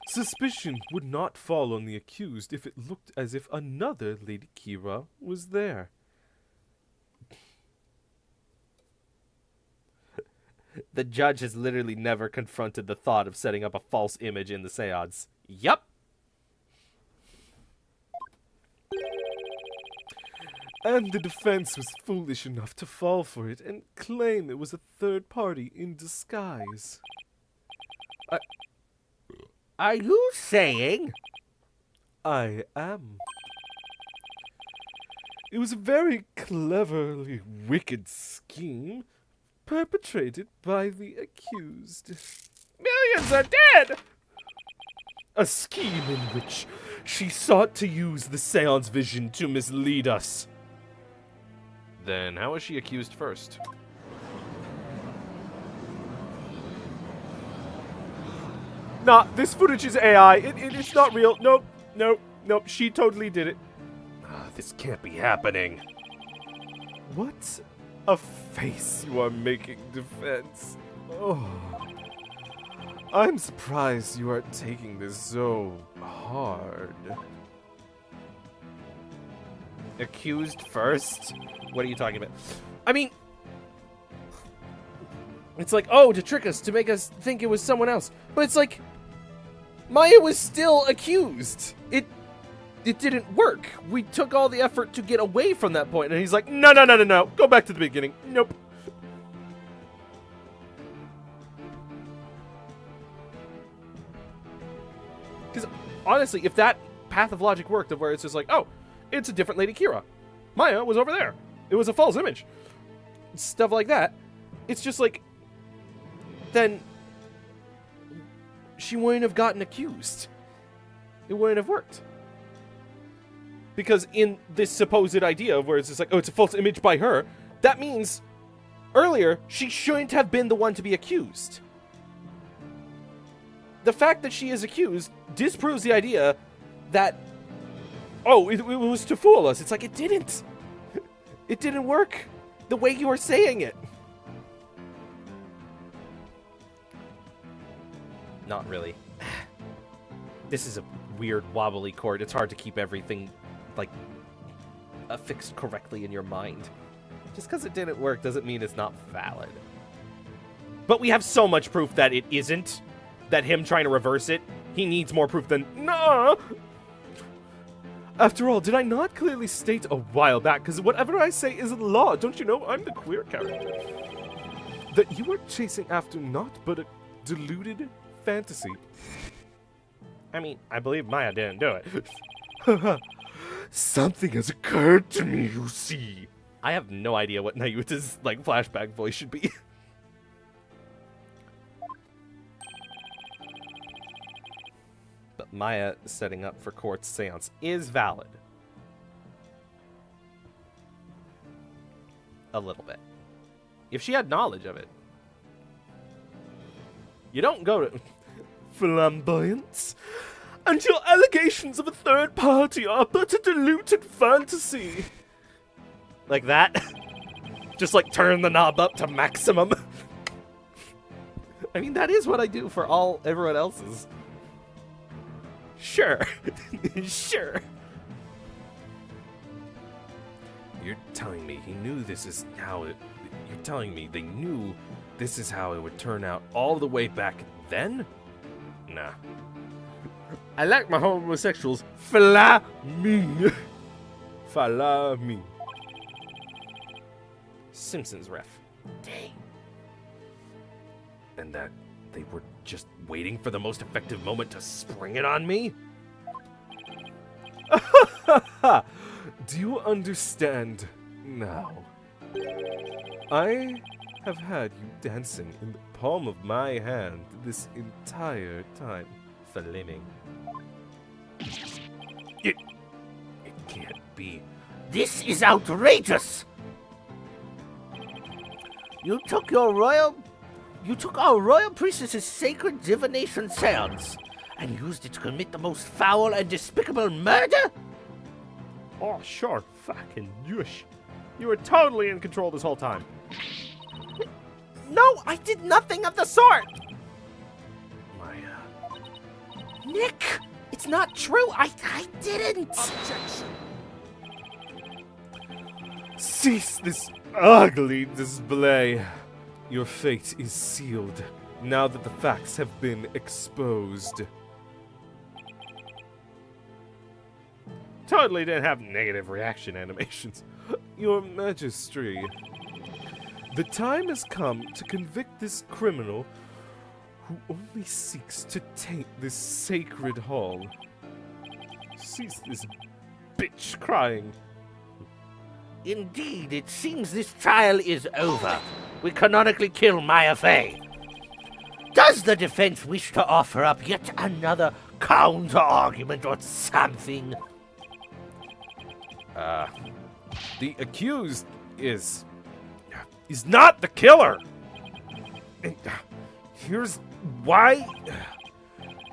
Suspicion would not fall on the accused if it looked as if another Lady Kira was there. The judge has literally never confronted the thought of setting up a false image in the seance. Yup. And the defense was foolish enough to fall for it and claim it was a third party in disguise. Are you saying? I am. It was a very cleverly wicked scheme perpetrated by the accused. Millions are dead! A scheme in which she sought to use the seance vision to mislead us. Then how was she accused first? Nah, this footage is AI. It's not real. Nope. She totally did it. This can't be happening. What a face you are making, defense. Oh. I'm surprised you are taking this so hard. accused first? What are you talking about? I mean, it's like, oh, to trick us, to make us think it was someone else. But it's like, Maya was still accused. It didn't work. We took all the effort to get away from that point, and he's like, no. Go back to the beginning. Nope. Because honestly, if that path of logic worked, of where it's just like, oh, it's a different Lady Kira. Maya was over there. It was a false image. Stuff like that. It's just like, then she wouldn't have gotten accused. It wouldn't have worked. Because in this supposed idea of where it's just like, oh, it's a false image by her, that means earlier she shouldn't have been the one to be accused. The fact that she is accused disproves the idea that, oh, it was to fool us. It's like, it didn't. It didn't work the way you are saying it. Not really. This is a weird, wobbly chord. It's hard to keep everything, like, affixed correctly in your mind. Just because it didn't work doesn't mean it's not valid. But we have so much proof that it isn't, that him trying to reverse it, he needs more proof than, nah! After all, did I not clearly state a while back, because whatever I say is law, don't you know I'm the queer character, that you are chasing after naught but a deluded fantasy? I mean, I believe Maya didn't do it. Something has occurred to me, you see. I have no idea what Nayuta's, like, flashback voice should be. But Maya setting up for Court's seance is valid. A little bit. If she had knowledge of it. You don't go to flamboyance until allegations of a third party are but a diluted fantasy. Like that? Just like turn the knob up to maximum. I mean, that is what I do for everyone else's. Sure. Sure. You're telling me he knew this is how it... You're telling me they knew this is how it would turn out all the way back then? Nah. I like my homosexuals. Fala me. Fala me. Simpsons ref. Dang. And that they were just waiting for the most effective moment to spring it on me? Do you understand now? I have had you dancing in the palm of my hand this entire time, Flaming. It can't be. This is outrageous! You took our royal priestess's sacred divination seance and used it to commit the most foul and despicable murder? Oh, sure, fucking yush. You were totally in control this whole time. No, I did nothing of the sort! Maya. Nick! It's not true! I didn't! Objection. Cease this ugly display. Your fate is sealed, now that the facts have been exposed. Totally didn't have negative reaction animations. Your Majesty, the time has come to convict this criminal who only seeks to taint this sacred hall. Cease this bitch crying. Indeed, it seems this trial is over. We canonically kill Maya Fey. Does the defense wish to offer up yet another counter-argument or something? The accused is not the killer. And here's why.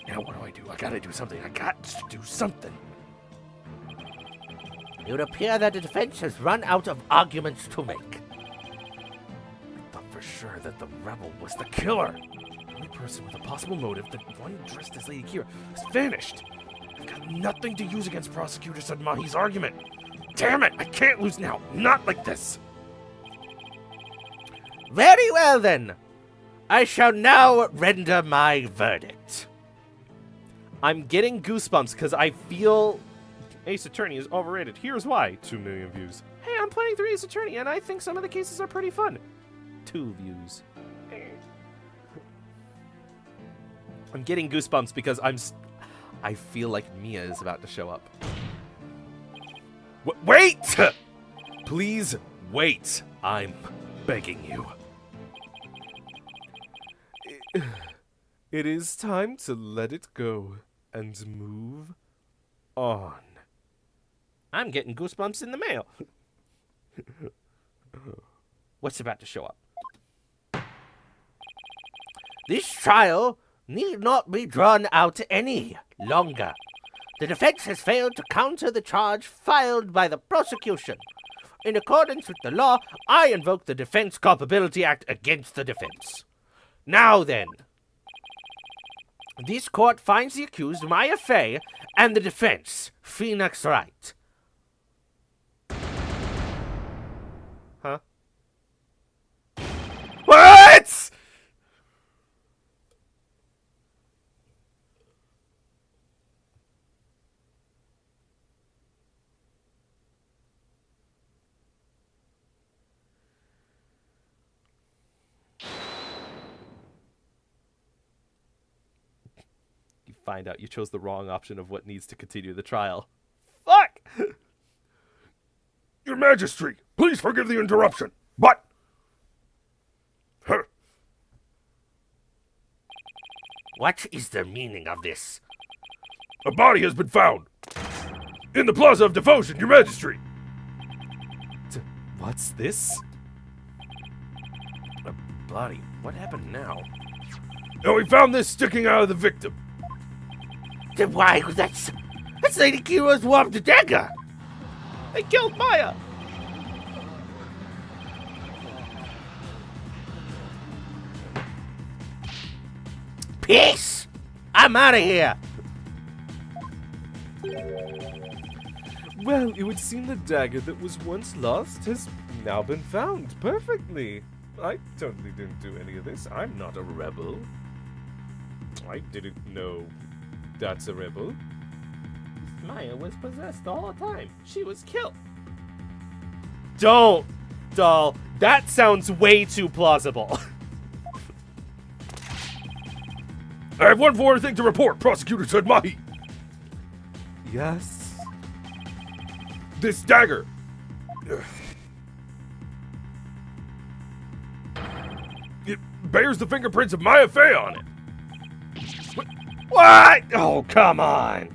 Now what do? I gotta do something. I got to do something. It would appear that the defense has run out of arguments to make. I thought for sure that the rebel was the killer. The only person with a possible motive, the one dressed as Lady Kira, has vanished. I've got nothing to use against Prosecutor Sadmahi's argument. Damn it! I can't lose now. Not like this. Very well, then. I shall now render my verdict. I'm getting goosebumps because I feel Ace Attorney is overrated. Here's why. 2 million views. Hey, I'm playing through Ace Attorney, and I think some of the cases are pretty fun. 2 views. I'm getting goosebumps because I feel like Mia is about to show up. Wait! Please wait. I'm begging you. It is time to let it go and move on. I'm getting goosebumps in the mail. What's about to show up? This trial need not be drawn out any longer. The defense has failed to counter the charge filed by the prosecution. In accordance with the law, I invoke the Defense Culpability Act against the defense. Now then, this court finds the accused Maya Fey and the defense, Phoenix Wright. Huh? What? You find out you chose the wrong option of what needs to continue the trial. Fuck! Your Majesty, please forgive the interruption, but... What is the meaning of this? A body has been found. In the Plaza of Devotion, Your Majesty. What's this? A body. What happened now? And we found this sticking out of the victim. Then why? That's Lady Kira's warped dagger. They killed Maya! Peace! I'm out of here. Well, it would seem the dagger that was once lost has now been found perfectly. I totally didn't do any of this. I'm not a rebel. I didn't know that's a rebel. Maya was possessed all the time. She was killed. Don't, doll. That sounds way too plausible. I have one more thing to report, Prosecutor Sedmahi. Yes? This dagger. It bears the fingerprints of Maya Fey on it. What? Oh, come on.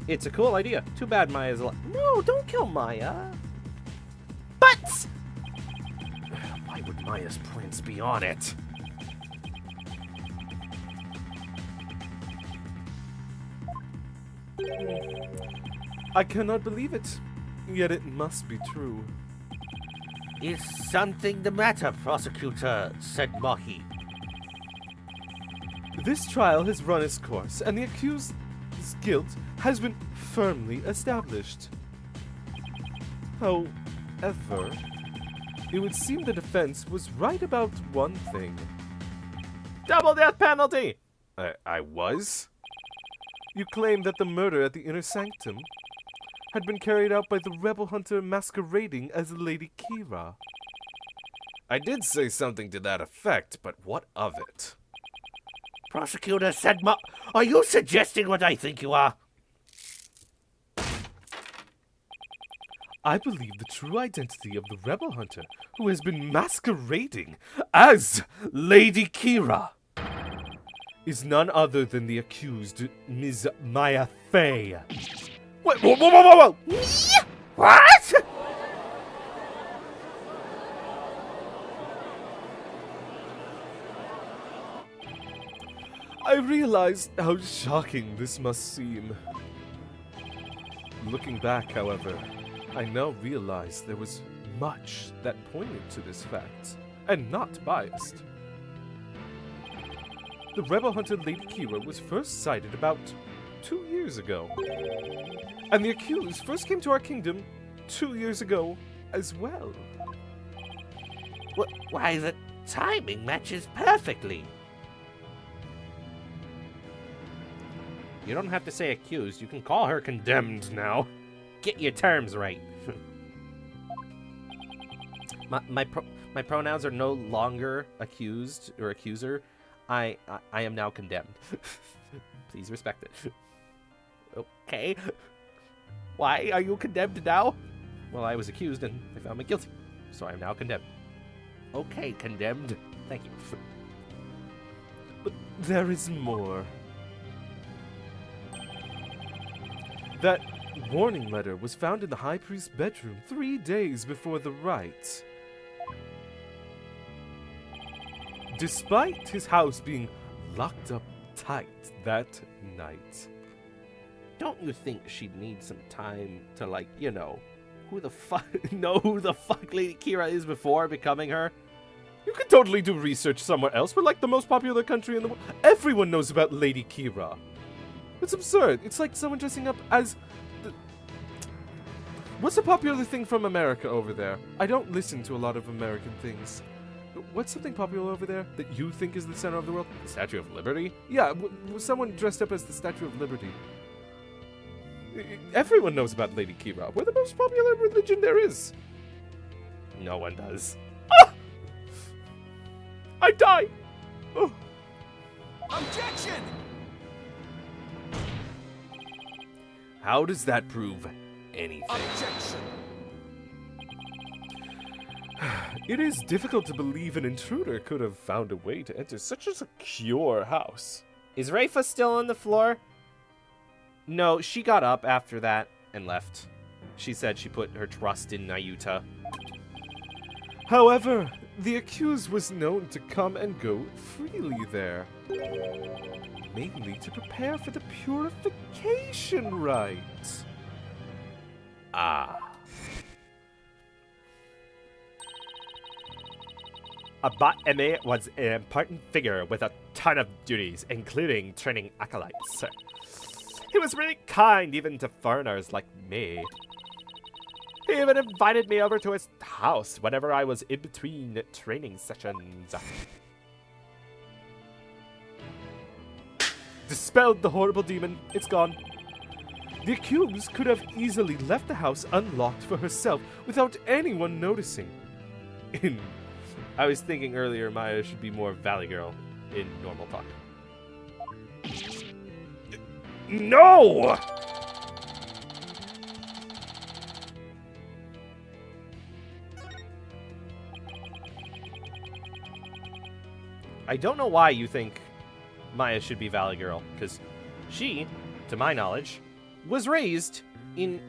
It's a cool idea. Too bad Maya's alive. No, don't kill Maya. But why would Maya's prints be on it? I cannot believe it. Yet it must be true. Is something the matter, Prosecutor Sedmahi? This trial has run its course, and the accused's guilt has been firmly established. However, it would seem the defense was right about one thing. Double death penalty! I was? You claim that the murder at the Inner Sanctum had been carried out by the rebel hunter masquerading as Lady Kira. I did say something to that effect, but what of it? Prosecutor Sedma, are you suggesting what I think you are? I believe the true identity of the rebel hunter who has been masquerading as Lady Kira is none other than the accused Ms. Maya Fey. Wait, whoa! What? I realize how shocking this must seem. Looking back, however, I now realize there was much that pointed to this fact, and not biased. The rebel hunter Lady Kira was first sighted about 2 years ago. And the accused first came to our kingdom 2 years ago as well. Why, the timing matches perfectly. You don't have to say accused. You can call her condemned now. Get your terms right. my pronouns are no longer accused or accuser. I am now condemned. Please respect it. Okay. Why are you condemned now? Well, I was accused and they found me guilty, so I am now condemned. Okay, condemned. Thank you. But there is more. That warning letter was found in the High Priest's bedroom 3 days before the rite. Despite his house being locked up tight that night. Don't you think she'd need some time to, like, you know who the fuck Lady Kira is before becoming her? You could totally do research somewhere else. We're like the most popular country in the world. Everyone knows about Lady Kira. It's absurd. It's like someone dressing up as What's a popular thing from America over there? I don't listen to a lot of American things. What's something popular over there that you think is the center of the world? The Statue of Liberty? Yeah, someone dressed up as the Statue of Liberty. Everyone knows about Lady Kira. We're the most popular religion there is. No one does. Ah! I die! Oh. Objection! How does that prove anything? Objection! It is difficult to believe an intruder could have found a way to enter such a secure house. Is Rafa still on the floor? No, she got up after that and left. She said she put her trust in Nayuta. However, the accused was known to come and go freely there, mainly to prepare for the purification rite. Ah. Abat Eme was an important figure with a ton of duties, including training acolytes. He was really kind even to foreigners like me. He even invited me over to his house whenever I was in between training sessions. Dispelled the horrible demon. It's gone. The accused could have easily left the house unlocked for herself without anyone noticing. I was thinking earlier Maya should be more Valley Girl in normal talk. No! I don't know why you think Maya should be Valley Girl, because she, to my knowledge, was raised in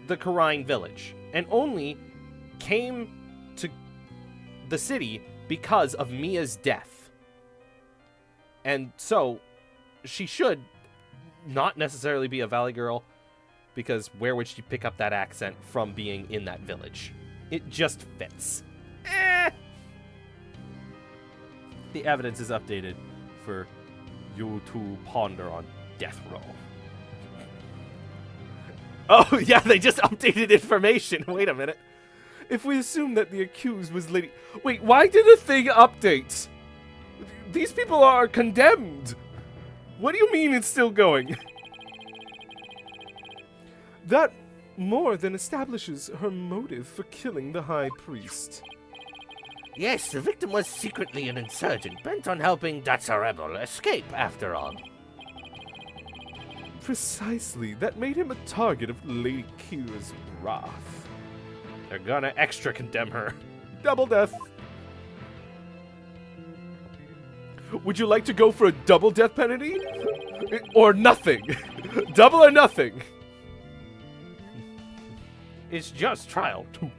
the Karine village and only came to the city because of Mia's death. And so she should not necessarily be a Valley Girl, because where would she pick up that accent from being in that village? It just fits. The evidence is updated for you to ponder on death row. Oh, yeah, they just updated information. Wait a minute. If we assume that the accused was Lady... Wait, why did the thing update? These people are condemned. What do you mean it's still going? That more than establishes her motive for killing the High Priest. Yes, the victim was secretly an insurgent, bent on helping Datsa escape, after all. Precisely. That made him a target of Lady Kira's wrath. They're gonna extra condemn her. Double death. Would you like to go for a double death penalty? Or nothing? Double or nothing? It's just trial 2.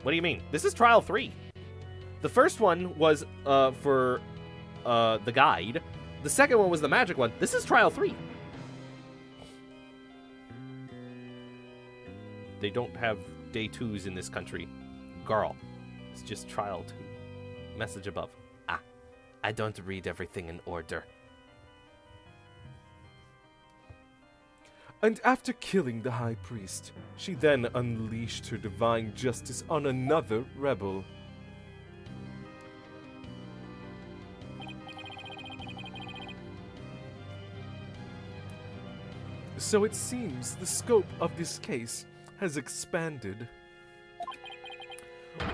What do you mean? This is trial 3. The first one was for the guide. The second one was the magic one. This is trial 3. They don't have day 2s in this country. Girl, it's just trial 2. Message above. Ah, I don't read everything in order. And after killing the High Priest, she then unleashed her divine justice on another rebel. So it seems the scope of this case has expanded.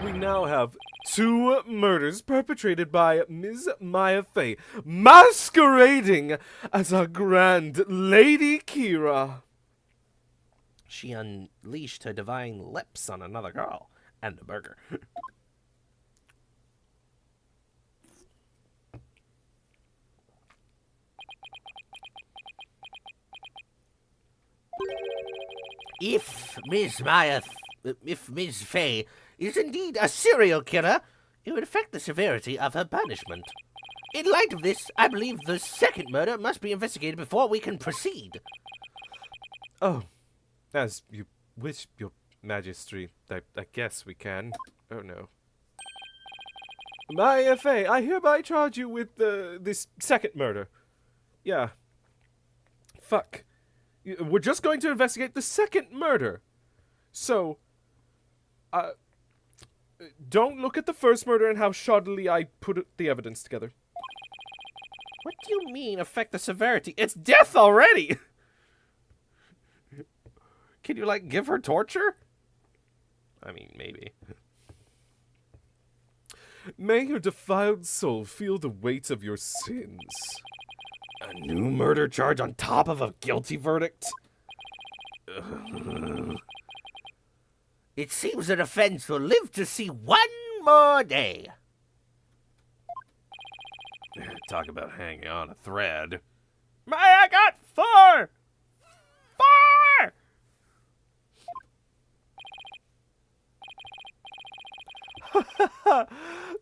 We now have 2 murders perpetrated by Ms. Maya Fey, masquerading as our grand Lady Kira. She unleashed her divine lips on another girl and a burger. If Ms. Fey is indeed a serial killer, it would affect the severity of her punishment. In light of this, I believe the second murder must be investigated before we can proceed. Oh, as you wish, your majesty. I guess we can. Oh no. Maya Fey, I hereby charge you with this second murder. Yeah. Fuck. We're just going to investigate the second murder. So, don't look at the first murder and how shoddily I put the evidence together. What do you mean affect the severity? It's death already! Can you, like, give her torture? I mean, maybe. May your defiled soul feel the weight of your sins. A new murder charge on top of a guilty verdict? It seems the defense will live to see one more day. Talk about hanging on a thread. I got 4! 4!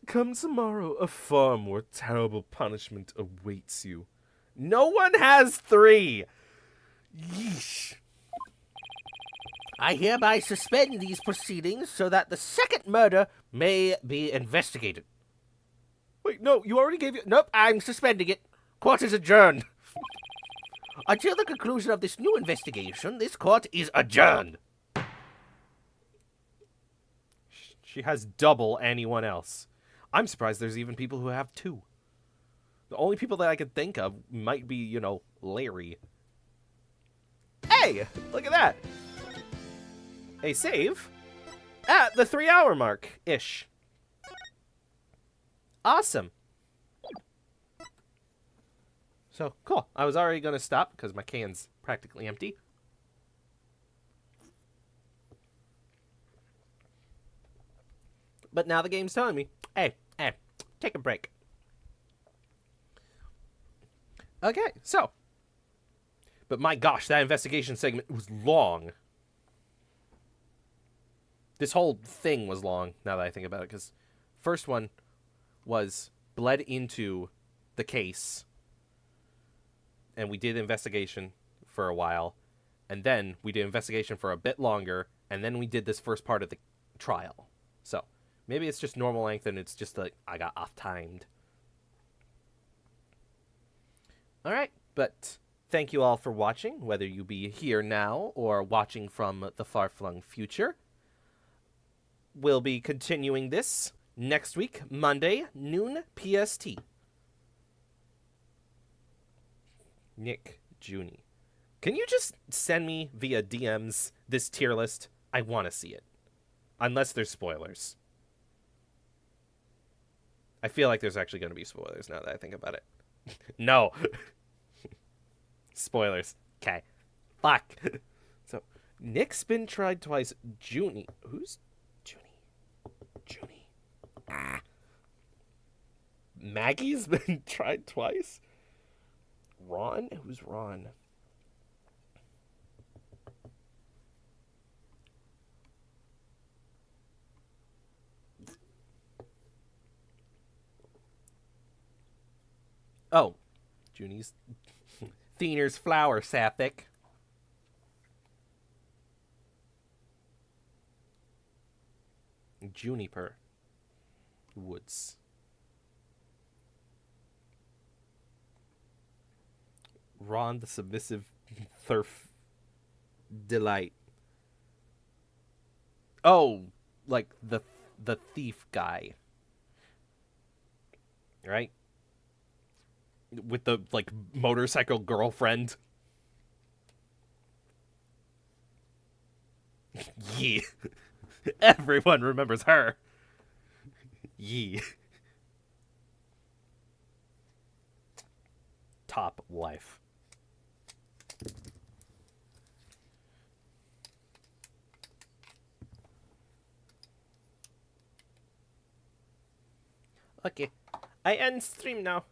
Come tomorrow, a far more terrible punishment awaits you. No one has 3! Yeesh. I hereby suspend these proceedings so that the second murder may be investigated. Wait, no, you already gave it. Nope, I'm suspending it. Court is adjourned. Until the conclusion of this new investigation, this court is adjourned. She has double anyone else. I'm surprised there's even people who have 2. The only people that I could think of might be, you know, Larry. Hey, look at that. A save at the 3-hour mark-ish. Awesome. So, cool. I was already going to stop because my can's practically empty. But now the game's telling me, hey, take a break. Okay, so. But my gosh, that investigation segment was long. This whole thing was long, now that I think about it, because first one was bled into the case, and we did investigation for a while, and then we did investigation for a bit longer, and then we did this first part of the trial. So, maybe it's just normal length, and it's just like I got off-timed. Alright, but thank you all for watching, whether you be here now or watching from the far-flung future. We'll be continuing this next week, Monday, noon PST. Nick Junie. Can you just send me via DMs this tier list? I want to see it. Unless there's spoilers. I feel like there's actually going to be spoilers now that I think about it. No. Spoilers. Okay. Fuck. So, Nick's been tried twice. Junie. Who's Junie? Maggie's been tried twice? Ron? Who's Ron? Oh. Junie's... Thiener's flower, Sapphic. Juniper. Woods. Ron the submissive Thurf Delight. Oh, like the thief guy. Right? With the like motorcycle girlfriend. Yee. Everyone remembers her. Yee. Top life. Okay. I end stream now.